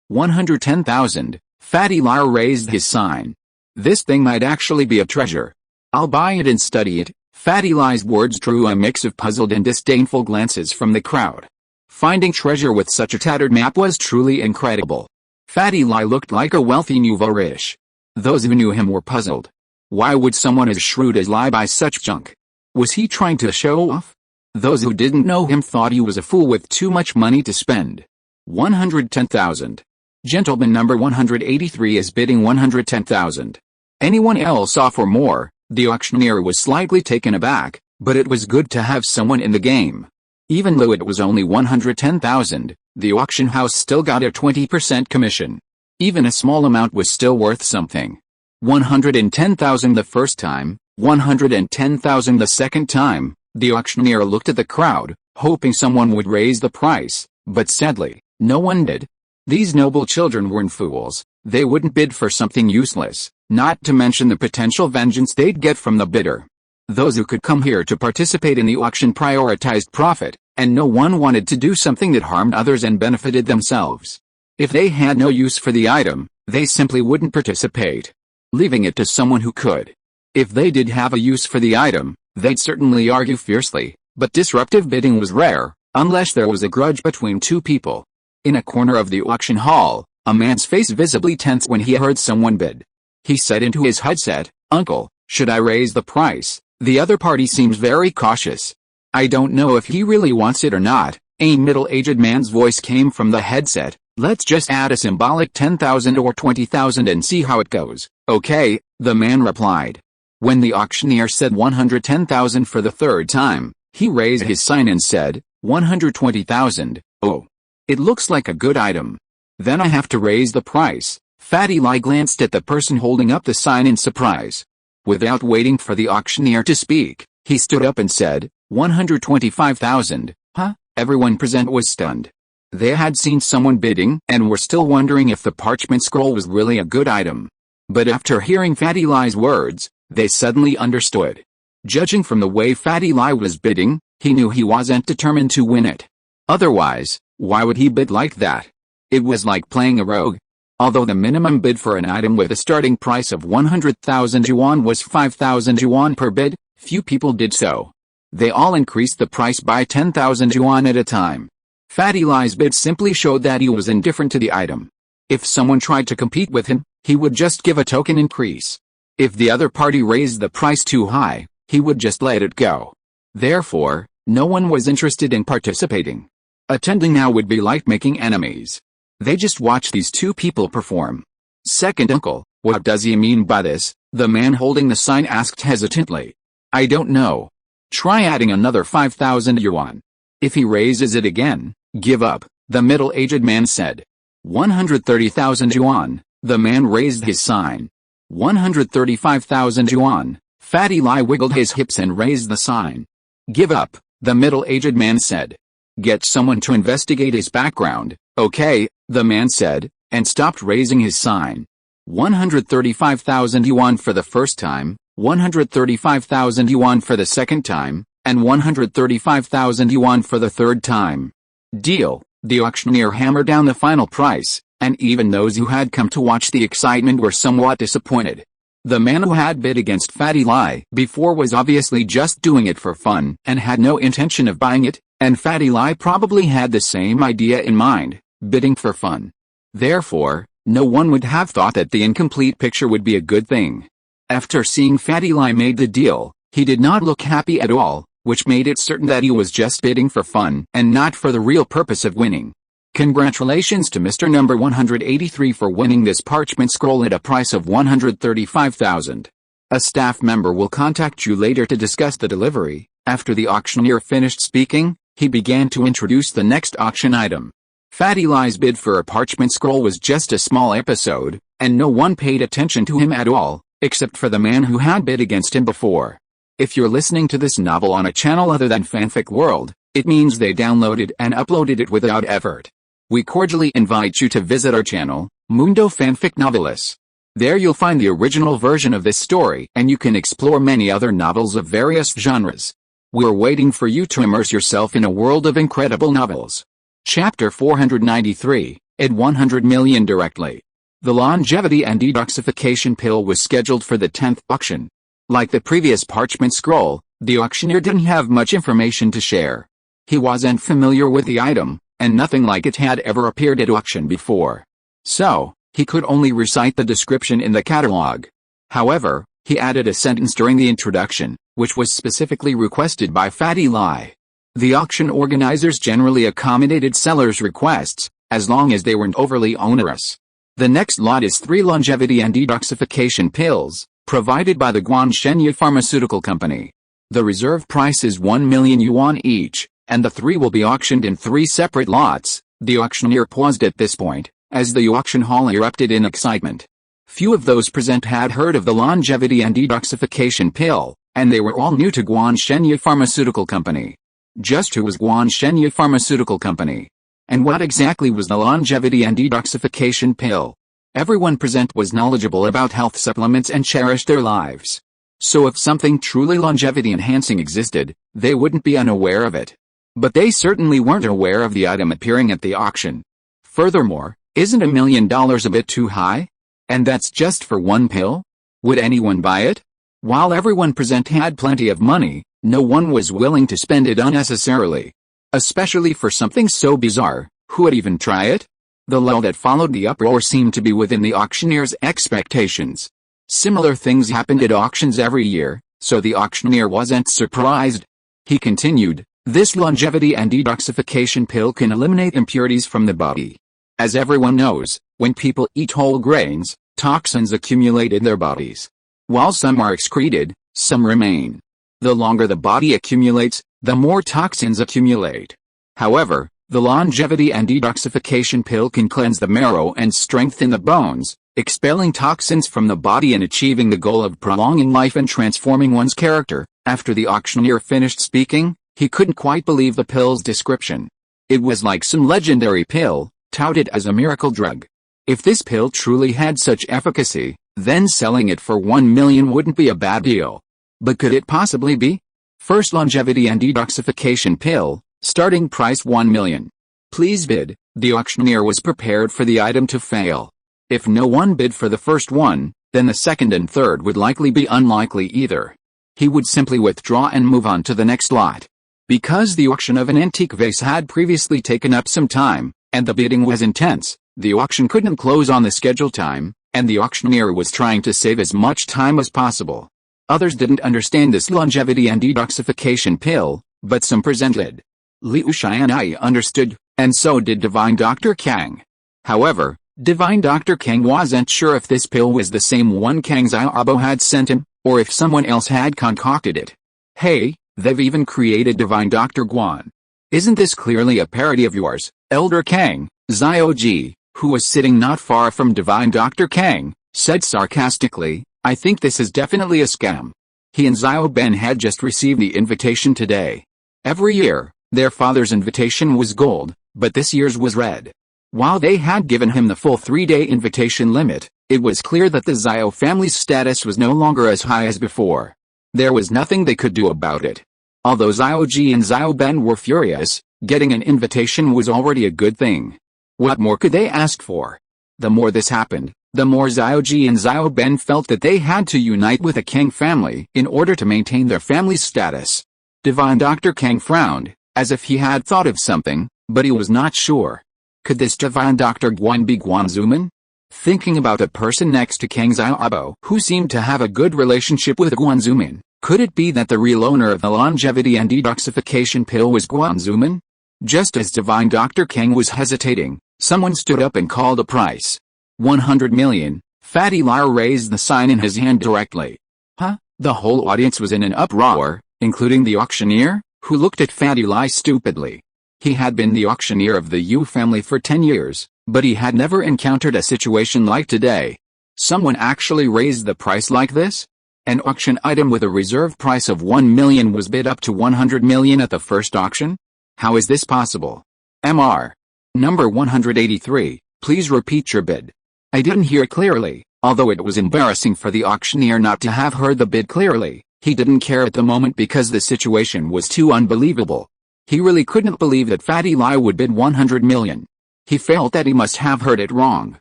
Speaker 1: 110,000. Fatty Liar raised his sign. "This thing might actually be a treasure. I'll buy it and study it." Fatty Lie's words drew a mix of puzzled and disdainful glances from the crowd. Finding treasure with such a tattered map was truly incredible. Fatty Lie looked like a wealthy nouveau riche. Those who knew him were puzzled. Why would someone as shrewd as Lie buy such junk? Was he trying to show off? Those who didn't know him thought he was a fool with too much money to spend. 110,000. Gentleman number 183 is bidding 110,000. Anyone else offer more? The auctioneer was slightly taken aback, but it was good to have someone in the game. Even though it was only 110,000, the auction house still got a 20% commission. Even a small amount was still worth something. 110,000 the first time, 110,000 the second time. The auctioneer looked at the crowd, hoping someone would raise the price, but sadly, no one did. These noble children weren't fools. They wouldn't bid for something useless, not to mention the potential vengeance they'd get from the bidder. Those who could come here to participate in the auction prioritized profit, and no one wanted to do something that harmed others and benefited themselves. If they had no use for the item, they simply wouldn't participate, leaving it to someone who could. If they did have a use for the item, they'd certainly argue fiercely, but disruptive bidding was rare, unless there was a grudge between two people. In a corner of the auction hall, a man's face visibly tense when he heard someone bid. He said into his headset, "Uncle, should I raise the price? The other party seems very cautious." "I don't know if he really wants it or not." A middle-aged man's voice came from the headset. "Let's just add a symbolic 10,000 or 20,000 and see how it goes." "Okay," the man replied. When the auctioneer said 110,000 for the third time, he raised his sign and said, 120,000. "Oh. It looks like a good item. Then I have to raise the price." Fatty Lie glanced at the person holding up the sign in surprise. Without waiting for the auctioneer to speak, he stood up and said, 125,000. "Huh?" Everyone present was stunned. They had seen someone bidding and were still wondering if the parchment scroll was really a good item. But after hearing Fatty Lie's words, they suddenly understood. Judging from the way Fatty Lie was bidding, he knew he wasn't determined to win it. Otherwise, why would he bid like that? It was like playing a rogue. Although the minimum bid for an item with a starting price of 100,000 yuan was 5,000 yuan per bid, few people did so. They all increased the price by 10,000 yuan at a time. Fatty Lie's bid simply showed that he was indifferent to the item. If someone tried to compete with him, he would just give a token increase. If the other party raised the price too high, he would just let it go. Therefore, no one was interested in participating. Attending now would be like making enemies. They just watched these two people perform. "Second uncle, what does he mean by this?" the man holding the sign asked hesitantly. "I don't know. Try adding another 5,000 yuan. If he raises it again, give up," the middle-aged man said. 130,000 yuan, the man raised his sign. 135,000 yuan, Fatty Lie wiggled his hips and raised the sign. "Give up," the middle-aged man said. "Get someone to investigate his background." "Okay," the man said, and stopped raising his sign. 135,000 yuan for the first time, 135,000 yuan for the second time, and 135,000 yuan for the third time. "Deal," the auctioneer hammered down the final price, and even those who had come to watch the excitement were somewhat disappointed. The man who had bid against Fatty Lie before was obviously just doing it for fun and had no intention of buying it, and Fatty Lie probably had the same idea in mind, bidding for fun. Therefore, no one would have thought that the incomplete picture would be a good thing. After seeing Fatty Lie made the deal, he did not look happy at all. which made it certain that he was just bidding for fun and not for the real purpose of winning. Congratulations to Mr. Number 183 for winning this parchment scroll at a price of 135,000. A staff member will contact you later to discuss the delivery. After the auctioneer finished speaking, he began to introduce the next auction item. Fatty Lie's bid for a parchment scroll was just a small episode, and no one paid attention to him at all, except for the man who had bid against him before. If you're listening to this novel on a channel other than Fanfic World, it means they downloaded and uploaded it without effort. We cordially invite you to visit our channel, Mundo Fanfic Novelis. There you'll find the original version of this story, and you can explore many other novels of various genres. We're waiting for you to immerse yourself in a world of incredible novels. Chapter 493, Add 100 million directly. The longevity and detoxification pill was scheduled for the 10th auction. Like the previous parchment scroll, the auctioneer didn't have much information to share. He wasn't familiar with the item, and nothing like it had ever appeared at auction before. So, he could only recite the description in the catalog. However, he added a sentence during the introduction, which was specifically requested by Fatty Lie. The auction organizers generally accommodated sellers' requests, as long as they weren't overly onerous. The next lot is 3 longevity and detoxification pills, provided by the Guanshenya Pharmaceutical Company. The reserve price is 1 million yuan each, and the 3 will be auctioned in 3 separate lots. The auctioneer paused at this point, as the auction hall erupted in excitement. Few of those present had heard of the longevity and detoxification pill, and they were all new to Guanshenya Pharmaceutical Company. Just who was Guanshenya Pharmaceutical Company? And what exactly was the longevity and detoxification pill? Everyone present was knowledgeable about health supplements and cherished their lives. So if something truly longevity-enhancing existed, they wouldn't be unaware of it. But they certainly weren't aware of the item appearing at the auction. Furthermore, isn't $1 million a bit too high? And that's just for one pill? Would anyone buy it? While everyone present had plenty of money, no one was willing to spend it unnecessarily. Especially for something so bizarre, who would even try it? The lull that followed the uproar seemed to be within the auctioneer's expectations. Similar things happened at auctions every year, so the auctioneer wasn't surprised. He continued, this longevity and detoxification pill can eliminate impurities from the body. As everyone knows, when people eat whole grains, toxins accumulate in their bodies. While some are excreted, some remain. The longer the body accumulates, the more toxins accumulate. However, the longevity and detoxification pill can cleanse the marrow and strengthen the bones, expelling toxins from the body and achieving the goal of prolonging life and transforming one's character. After the auctioneer finished speaking, he couldn't quite believe the pill's description. It was like some legendary pill, touted as a miracle drug. If this pill truly had such efficacy, then selling it for 1 million wouldn't be a bad deal. But could it possibly be? First longevity and detoxification pill, starting price 1 million. Please bid. The auctioneer was prepared for the item to fail. If no one bid for the first one, then the second and third would likely be unlikely either. He would simply withdraw and move on to the next lot. Because the auction of an antique vase had previously taken up some time, and the bidding was intense, the auction couldn't close on the scheduled time, and the auctioneer was trying to save as much time as possible. Others didn't understand this longevity and detoxification pill, but some presented. Liu Xianyi understood, and so did Divine Dr. Kang. However, Divine Dr. Kang wasn't sure if this pill was the same one Kang Xiaobo had sent him, or if someone else had concocted it. Hey, they've even created Divine Dr. Guan. Isn't this clearly a parody of yours, Elder Kang? Xiaoji, who was sitting not far from Divine Dr. Kang, said sarcastically, I think this is definitely a scam. He and Xiao Ben had just received the invitation today. Every year, their father's invitation was gold, but this year's was red. While they had given him the full 3-day invitation limit, it was clear that the Xiao family's status was no longer as high as before. There was nothing they could do about it. Although Xiaoji and Xiao Ben were furious, getting an invitation was already a good thing. What more could they ask for? The more this happened, the more Xiaoji and Xiao Ben felt that they had to unite with the Kang family in order to maintain their family's status. Divine Dr. Kang frowned, as if he had thought of something, but he was not sure. Could this Divine Dr. Guan be Guan Zuman? Thinking about the person next to Kang Xiaobo who seemed to have a good relationship with Guan Zuman, Could it be that the real owner of the longevity and detoxification pill was Guanzuman? Just as Divine Dr. Kang was hesitating, someone stood up and called a price. 100 million. Fatty Liar raised the sign in his hand directly. Huh? The whole audience was in an uproar, including the auctioneer, who looked at Fatty Lie stupidly. He had been the auctioneer of the Yu family for 10 years, but he had never encountered a situation like today. Someone actually raised the price like this? An auction item with a reserve price of 1 million was bid up to 100 million at the first auction? How is this possible? Mr. Number 183, please repeat your bid. I didn't hear clearly. Although it was embarrassing for the auctioneer not to have heard the bid clearly, he didn't care at the moment because the situation was too unbelievable. He really couldn't believe that Fatty Lie would bid 100 million. He felt that he must have heard it wrong.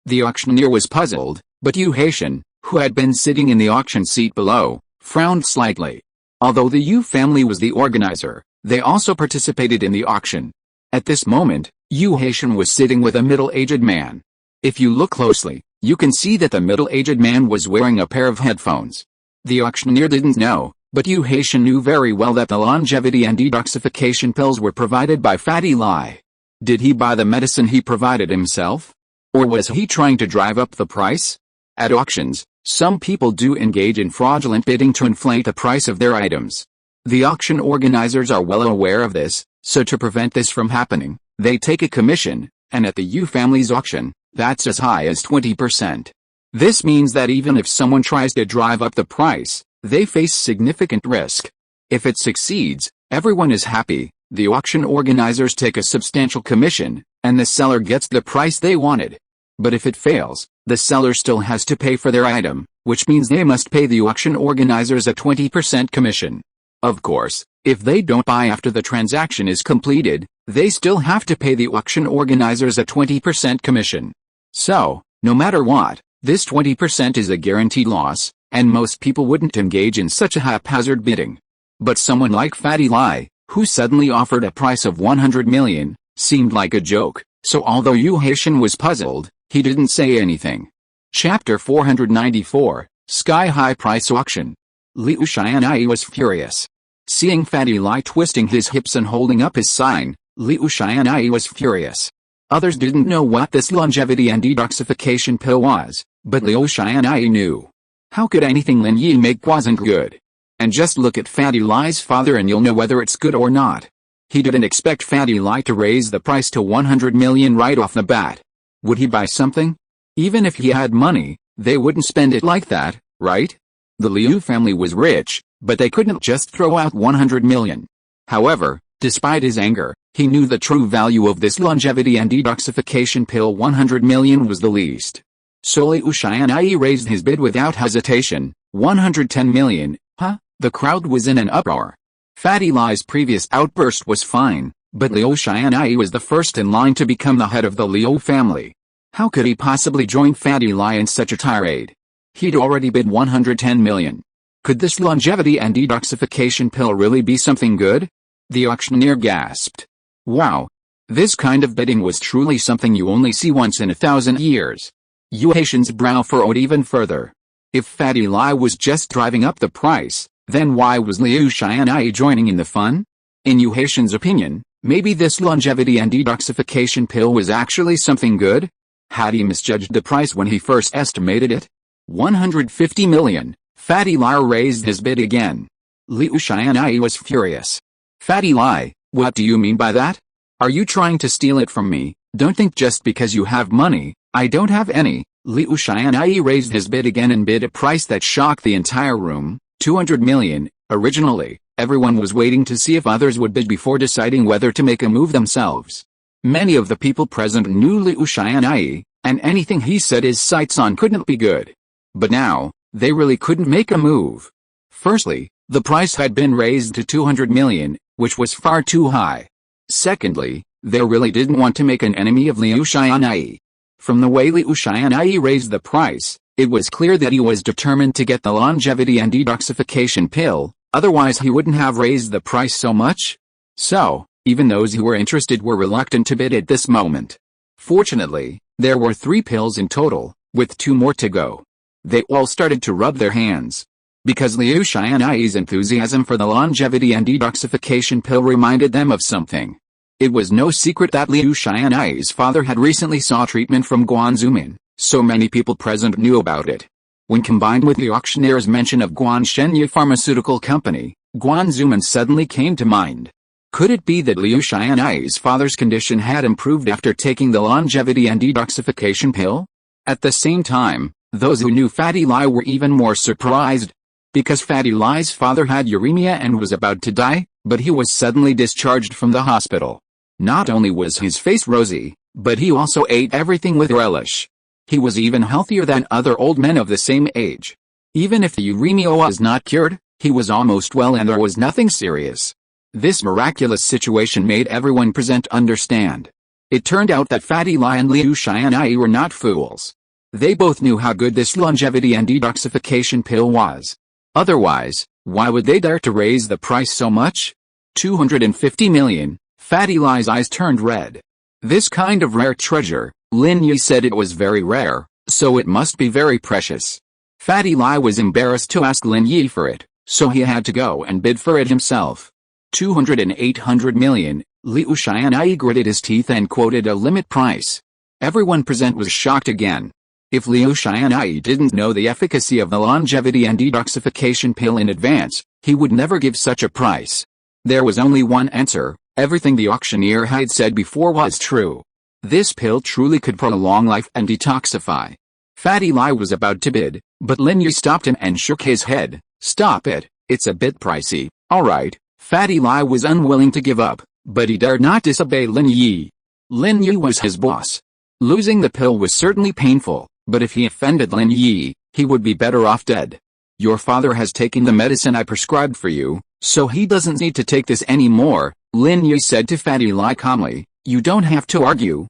Speaker 1: The auctioneer was puzzled, but Yu Haitian, who had been sitting in the auction seat below, frowned slightly. Although the Yu family was the organizer, they also participated in the auction. At this moment, Yu Haitian was sitting with a middle-aged man. If you look closely, you can see that the middle-aged man was wearing a pair of headphones. The auctioneer didn't know, but Yu Haitian knew very well that the longevity and detoxification pills were provided by Fatty Lie. Did he buy the medicine he provided himself? Or was he trying to drive up the price? At auctions, some people do engage in fraudulent bidding to inflate the price of their items. The auction organizers are well aware of this, so to prevent this from happening, they take a commission, and at the Yu family's auction, that's as high as 20%. This means that even if someone tries to drive up the price, they face significant risk. If it succeeds, everyone is happy, the auction organizers take a substantial commission, and the seller gets the price they wanted. But if it fails, the seller still has to pay for their item, which means they must pay the auction organizers a 20% commission. Of course, if they don't buy after the transaction is completed, they still have to pay the auction organizers a 20% commission. So, no matter what, this 20% is a guaranteed loss, and most people wouldn't engage in such a haphazard bidding. But someone like Fatty Lie, who suddenly offered a price of 100 million, seemed like a joke, so although Yu Haitian was puzzled, he didn't say anything. Chapter 494, Sky High Price Auction. Liu Xianyi was furious. Seeing Fatty Lie twisting his hips and holding up his sign, Liu Xianyi was furious. Others didn't know what this longevity and detoxification pill was, but Liu Xianyi knew. How could anything Lin Yi make wasn't good? And just look at Fatty Lie's father and you'll know whether it's good or not. He didn't expect Fatty Lie to raise the price to 100 million right off the bat. Would he buy something? Even if he had money, they wouldn't spend it like that, right? The Liu family was rich, but they couldn't just throw out 100 million. However, despite his anger, he knew the true value of this longevity and detoxification pill. 100 million was the least. So Liu Xianyi raised his bid without hesitation. 110 million, huh? The crowd was in an uproar. Fatty Lie's previous outburst was fine, but Liu Xianyi was the first in line to become the head of the Liu family. How could he possibly join Fatty Lie in such a tirade? He'd already bid 110 million. Could this longevity and detoxification pill really be something good? The auctioneer gasped. Wow. This kind of bidding was truly something you only see once in 1,000 years. Yu Haitian's brow furrowed even further. If Fatty Lie was just driving up the price, then why was Liu Xianyi joining in the fun? In Yu Haitian's opinion, maybe this longevity and detoxification pill was actually something good? Had he misjudged the price when he first estimated it? 150 million. Fatty Lie raised his bid again. Liu Xianyi was furious. Fatty Lie, what do you mean by that? Are you trying to steal it from me? Don't think just because you have money, I don't have any. Liu Xianyi raised his bid again and bid a price that shocked the entire room, 200 million. Originally, everyone was waiting to see if others would bid before deciding whether to make a move themselves. Many of the people present knew Liu Xianyi, and anything he set his sights on couldn't be good. But now, they really couldn't make a move. Firstly, the price had been raised to 200 million, which was far too high. Secondly, they really didn't want to make an enemy of Liu Xianyi. From the way Liu Xianyi raised the price, it was clear that he was determined to get the longevity and detoxification pill, otherwise he wouldn't have raised the price so much. So, even those who were interested were reluctant to bid at this moment. Fortunately, there were 3 pills in total, with 2 more to go. They all started to rub their hands. Because Liu Xianyi's enthusiasm for the longevity and detoxification pill reminded them of something. It was no secret that Liu Xianyi's father had recently sought treatment from Guanzumin, so many people present knew about it. When combined with the auctioneer's mention of Guanshenye Pharmaceutical Company, Guanzumin suddenly came to mind. Could it be that Liu Xianyi's father's condition had improved after taking the longevity and detoxification pill? At the same time, those who knew Fatty Lai were even more surprised. Because Fatty Lai's father had uremia and was about to die, but he was suddenly discharged from the hospital. Not only was his face rosy, but he also ate everything with relish. He was even healthier than other old men of the same age. Even if the uremia was not cured, he was almost well and there was nothing serious. This miraculous situation made everyone present understand. It turned out that Fatty Lai and Liu Xianyi were not fools. They both knew how good this longevity and detoxification pill was. Otherwise, why would they dare to raise the price so much? 250 million, Fatty Lai's eyes turned red. This kind of rare treasure, Lin Yi said it was very rare, so it must be very precious. Fatty Lai was embarrassed to ask Lin Yi for it, so he had to go and bid for it himself. 200 and 800 million, Liu Xianyi gritted his teeth and quoted a limit price. Everyone present was shocked again. If Liu Xianyi didn't know the efficacy of the longevity and detoxification pill in advance, he would never give such a price. There was only one answer: everything the auctioneer had said before was true. This pill truly could prolong life and detoxify. Fatty Lai was about to bid, but Lin Yi stopped him and shook his head. Stop it, it's a bit pricey. Alright. Fatty Lai was unwilling to give up, but he dared not disobey Lin Yi. Lin Yi was his boss. Losing the pill was certainly painful, but if he offended Lin Yi, he would be better off dead. Your father has taken the medicine I prescribed for you, so he doesn't need to take this anymore, Lin Yi said to Fatty Lai calmly. You don't have to argue.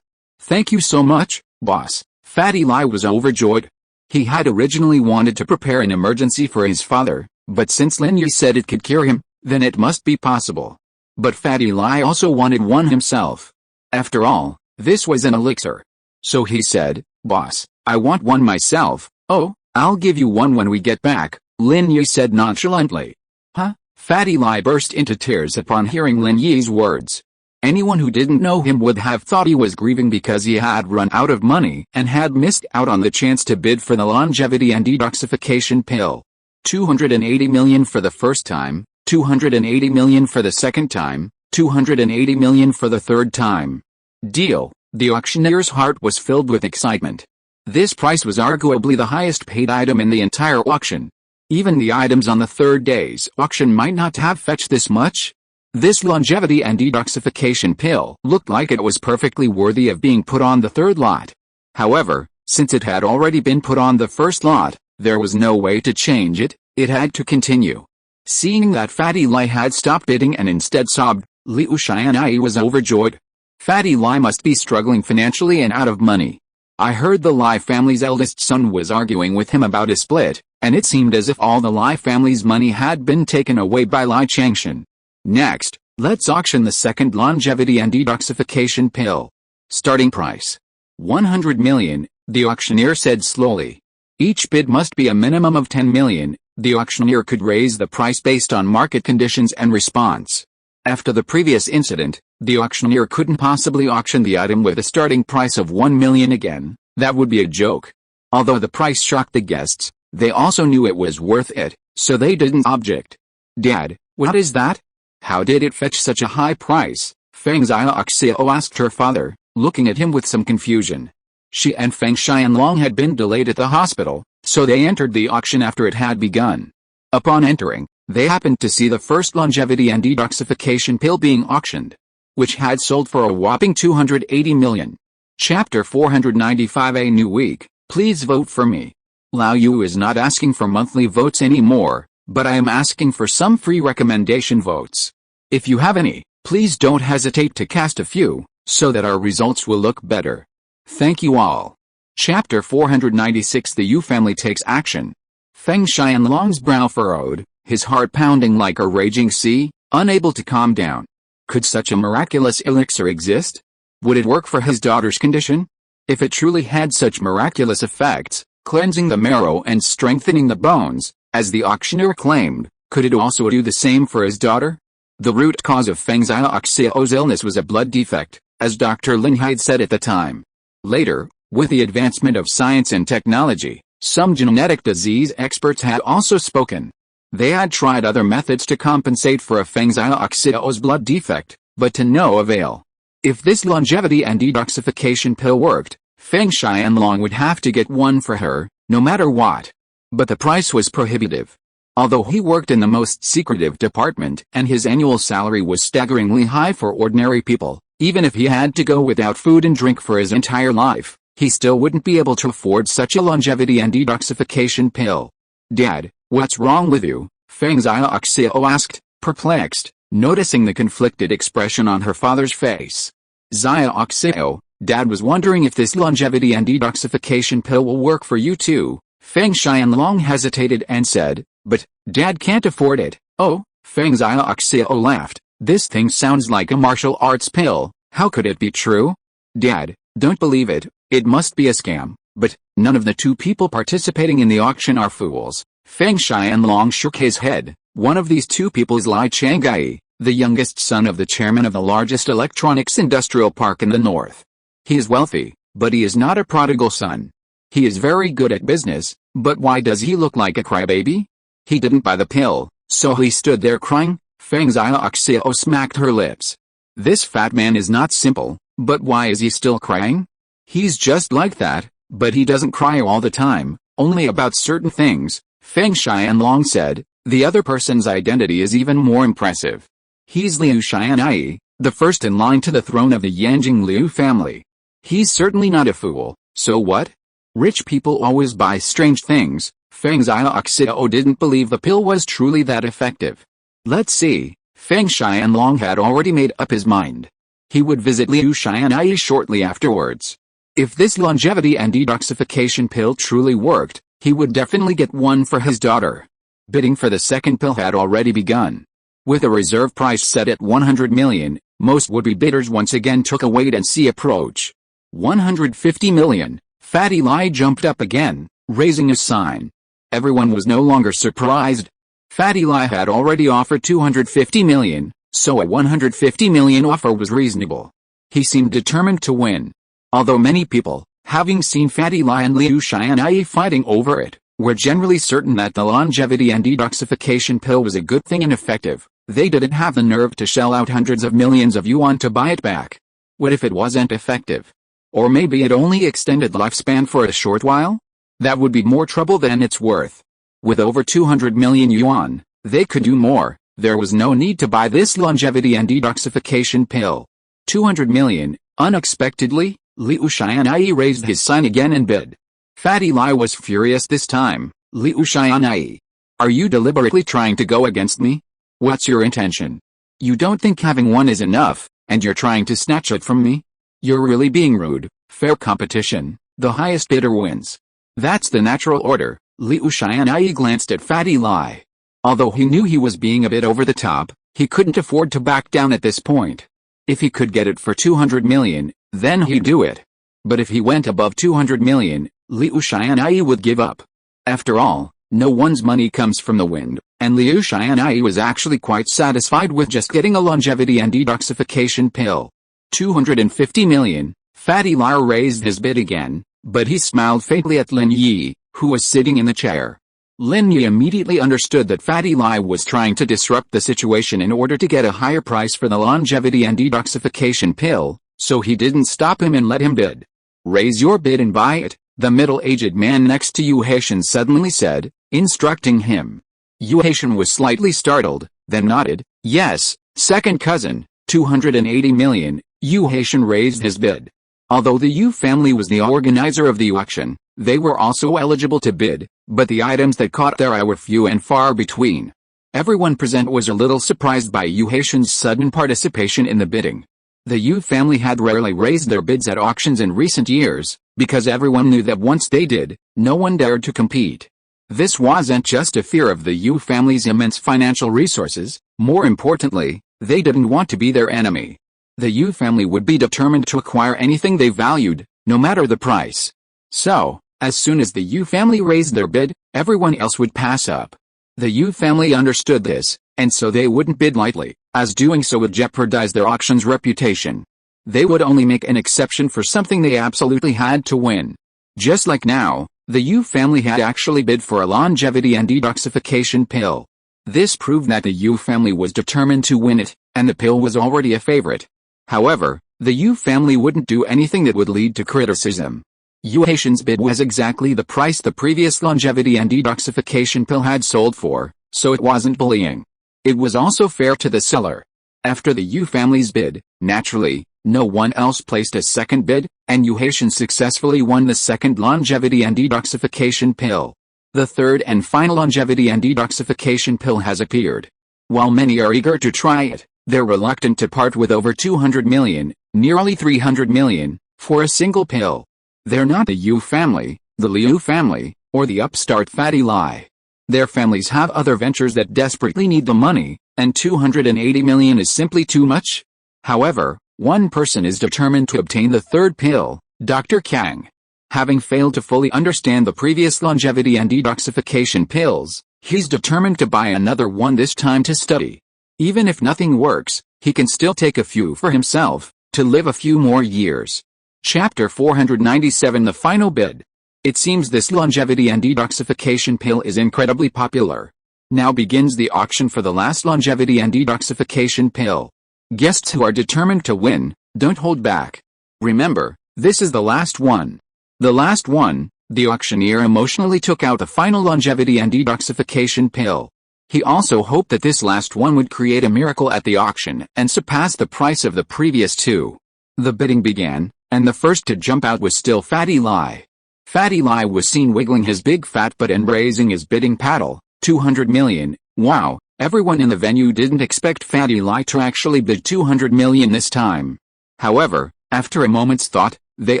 Speaker 1: Thank you so much, boss. Fatty Lai was overjoyed. He had originally wanted to prepare an emergency for his father, but since Lin Yi said it could cure him, then it must be possible. But Fatty Lai also wanted one himself. After all, this was an elixir. So he said, boss, I want one myself. Oh, I'll give you one when we get back, Lin Yi said nonchalantly. Huh? Fatty Lai burst into tears upon hearing Lin Yi's words. Anyone who didn't know him would have thought he was grieving because he had run out of money and had missed out on the chance to bid for the longevity and detoxification pill. 280 million for the first time, 280 million for the second time, 280 million for the third time. Deal. The auctioneer's heart was filled with excitement. This price was arguably the highest paid item in the entire auction. Even the items on the third day's auction might not have fetched this much. This longevity and detoxification pill looked like it was perfectly worthy of being put on the third lot. However, since it had already been put on the first lot, there was no way to change it, it had to continue. Seeing that Fatty Lai had stopped bidding and instead sobbed, Liu Xianyi was overjoyed. Fatty Lai must be struggling financially and out of money. I heard the Lai family's eldest son was arguing with him about a split, and it seemed as if all the Lai family's money had been taken away by Lai Changshan. Next, let's auction the second longevity and detoxification pill. Starting price: 100 million, the auctioneer said slowly. Each bid must be a minimum of 10 million. The auctioneer could raise the price based on market conditions and response. After the previous incident, the auctioneer couldn't possibly auction the item with a starting price of 1 million again. That would be a joke. Although the price shocked the guests, they also knew it was worth it, so they didn't object. Dad, what is that? How did it fetch such a high price? Feng Xiaoxiao asked her father, looking at him with some confusion. She and Feng Xianlong had been delayed at the hospital, so they entered the auction after it had begun. Upon entering, they happened to see the first longevity and detoxification pill being auctioned, which had sold for a whopping 280 million. Chapter 495. A new week, please vote for me. Lao Yu is not asking for monthly votes anymore, but I am asking for some free recommendation votes. If you have any, please don't hesitate to cast a few, so that our results will look better. Thank you all. Chapter 496. The Yu family takes action. Feng Xianlong's brow furrowed, his heart pounding like a raging sea, unable to calm down. Could such a miraculous elixir exist? Would it work for his daughter's condition? If it truly had such miraculous effects, cleansing the marrow and strengthening the bones, As the auctioneer claimed, could it also do the same for his daughter? The root cause of Feng Xiaoxiao's illness was a blood defect, as Dr. Lin Yi said at the time. Later, with the advancement of science and technology, some genetic disease experts had also spoken. They had tried other methods to compensate for a Feng Xiaoxiao's blood defect, but to no avail. If this longevity and detoxification pill worked, Feng Xianlong would have to get one for her, no matter what. But the price was prohibitive. Although he worked in the most secretive department and his annual salary was staggeringly high for ordinary people, even if he had to go without food and drink for his entire life, he still wouldn't be able to afford such a longevity and detoxification pill. "Dad, what's wrong with you?" Feng Xiaoxiao asked, perplexed, noticing the conflicted expression on her father's face. "Xiaoxiao, Dad was wondering if this longevity and detoxification pill will work for you too." Feng Xianlong hesitated and said, "But, Dad can't afford it." "Oh," Feng Xiaoxiao laughed, "this thing sounds like a martial arts pill, how could it be true?" "Dad, don't believe it, it must be a scam." "But, none of the two people participating in the auction are fools." Feng Xianlong shook his head. "One of these two people is Li Chang'ai, the youngest son of the chairman of the largest electronics industrial park in the north. He is wealthy, but he is not a prodigal son. He is very good at business, but why does he look like a crybaby? He didn't buy the pill, so he stood there crying." Feng Xiaoxiao smacked her lips. "This fat man is not simple, but why is he still crying? He's just like that, but he doesn't cry all the time, only about certain things." Feng Xianlong said, "The other person's identity is even more impressive. He's Liu Xianyi, the first in line to the throne of the Yanjing Liu family. He's certainly not a fool, so what? Rich people always buy strange things." Feng Xiaoxiao didn't believe the pill was truly that effective. "Let's see." Feng Xianlong had already made up his mind. He would visit Liu Xianyi shortly afterwards. If this longevity and detoxification pill truly worked, he would definitely get one for his daughter. Bidding for the second pill had already begun. With a reserve price set at 100 million, most would-be bidders once again took a wait-and-see approach. 150 million. Fatty Lai jumped up again, raising a sign. Everyone was no longer surprised. Fatty Lai had already offered 250 million, so a 150 million offer was reasonable. He seemed determined to win. Although many people, having seen Fatty Lai and Liu Xianyi fighting over it, were generally certain that the longevity and detoxification pill was a good thing and effective, they didn't have the nerve to shell out hundreds of millions of yuan to buy it back. What if it wasn't effective? Or maybe it only extended lifespan for a short while? That would be more trouble than it's worth. With over 200 million yuan, they could do more. There was no need to buy this longevity and detoxification pill. 200 million, unexpectedly, Liu Xianyi raised his sign again and bid. Fatty Lai was furious this time. "Liu Xianyi, are you deliberately trying to go against me? What's your intention? You don't think having one is enough, and you're trying to snatch it from me? You're really being rude." "Fair competition, the highest bidder wins. That's the natural order." Liu Xianyi glanced at Fatty Lai. Although he knew he was being a bit over the top, he couldn't afford to back down at this point. If he could get it for 200 million, then he'd do it. But if he went above 200 million, Liu Xianyi would give up. After all, no one's money comes from the wind, and Liu Xianyi was actually quite satisfied with just getting a longevity and detoxification pill. 250 million, Fatty Lai raised his bid again, but he smiled faintly at Lin Yi, who was sitting in the chair. Lin Yi immediately understood that Fatty Lai was trying to disrupt the situation in order to get a higher price for the longevity and detoxification pill, so he didn't stop him and let him bid. "Raise your bid and buy it," the middle-aged man next to Yu Haitian suddenly said, instructing him. Yu Haitian was slightly startled, then nodded. "Yes, second cousin, 280 million, Yu Haitian raised his bid. Although the Yu family was the organizer of the auction, they were also eligible to bid, but the items that caught their eye were few and far between. Everyone present was a little surprised by Yu Haitian's sudden participation in the bidding. The Yu family had rarely raised their bids at auctions in recent years, because everyone knew that once they did, no one dared to compete. This wasn't just a fear of the Yu family's immense financial resources, more importantly, they didn't want to be their enemy. The Yu family would be determined to acquire anything they valued, no matter the price. So, as soon as the Yu family raised their bid, everyone else would pass up. The Yu family understood this, and so they wouldn't bid lightly, as doing so would jeopardize their auction's reputation. They would only make an exception for something they absolutely had to win. Just like now, the Yu family had actually bid for a longevity and detoxification pill. This proved that the Yu family was determined to win it, and the pill was already a favorite. However, the Yu family wouldn't do anything that would lead to criticism. Yu Haitian's bid was exactly the price the previous longevity and detoxification pill had sold for, so it wasn't bullying. It was also fair to the seller. After the Yu family's bid, naturally, no one else placed a second bid, and Yu Haitian successfully won the second longevity and detoxification pill. The third and final longevity and detoxification pill has appeared. While many are eager to try it, they're reluctant to part with over 200 million, nearly 300 million, for a single pill. They're not the Yu family, the Liu family, or the upstart Fatty Lai. Their families have other ventures that desperately need the money, and 280 million is simply too much. However, one person is determined to obtain the third pill, Dr. Kang. Having failed to fully understand the previous longevity and detoxification pills, he's determined to buy another one, this time to study. Even if nothing works, he can still take a few for himself, to live a few more years. Chapter 497, the final bid. It seems this longevity and detoxification pill is incredibly popular. Now begins the auction for the last longevity and detoxification pill. Guests who are determined to win, don't hold back. Remember, this is the last one. The last one, the auctioneer emotionally took out the final longevity and detoxification pill. He also hoped that this last one would create a miracle at the auction and surpass the price of the previous two. The bidding began, and the first to jump out was still Fatty Lai. Fatty Lai was seen wiggling his big fat butt and raising his bidding paddle. 200 million, wow, everyone in the venue didn't expect Fatty Lai to actually bid 200 million this time. However, after a moment's thought, they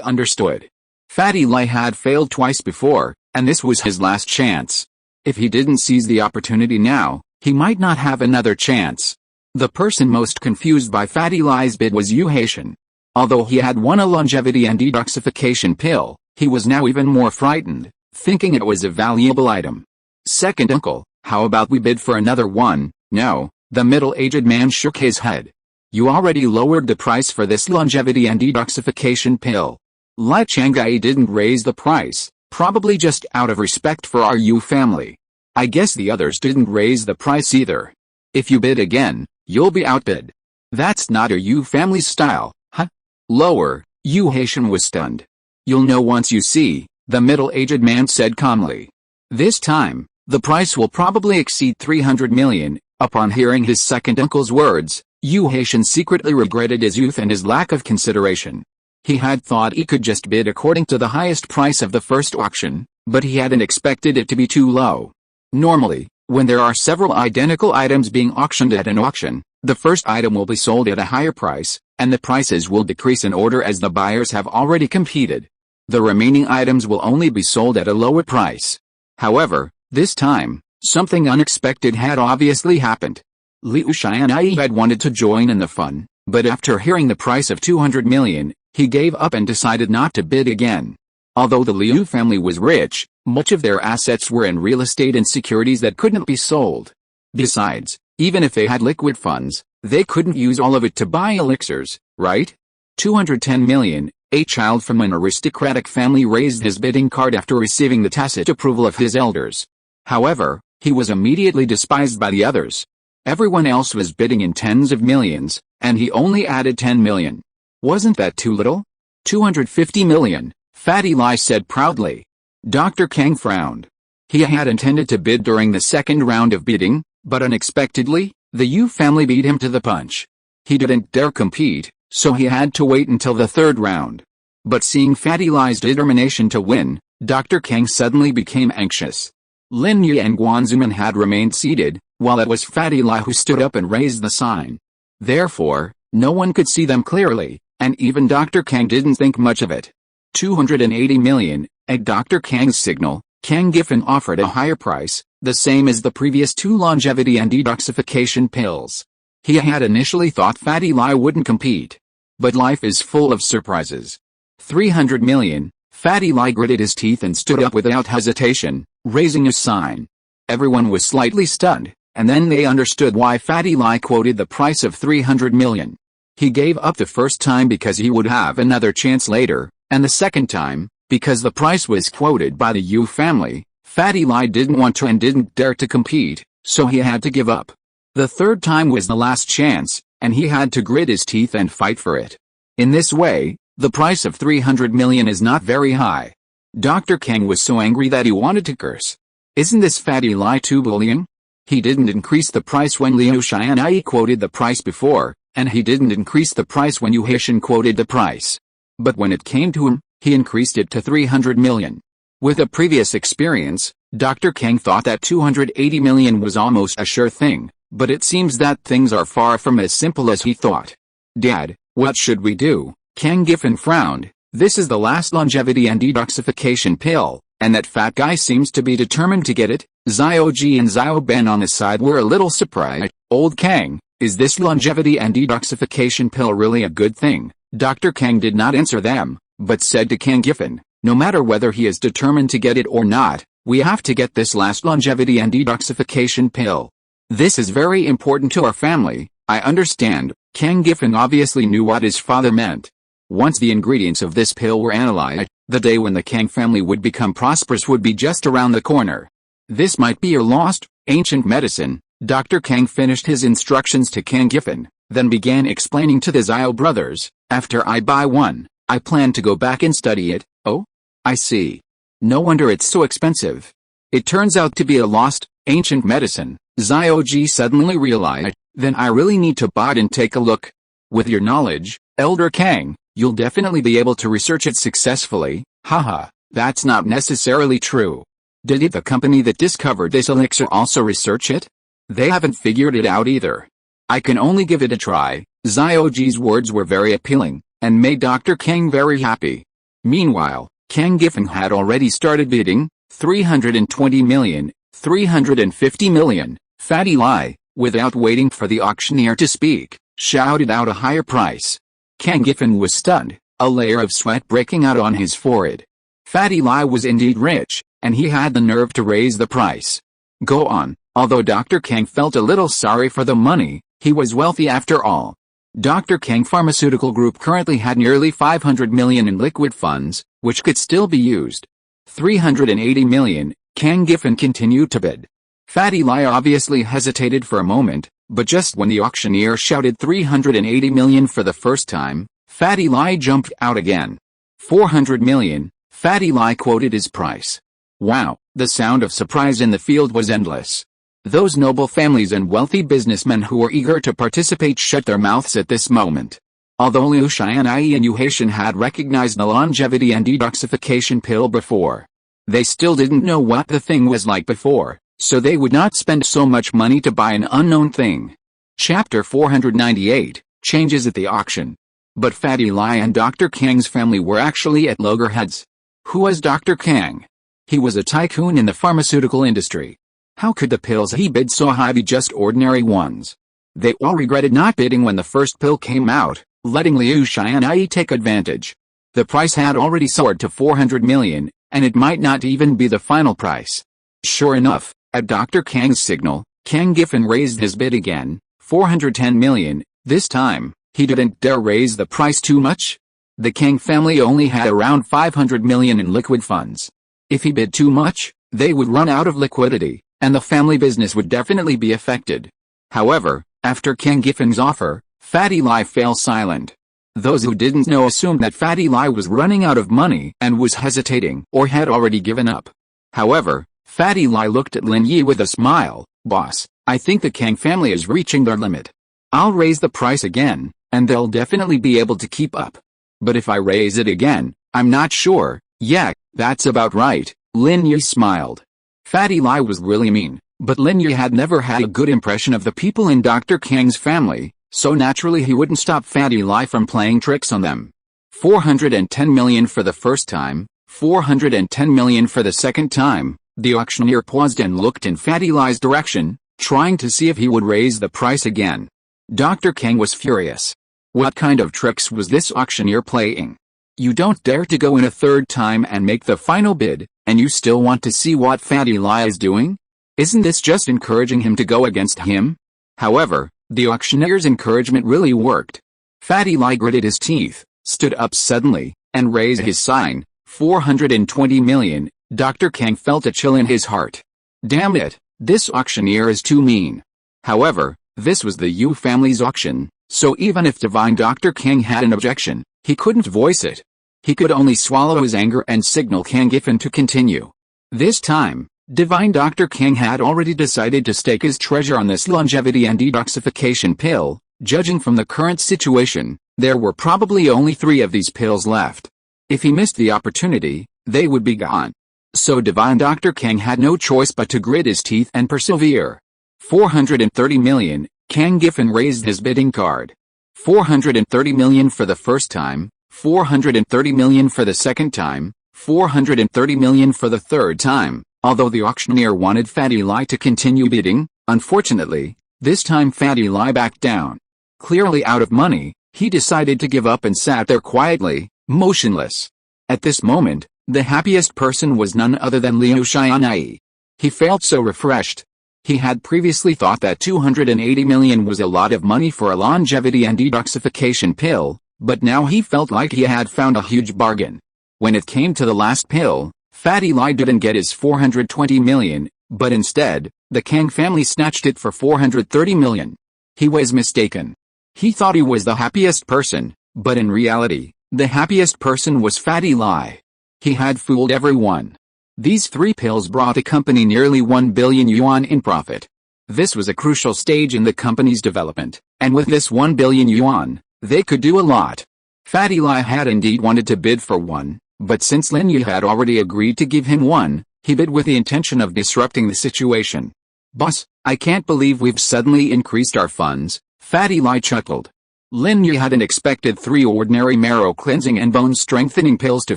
Speaker 1: understood. Fatty Lai had failed twice before, and this was his last chance. If he didn't seize the opportunity now, he might not have another chance. The person most confused by Fatty Lai's bid was Yu Haitian. Although he had won a longevity and detoxification pill, he was now even more frightened, thinking it was a valuable item. Second uncle, how about we bid for another one? No, the middle-aged man shook his head. You already lowered the price for this longevity and detoxification pill. Lai Changai didn't raise the price, probably just out of respect for our Yu family. I guess the others didn't raise the price either. If you bid again, you'll be outbid. That's not a Yu family style, huh? Lower, Yu Haitian was stunned. You'll know once you see, the middle-aged man said calmly. This time, the price will probably exceed 300 million. Upon hearing his second uncle's words, Yu Haitian secretly regretted his youth and his lack of consideration. He had thought he could just bid according to the highest price of the first auction, but he hadn't expected it to be too low. Normally, when there are several identical items being auctioned at an auction, the first item will be sold at a higher price, and the prices will decrease in order as the buyers have already competed. The remaining items will only be sold at a lower price. However, this time, something unexpected had obviously happened. Liu Xuanyuan had wanted to join in the fun, but after hearing the price of 200 million, he gave up and decided not to bid again. Although the Liu family was rich, much of their assets were in real estate and securities that couldn't be sold. Besides, even if they had liquid funds, they couldn't use all of it to buy elixirs, right? 210 million, a child from an aristocratic family raised his bidding card after receiving the tacit approval of his elders. However, he was immediately despised by the others. Everyone else was bidding in tens of millions, and he only added 10 million. Wasn't that too little? 250 million, Fatty Lai said proudly. Dr. Kang frowned. He had intended to bid during the second round of bidding, but unexpectedly, the Yu family beat him to the punch. He didn't dare compete, so he had to wait until the third round. But seeing Fatty Lai's determination to win, Dr. Kang suddenly became anxious. Lin Yi and Guanzuman had remained seated, while it was Fatty Lai who stood up and raised the sign. Therefore, no one could see them clearly, and even Dr. Kang didn't think much of it. 280 million, at Dr. Kang's signal, Kang Giffen offered a higher price, the same as the previous two longevity and detoxification pills. He had initially thought Fatty Lai wouldn't compete. But life is full of surprises. 300 million, Fatty Lai gritted his teeth and stood up without hesitation, raising a sign. Everyone was slightly stunned, and then they understood why Fatty Lai quoted the price of 300 million. He gave up the first time because he would have another chance later, and the second time, because the price was quoted by the Yu family. Fatty Lai didn't want to and didn't dare to compete, so he had to give up. The third time was the last chance, and he had to grit his teeth and fight for it. In this way, the price of 300 million is not very high. Dr. Kang was so angry that he wanted to curse. Isn't this Fatty Lai too bullying? He didn't increase the price when Liu Xianyi quoted the price before, and he didn't increase the price when Yu Haishan quoted the price. But when it came to him, he increased it to 300 million. With a previous experience, Dr. Kang thought that 280 million was almost a sure thing, but it seems that things are far from as simple as he thought. Dad, what should we do? Kang Giffen frowned. This is the last longevity and detoxification pill, and that fat guy seems to be determined to get it. Xiao Ji and Xiao Ben on the side were a little surprised. Old Kang, is this longevity and detoxification pill really a good thing? Dr. Kang did not answer them, but said to Kang Giffen, no matter whether he is determined to get it or not, we have to get this last longevity and detoxification pill. This is very important to our family, I understand. Kang Giffen obviously knew what his father meant. Once the ingredients of this pill were analyzed, the day when the Kang family would become prosperous would be just around the corner. This might be your lost, ancient medicine. Dr. Kang finished his instructions to Kang Giffen, then began explaining to the Xiao brothers, after I buy one, I plan to go back and study it. Oh? I see. No wonder it's so expensive. It turns out to be a lost, ancient medicine. Xiao Ji suddenly realized, then I really need to buy it and take a look. With your knowledge, Elder Kang, you'll definitely be able to research it successfully. Haha, that's not necessarily true. Did the company that discovered this elixir also research it? They haven't figured it out either. I can only give it a try. Xiao Ji's words were very appealing, and made Dr. Kang very happy. Meanwhile, Kang Giffen had already started bidding, 320 million, 350 million. Fatty Lai, without waiting for the auctioneer to speak, shouted out a higher price. Kang Giffen was stunned, a layer of sweat breaking out on his forehead. Fatty Lai was indeed rich, and he had the nerve to raise the price. Go on. Although Dr. Kang felt a little sorry for the money, he was wealthy after all. Dr. Kang Pharmaceutical Group currently had nearly 500 million in liquid funds, which could still be used. 380 million, Kang Giffen continued to bid. Fatty Lai obviously hesitated for a moment, but just when the auctioneer shouted 380 million for the first time, Fatty Lai jumped out again. 400 million, Fatty Lai quoted his price. Wow, the sound of surprise in the field was endless. Those noble families and wealthy businessmen who were eager to participate shut their mouths at this moment. Although Liu Xianyi and Yu Haishan had recognized the longevity and detoxification pill before, they still didn't know what the thing was like before, so they would not spend so much money to buy an unknown thing. Chapter 498, Changes at the Auction. But Fatty Lai and Dr. Kang's family were actually at loggerheads. Who was Dr. Kang? He was a tycoon in the pharmaceutical industry. How could the pills he bid so high be just ordinary ones? They all regretted not bidding when the first pill came out, letting Liu Xianyi take advantage. The price had already soared to 400 million, and it might not even be the final price. Sure enough, at Dr. Kang's signal, Kang Giffen raised his bid again, 410 million. This time, he didn't dare raise the price too much. The Kang family only had around 500 million in liquid funds. If he bid too much, they would run out of liquidity, and the family business would definitely be affected. However, after Kang Giffen's offer, Fatty Lai fell silent. Those who didn't know assumed that Fatty Lai was running out of money and was hesitating or had already given up. However, Fatty Lai looked at Lin Yi with a smile. Boss, I think the Kang family is reaching their limit. I'll raise the price again, and they'll definitely be able to keep up. But if I raise it again, I'm not sure. Yeah, that's about right. Lin Yi smiled. Fatty Lai was really mean, but Lin Yi had never had a good impression of the people in Dr. Kang's family, so naturally he wouldn't stop Fatty Lai from playing tricks on them. 410 million for the first time, 410 million for the second time. The auctioneer paused and looked in Fatty Lai's direction, trying to see if he would raise the price again. Dr. Kang was furious. What kind of tricks was this auctioneer playing? You don't dare to go in a third time and make the final bid, and you still want to see what Fatty Lai is doing? Isn't this just encouraging him to go against him? However, the auctioneer's encouragement really worked. Fatty Lai gritted his teeth, stood up suddenly, and raised his sign, 420 million. Dr. Kang felt a chill in his heart. Damn it, this auctioneer is too mean. However, this was the Yu family's auction, so even if Divine Dr. Kang had an objection, he couldn't voice it. He could only swallow his anger and signal Kang Giffen to continue. This time, Divine Dr. Kang had already decided to stake his treasure on this longevity and detoxification pill. Judging from the current situation, there were probably only 3 of these pills left. If he missed the opportunity, they would be gone. So Divine Dr. Kang had no choice but to grit his teeth and persevere. 430 million, Kang Giffen raised his bidding card. 430 million for the first time, 430 million for the second time, 430 million for the third time. Although the auctioneer wanted Fatty Lai to continue bidding, unfortunately, this time Fatty Lai backed down. Clearly out of money, he decided to give up and sat there quietly, motionless. At this moment, the happiest person was none other than Liu Xianyi. He felt so refreshed. He had previously thought that 280 million was a lot of money for a longevity and detoxification pill, but now he felt like he had found a huge bargain. When it came to the last pill, Fatty Lai didn't get his 420 million, but instead, the Kang family snatched it for 430 million. He was mistaken. He thought he was the happiest person, but in reality, the happiest person was Fatty Lai. He had fooled everyone. These 3 pills brought the company nearly 1 billion yuan in profit. This was a crucial stage in the company's development, and with this 1 billion yuan, they could do a lot. Fatty Lai had indeed wanted to bid for 1, but since Lin Yi had already agreed to give him 1, he bid with the intention of disrupting the situation. Boss, I can't believe we've suddenly increased our funds, Fatty Lai chuckled. Lin Yi hadn't expected 3 ordinary marrow cleansing and bone strengthening pills to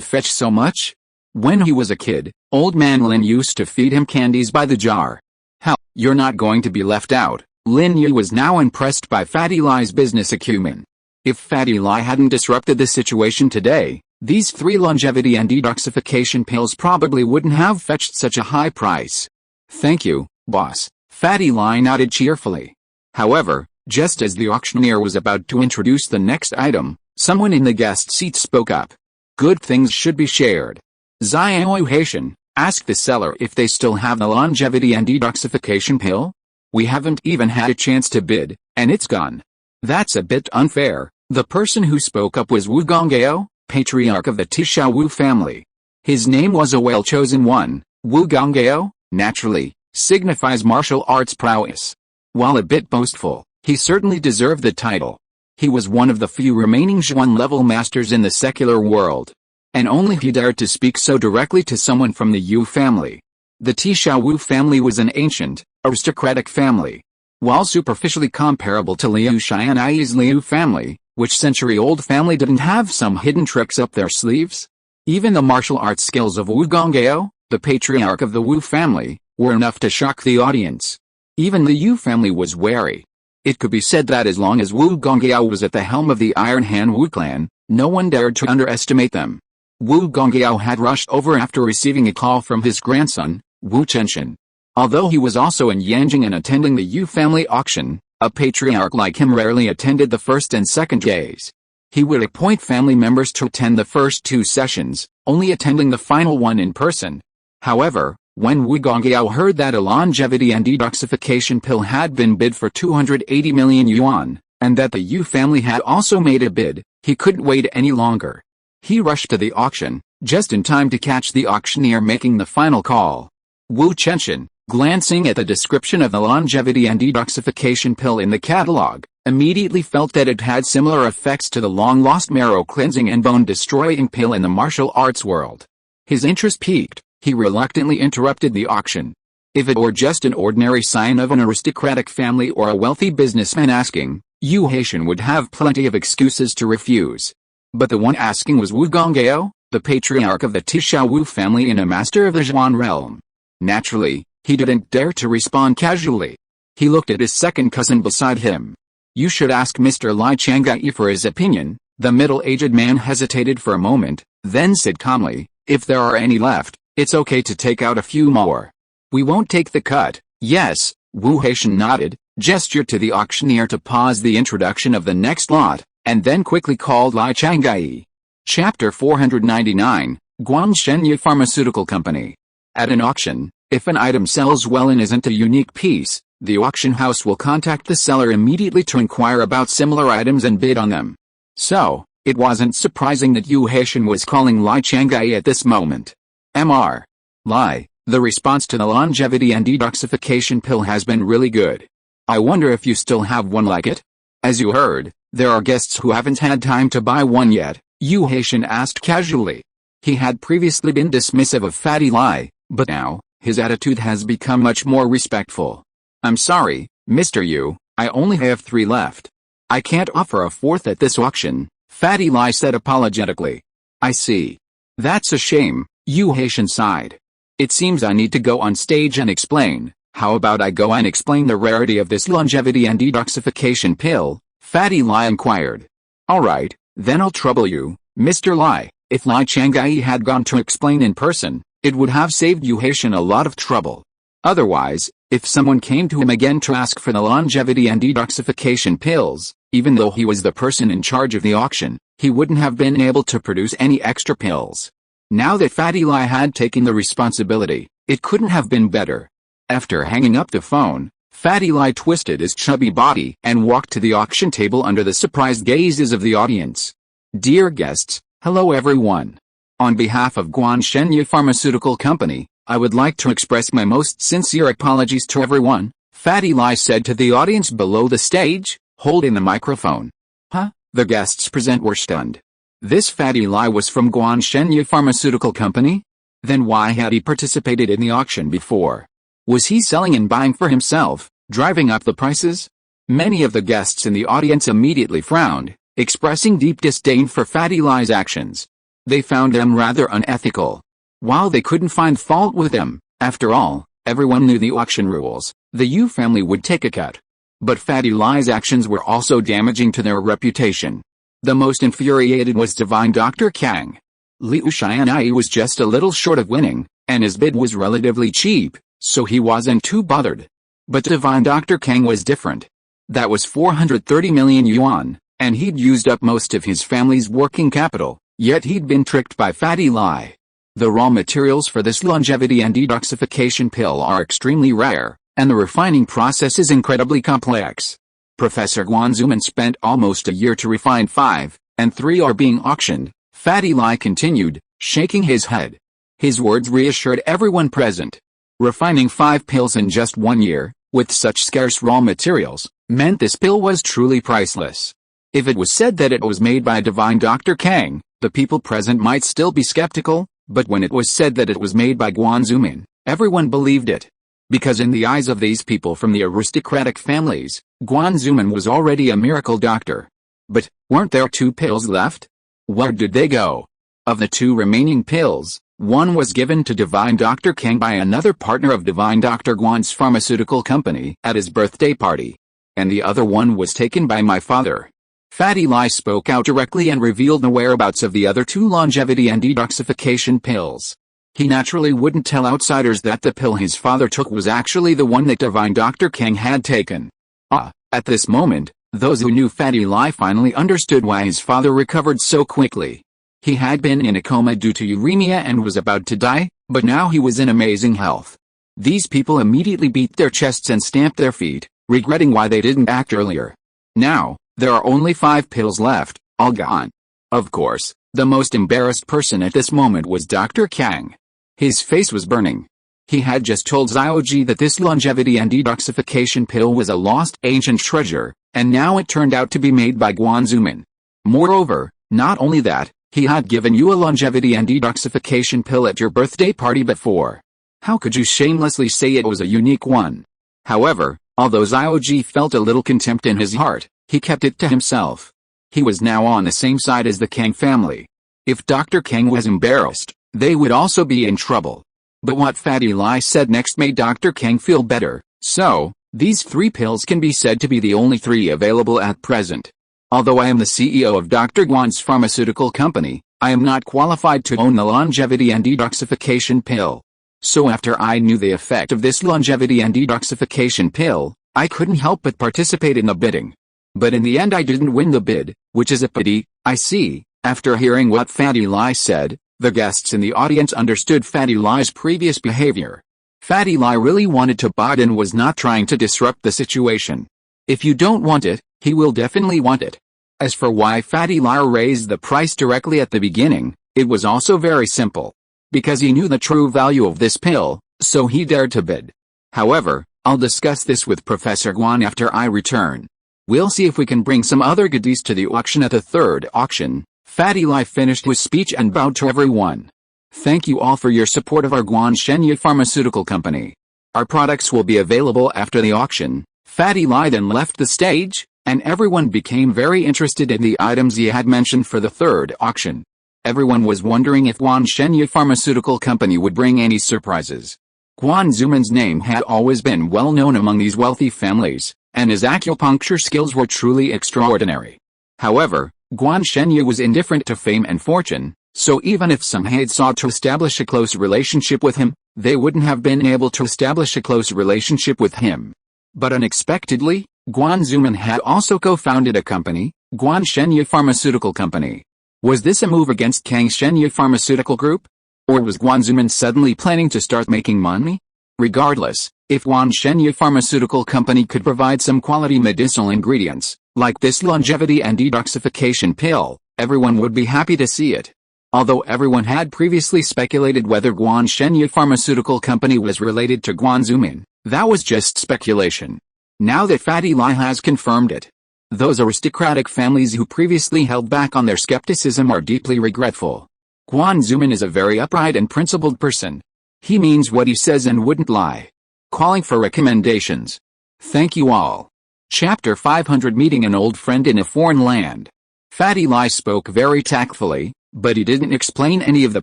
Speaker 1: fetch so much. When he was a kid, old man Lin used to feed him candies by the jar. How, you're not going to be left out. Lin Yi was now impressed by Fatty Lai's business acumen. If Fatty Lai hadn't disrupted the situation today, these 3 longevity and detoxification pills probably wouldn't have fetched such a high price. Thank you, boss, Fatty Lai nodded cheerfully. However, just as the auctioneer was about to introduce the next item, someone in the guest seat spoke up. Good things should be shared. Xiao Haitian, ask the seller if they still have the longevity and detoxification pill? We haven't even had a chance to bid, and it's gone. That's a bit unfair. The person who spoke up was Wu Gongao, patriarch of the Tisha Wu family. His name was a well-chosen one. Wu Gongao, naturally, signifies martial arts prowess. While a bit boastful, he certainly deserved the title. He was one of the few remaining Zhuan-level masters in the secular world. And only he dared to speak so directly to someone from the Yu family. The Tisha Wu family was an ancient, aristocratic family. While superficially comparable to Liu Xianyi's Liu family, which century-old family didn't have some hidden tricks up their sleeves? Even the martial arts skills of Wu Gongao, the patriarch of the Wu family, were enough to shock the audience. Even the Yu family was wary. It could be said that as long as Wu Gongao was at the helm of the Iron Hand Wu clan, no one dared to underestimate them. Wu Gongao had rushed over after receiving a call from his grandson, Wu Chenshin. Although he was also in Yanjing and attending the Yu family auction, a patriarch like him rarely attended the first and second days. He would appoint family members to attend the first 2 sessions, only attending the final one in person. However, when Wu Gongao heard that a longevity and detoxification pill had been bid for 280 million yuan, and that the Yu family had also made a bid, he couldn't wait any longer. He rushed to the auction, just in time to catch the auctioneer making the final call. Wu Chenshin, glancing at the description of the longevity and detoxification pill in the catalog, immediately felt that it had similar effects to the long-lost marrow cleansing and bone-destroying pill in the martial arts world. His interest piqued. He reluctantly interrupted the auction. If it were just an ordinary sign of an aristocratic family or a wealthy businessman asking, Yu Haitian would have plenty of excuses to refuse. But the one asking was Wu Gongao, the patriarch of the Tisha Wu family and a master of the Zhuan realm. Naturally, he didn't dare to respond casually. He looked at his second cousin beside him. You should ask Mr. Lai Chang'ai for his opinion. The middle-aged man hesitated for a moment, then said calmly, if there are any left, it's okay to take out a few more. We won't take the cut, Yes, Wu Haitian nodded, gestured to the auctioneer to pause the introduction of the next lot, and then quickly called Lai Changai. Chapter 499, Guangshenya Pharmaceutical Company. At an auction, if an item sells well and isn't a unique piece, the auction house will contact the seller immediately to inquire about similar items and bid on them. So, it wasn't surprising that Yu Haitian was calling Lai Changai at this moment. Mr. Lai, the response to the longevity and detoxification pill has been really good. I wonder if you still have one like it? As you heard, there are guests who haven't had time to buy one yet, Yu Haitian asked casually. He had previously been dismissive of Fatty Lai, but now, his attitude has become much more respectful. I'm sorry, Mr. Yu, I only have 3 left. I can't offer a 4th at this auction, Fatty Lai said apologetically. I see. That's a shame, Yu Haitian sighed. It seems I need to go on stage and explain. How about I go and explain the rarity of this longevity and detoxification pill? Fatty Lai inquired. Alright, then I'll trouble you, Mr. Lai. If Lai Changai had gone to explain in person, it would have saved Yu Haitian a lot of trouble. Otherwise, if someone came to him again to ask for the longevity and detoxification pills, even though he was the person in charge of the auction, he wouldn't have been able to produce any extra pills. Now that Fatty Lai had taken the responsibility, it couldn't have been better. After hanging up the phone, Fatty Lai twisted his chubby body and walked to the auction table under the surprised gazes of the audience. Dear guests, hello everyone. On behalf of Guangshenya Pharmaceutical Company, I would like to express my most sincere apologies to everyone, Fatty Lai said to the audience below the stage, holding the microphone. Huh? The guests present were stunned. This Fatty Lai was from Guangshenya Pharmaceutical Company? Then why had he participated in the auction before? Was he selling and buying for himself, driving up the prices? Many of the guests in the audience immediately frowned, expressing deep disdain for Fatty Lai's actions. They found them rather unethical. While they couldn't find fault with them, after all, everyone knew the auction rules, the Yu family would take a cut. But Fatty Lai's actions were also damaging to their reputation. The most infuriated was Divine Dr. Kang. Liu Xianyi was just a little short of winning, and his bid was relatively cheap, so he wasn't too bothered. But Divine Dr. Kang was different. That was 430 million yuan, and he'd used up most of his family's working capital, yet he'd been tricked by Fatty Lai. The raw materials for this longevity and detoxification pill are extremely rare, and the refining process is incredibly complex. Professor Guanzuman spent almost a year to refine 5, and 3 are being auctioned, Fatty Lai continued, shaking his head. His words reassured everyone present. Refining 5 pills in just 1 year, with such scarce raw materials, meant this pill was truly priceless. If it was said that it was made by Divine Dr. Kang, the people present might still be skeptical, but when it was said that it was made by Guanzuman, everyone believed it. Because in the eyes of these people from the aristocratic families, Guanzuman was already a miracle doctor. But, weren't there 2 pills left? Where did they go? Of the 2 remaining pills, one was given to Divine Dr. Kang by another partner of Divine Dr. Guan's pharmaceutical company at his birthday party. And the other one was taken by my father. Fatty Lai spoke out directly and revealed the whereabouts of the other 2 longevity and detoxification pills. He naturally wouldn't tell outsiders that the pill his father took was actually the one that Divine Dr. Kang had taken. At this moment, those who knew Fatty Lai finally understood why his father recovered so quickly. He had been in a coma due to uremia and was about to die, but now he was in amazing health. These people immediately beat their chests and stamped their feet, regretting why they didn't act earlier. Now, there are only 5 pills left, all gone. Of course, the most embarrassed person at this moment was Dr. Kang. His face was burning. He had just told Xiaoji that this longevity and detoxification pill was a lost ancient treasure, and now it turned out to be made by Guanzuman. Moreover, not only that, he had given you a longevity and detoxification pill at your birthday party before. How could you shamelessly say it was a unique one? However, although Xiaoji felt a little contempt in his heart, he kept it to himself. He was now on the same side as the Kang family. If Dr. Kang was embarrassed, they would also be in trouble. But what Fatty Lai said next made Dr. Kang feel better, so, these 3 pills can be said to be the only 3 available at present. Although I am the CEO of Dr. Guan's pharmaceutical company, I am not qualified to own the longevity and detoxification pill. So after I knew the effect of this longevity and detoxification pill, I couldn't help but participate in the bidding. But in the end I didn't win the bid, which is a pity, I see. After hearing what Fatty Lai said, the guests in the audience understood Fatty Lai's previous behavior. Fatty Lai really wanted to buy it and was not trying to disrupt the situation. If you don't want it, he will definitely want it. As for why Fatty Lai raised the price directly at the beginning, it was also very simple. Because he knew the true value of this pill, so he dared to bid. However, I'll discuss this with Professor Guan after I return. We'll see if we can bring some other goodies to the auction at the third auction. Fatty Lai finished his speech and bowed to everyone. Thank you all for your support of our Guanshenye Pharmaceutical Company. Our products will be available after the auction. Fatty Lai then left the stage, and everyone became very interested in the items he had mentioned for the third auction. Everyone was wondering if Guanshenye Pharmaceutical Company would bring any surprises. Guan Zuman's name had always been well known among these wealthy families, and his acupuncture skills were truly extraordinary. However, Guanshenye was indifferent to fame and fortune, so even if some had sought to establish a close relationship with him, they wouldn't have been able to establish a close relationship with him. But unexpectedly, Guan Zuman had also co-founded a company, Guanshenye Pharmaceutical Company. Was this a move against Pengzhan Pharmaceutical Group? Or was Guan Zuman suddenly planning to start making money? Regardless, if Guanshenye Pharmaceutical Company could provide some quality medicinal ingredients, like this longevity and detoxification pill, everyone would be happy to see it. Although everyone had previously speculated whether Guanshenye Pharmaceutical Company was related to Guan Zuman, that was just speculation. Now that Fatty Lai has confirmed it, those aristocratic families who previously held back on their skepticism are deeply regretful. Guan Zuman is a very upright and principled person. He means what he says and wouldn't lie. Calling for recommendations. Thank you all. Chapter 500 Meeting an old friend in a foreign land. Fatty Lai spoke very tactfully, but he didn't explain any of the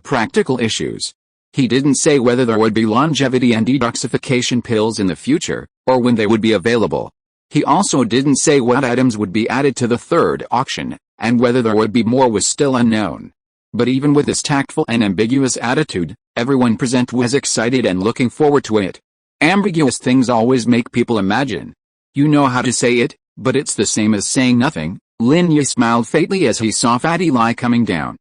Speaker 1: practical issues. He didn't say whether there would be longevity and detoxification pills in the future, or when they would be available. He also didn't say what items would be added to the third auction, and whether there would be more was still unknown. But even with this tactful and ambiguous attitude, everyone present was excited and looking forward to it. Ambiguous things always make people imagine. You know how to say it, but it's the same as saying nothing. Lin Yi smiled faintly as he saw Fatty Lai coming down.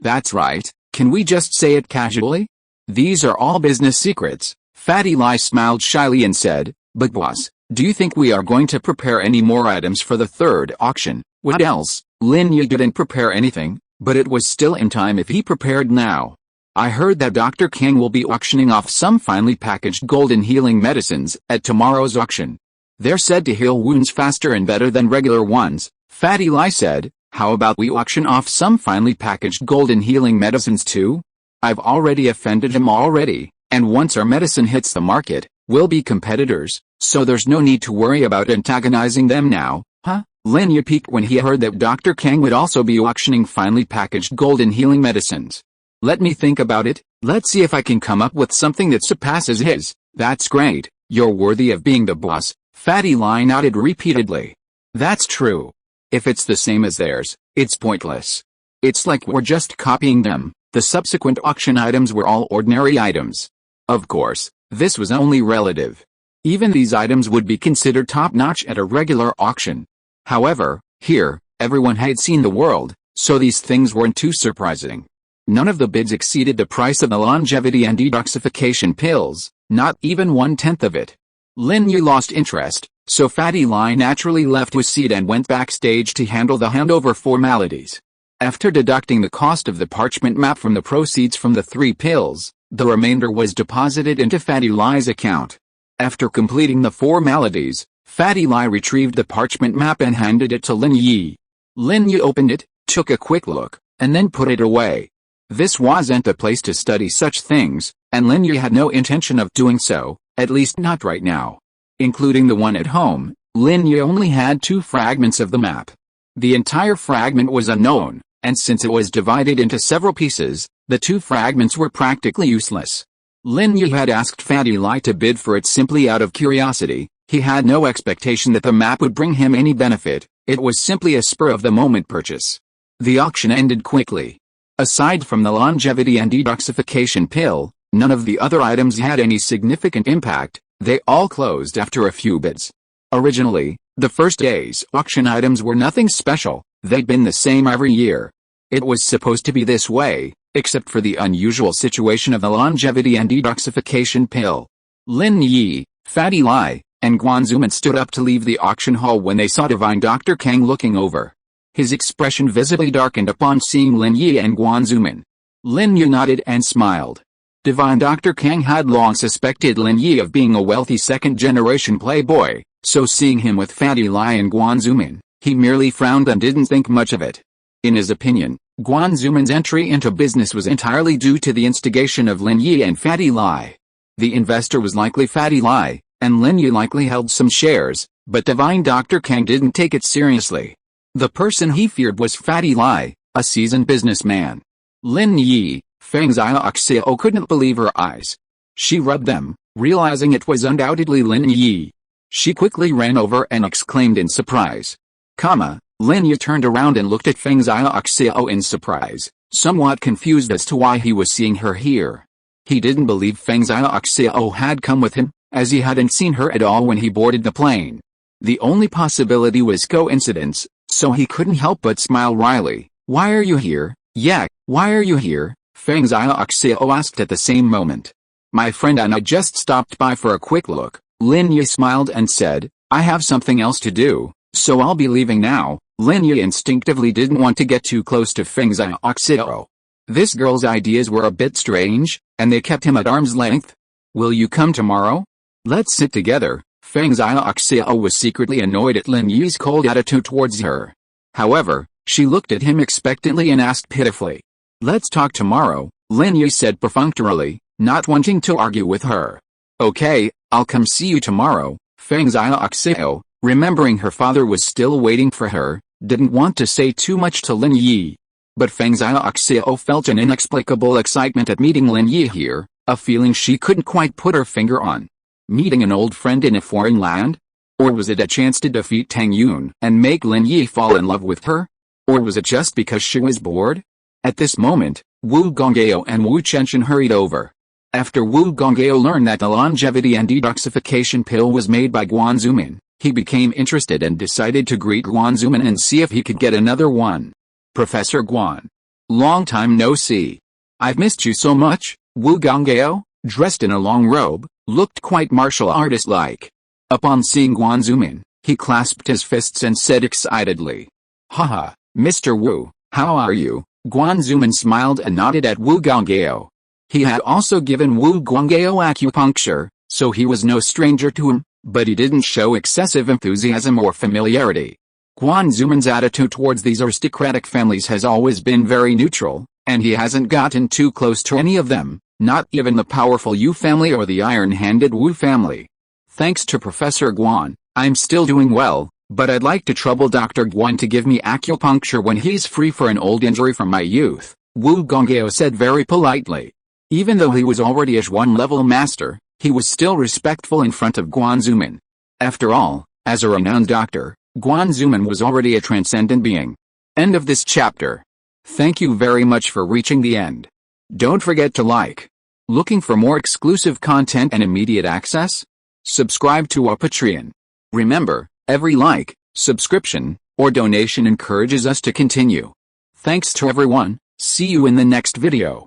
Speaker 1: That's right, can we just say it casually? These are all business secrets. Fatty Lai smiled shyly and said, but boss, do you think we are going to prepare any more items for the third auction? What else? Lin Yi didn't prepare anything, but it was still in time if he prepared now. I heard that Dr. Kang will be auctioning off some finely packaged golden healing medicines at tomorrow's auction. They're said to heal wounds faster and better than regular ones. Fatty Lai said, how about we auction off some finely packaged golden healing medicines too? I've already offended him already, and once our medicine hits the market, we'll be competitors, so there's no need to worry about antagonizing them now, huh? Lin Yi peeked when he heard that Dr. Kang would also be auctioning finely packaged golden healing medicines. Let me think about it. Let's see if I can come up with something that surpasses his. That's great, you're worthy of being the boss. Fatty Lai nodded repeatedly. That's true. If it's the same as theirs, it's pointless. It's like we're just copying them. The subsequent auction items were all ordinary items. Of course, this was only relative. Even these items would be considered top-notch at a regular auction. However, here, everyone had seen the world, so these things weren't too surprising. None of the bids exceeded the price of the longevity and detoxification pills, not even 1/10 of it. Lin Yi lost interest, so Fatty Lai naturally left his seat and went backstage to handle the handover formalities. After deducting the cost of the parchment map from the proceeds from the 3 pills, the remainder was deposited into Fatty Lai's account. After completing the formalities, Fatty Lai retrieved the parchment map and handed it to Lin Yi. Lin Yi opened it, took a quick look, and then put it away. This wasn't the place to study such things, and Lin Yi had no intention of doing so, at least not right now. Including the one at home, Lin Yi only had 2 fragments of the map. The entire fragment was unknown, and since it was divided into several pieces, the 2 fragments were practically useless. Lin Yi had asked Fatty Lai to bid for it simply out of curiosity. He had no expectation that the map would bring him any benefit. It was simply a spur-of-the-moment purchase. The auction ended quickly. Aside from the longevity and detoxification pill, None of the other items had any significant impact, they all closed after a few bids. Originally, the first day's auction items were nothing special, they'd been the same every year. It was supposed to be this way, except for the unusual situation of the longevity and detoxification pill. Lin Yi, Fatty Lai, and Guan Zuman stood up to leave the auction hall when they saw Divine Dr. Kang looking over. His expression visibly darkened upon seeing Lin Yi and Guan Zuman. Lin Yi nodded and smiled. Divine Dr. Kang had long suspected Lin Yi of being a wealthy second-generation playboy, so seeing him with Fatty Lai and Guan Zuman, he merely frowned and didn't think much of it. In his opinion, Guan Zuman's entry into business was entirely due to the instigation of Lin Yi and Fatty Lai. The investor was likely Fatty Lai, and Lin Yi likely held some shares, but Divine Dr. Kang didn't take it seriously. The person he feared was Fatty Lai, a seasoned businessman. Lin Yi, Pengzhan Group couldn't believe her eyes. She rubbed them, realizing it was undoubtedly Lin Yi. She quickly ran over and exclaimed in surprise. Lin Yi turned around and looked at Pengzhan Group in surprise, somewhat confused as to why he was seeing her here. He didn't believe Pengzhan Group had come with him, as he hadn't seen her at all when he boarded the plane. The only possibility was coincidence, so he couldn't help but smile wryly. "Why are you here? Yeah, why are you here?" Pengzhan Group asked at the same moment. "My friend and I just stopped by for a quick look." Lin Yi smiled and said, "I have something else to do, so I'll be leaving now." Lin Yi instinctively didn't want to get too close to Pengzhan Group. This girl's ideas were a bit strange, and they kept him at arm's length. "Will you come tomorrow? Let's sit together." Pengzhan Group was secretly annoyed at Lin Yi's cold attitude towards her. However, she looked at him expectantly and asked pitifully. "Let's talk tomorrow," Lin Yi said perfunctorily, not wanting to argue with her. "Okay, I'll come see you tomorrow." Pengzhan Group, remembering her father was still waiting for her, didn't want to say too much to Lin Yi. But Pengzhan Group felt an inexplicable excitement at meeting Lin Yi here, a feeling she couldn't quite put her finger on. Meeting an old friend in a foreign land? Or was it a chance to defeat Tang Yun and make Lin Yi fall in love with her? Or was it just because she was bored? At this moment, Wu Gongao and Wu Chenshin hurried over. After Wu Gongao learned that the longevity and detoxification pill was made by Guan Zuman, he became interested and decided to greet Guan Zuman and see if he could get another one. "Professor Guan. Long time no see. I've missed you so much." Wu Gongao, dressed in a long robe, looked quite martial artist-like. Upon seeing Guan Zuman, he clasped his fists and said excitedly, "Haha, Mr. Wu, how are you?" Guan Zuman smiled and nodded at Wu Gongao. He had also given Wu Gongao acupuncture, so he was no stranger to him, but he didn't show excessive enthusiasm or familiarity. Guan Zuman's attitude towards these aristocratic families has always been very neutral, and he hasn't gotten too close to any of them, not even the powerful Yu family or the iron-handed Wu family. "Thanks to Professor Guan, I'm still doing well, but I'd like to trouble Dr. Guan to give me acupuncture when he's free for an old injury from my youth," Wu Gongao said very politely. Even though he was already a Xuan-level master, he was still respectful in front of Guan Zuman. After all, as a renowned doctor, Guan Zuman was already a transcendent being. End of this chapter. Thank you very much for reaching the end. Don't forget to like. Looking for more exclusive content and immediate access? Subscribe to our Patreon. Remember, every like, subscription, or donation encourages us to continue. Thanks to everyone, see you in the next video.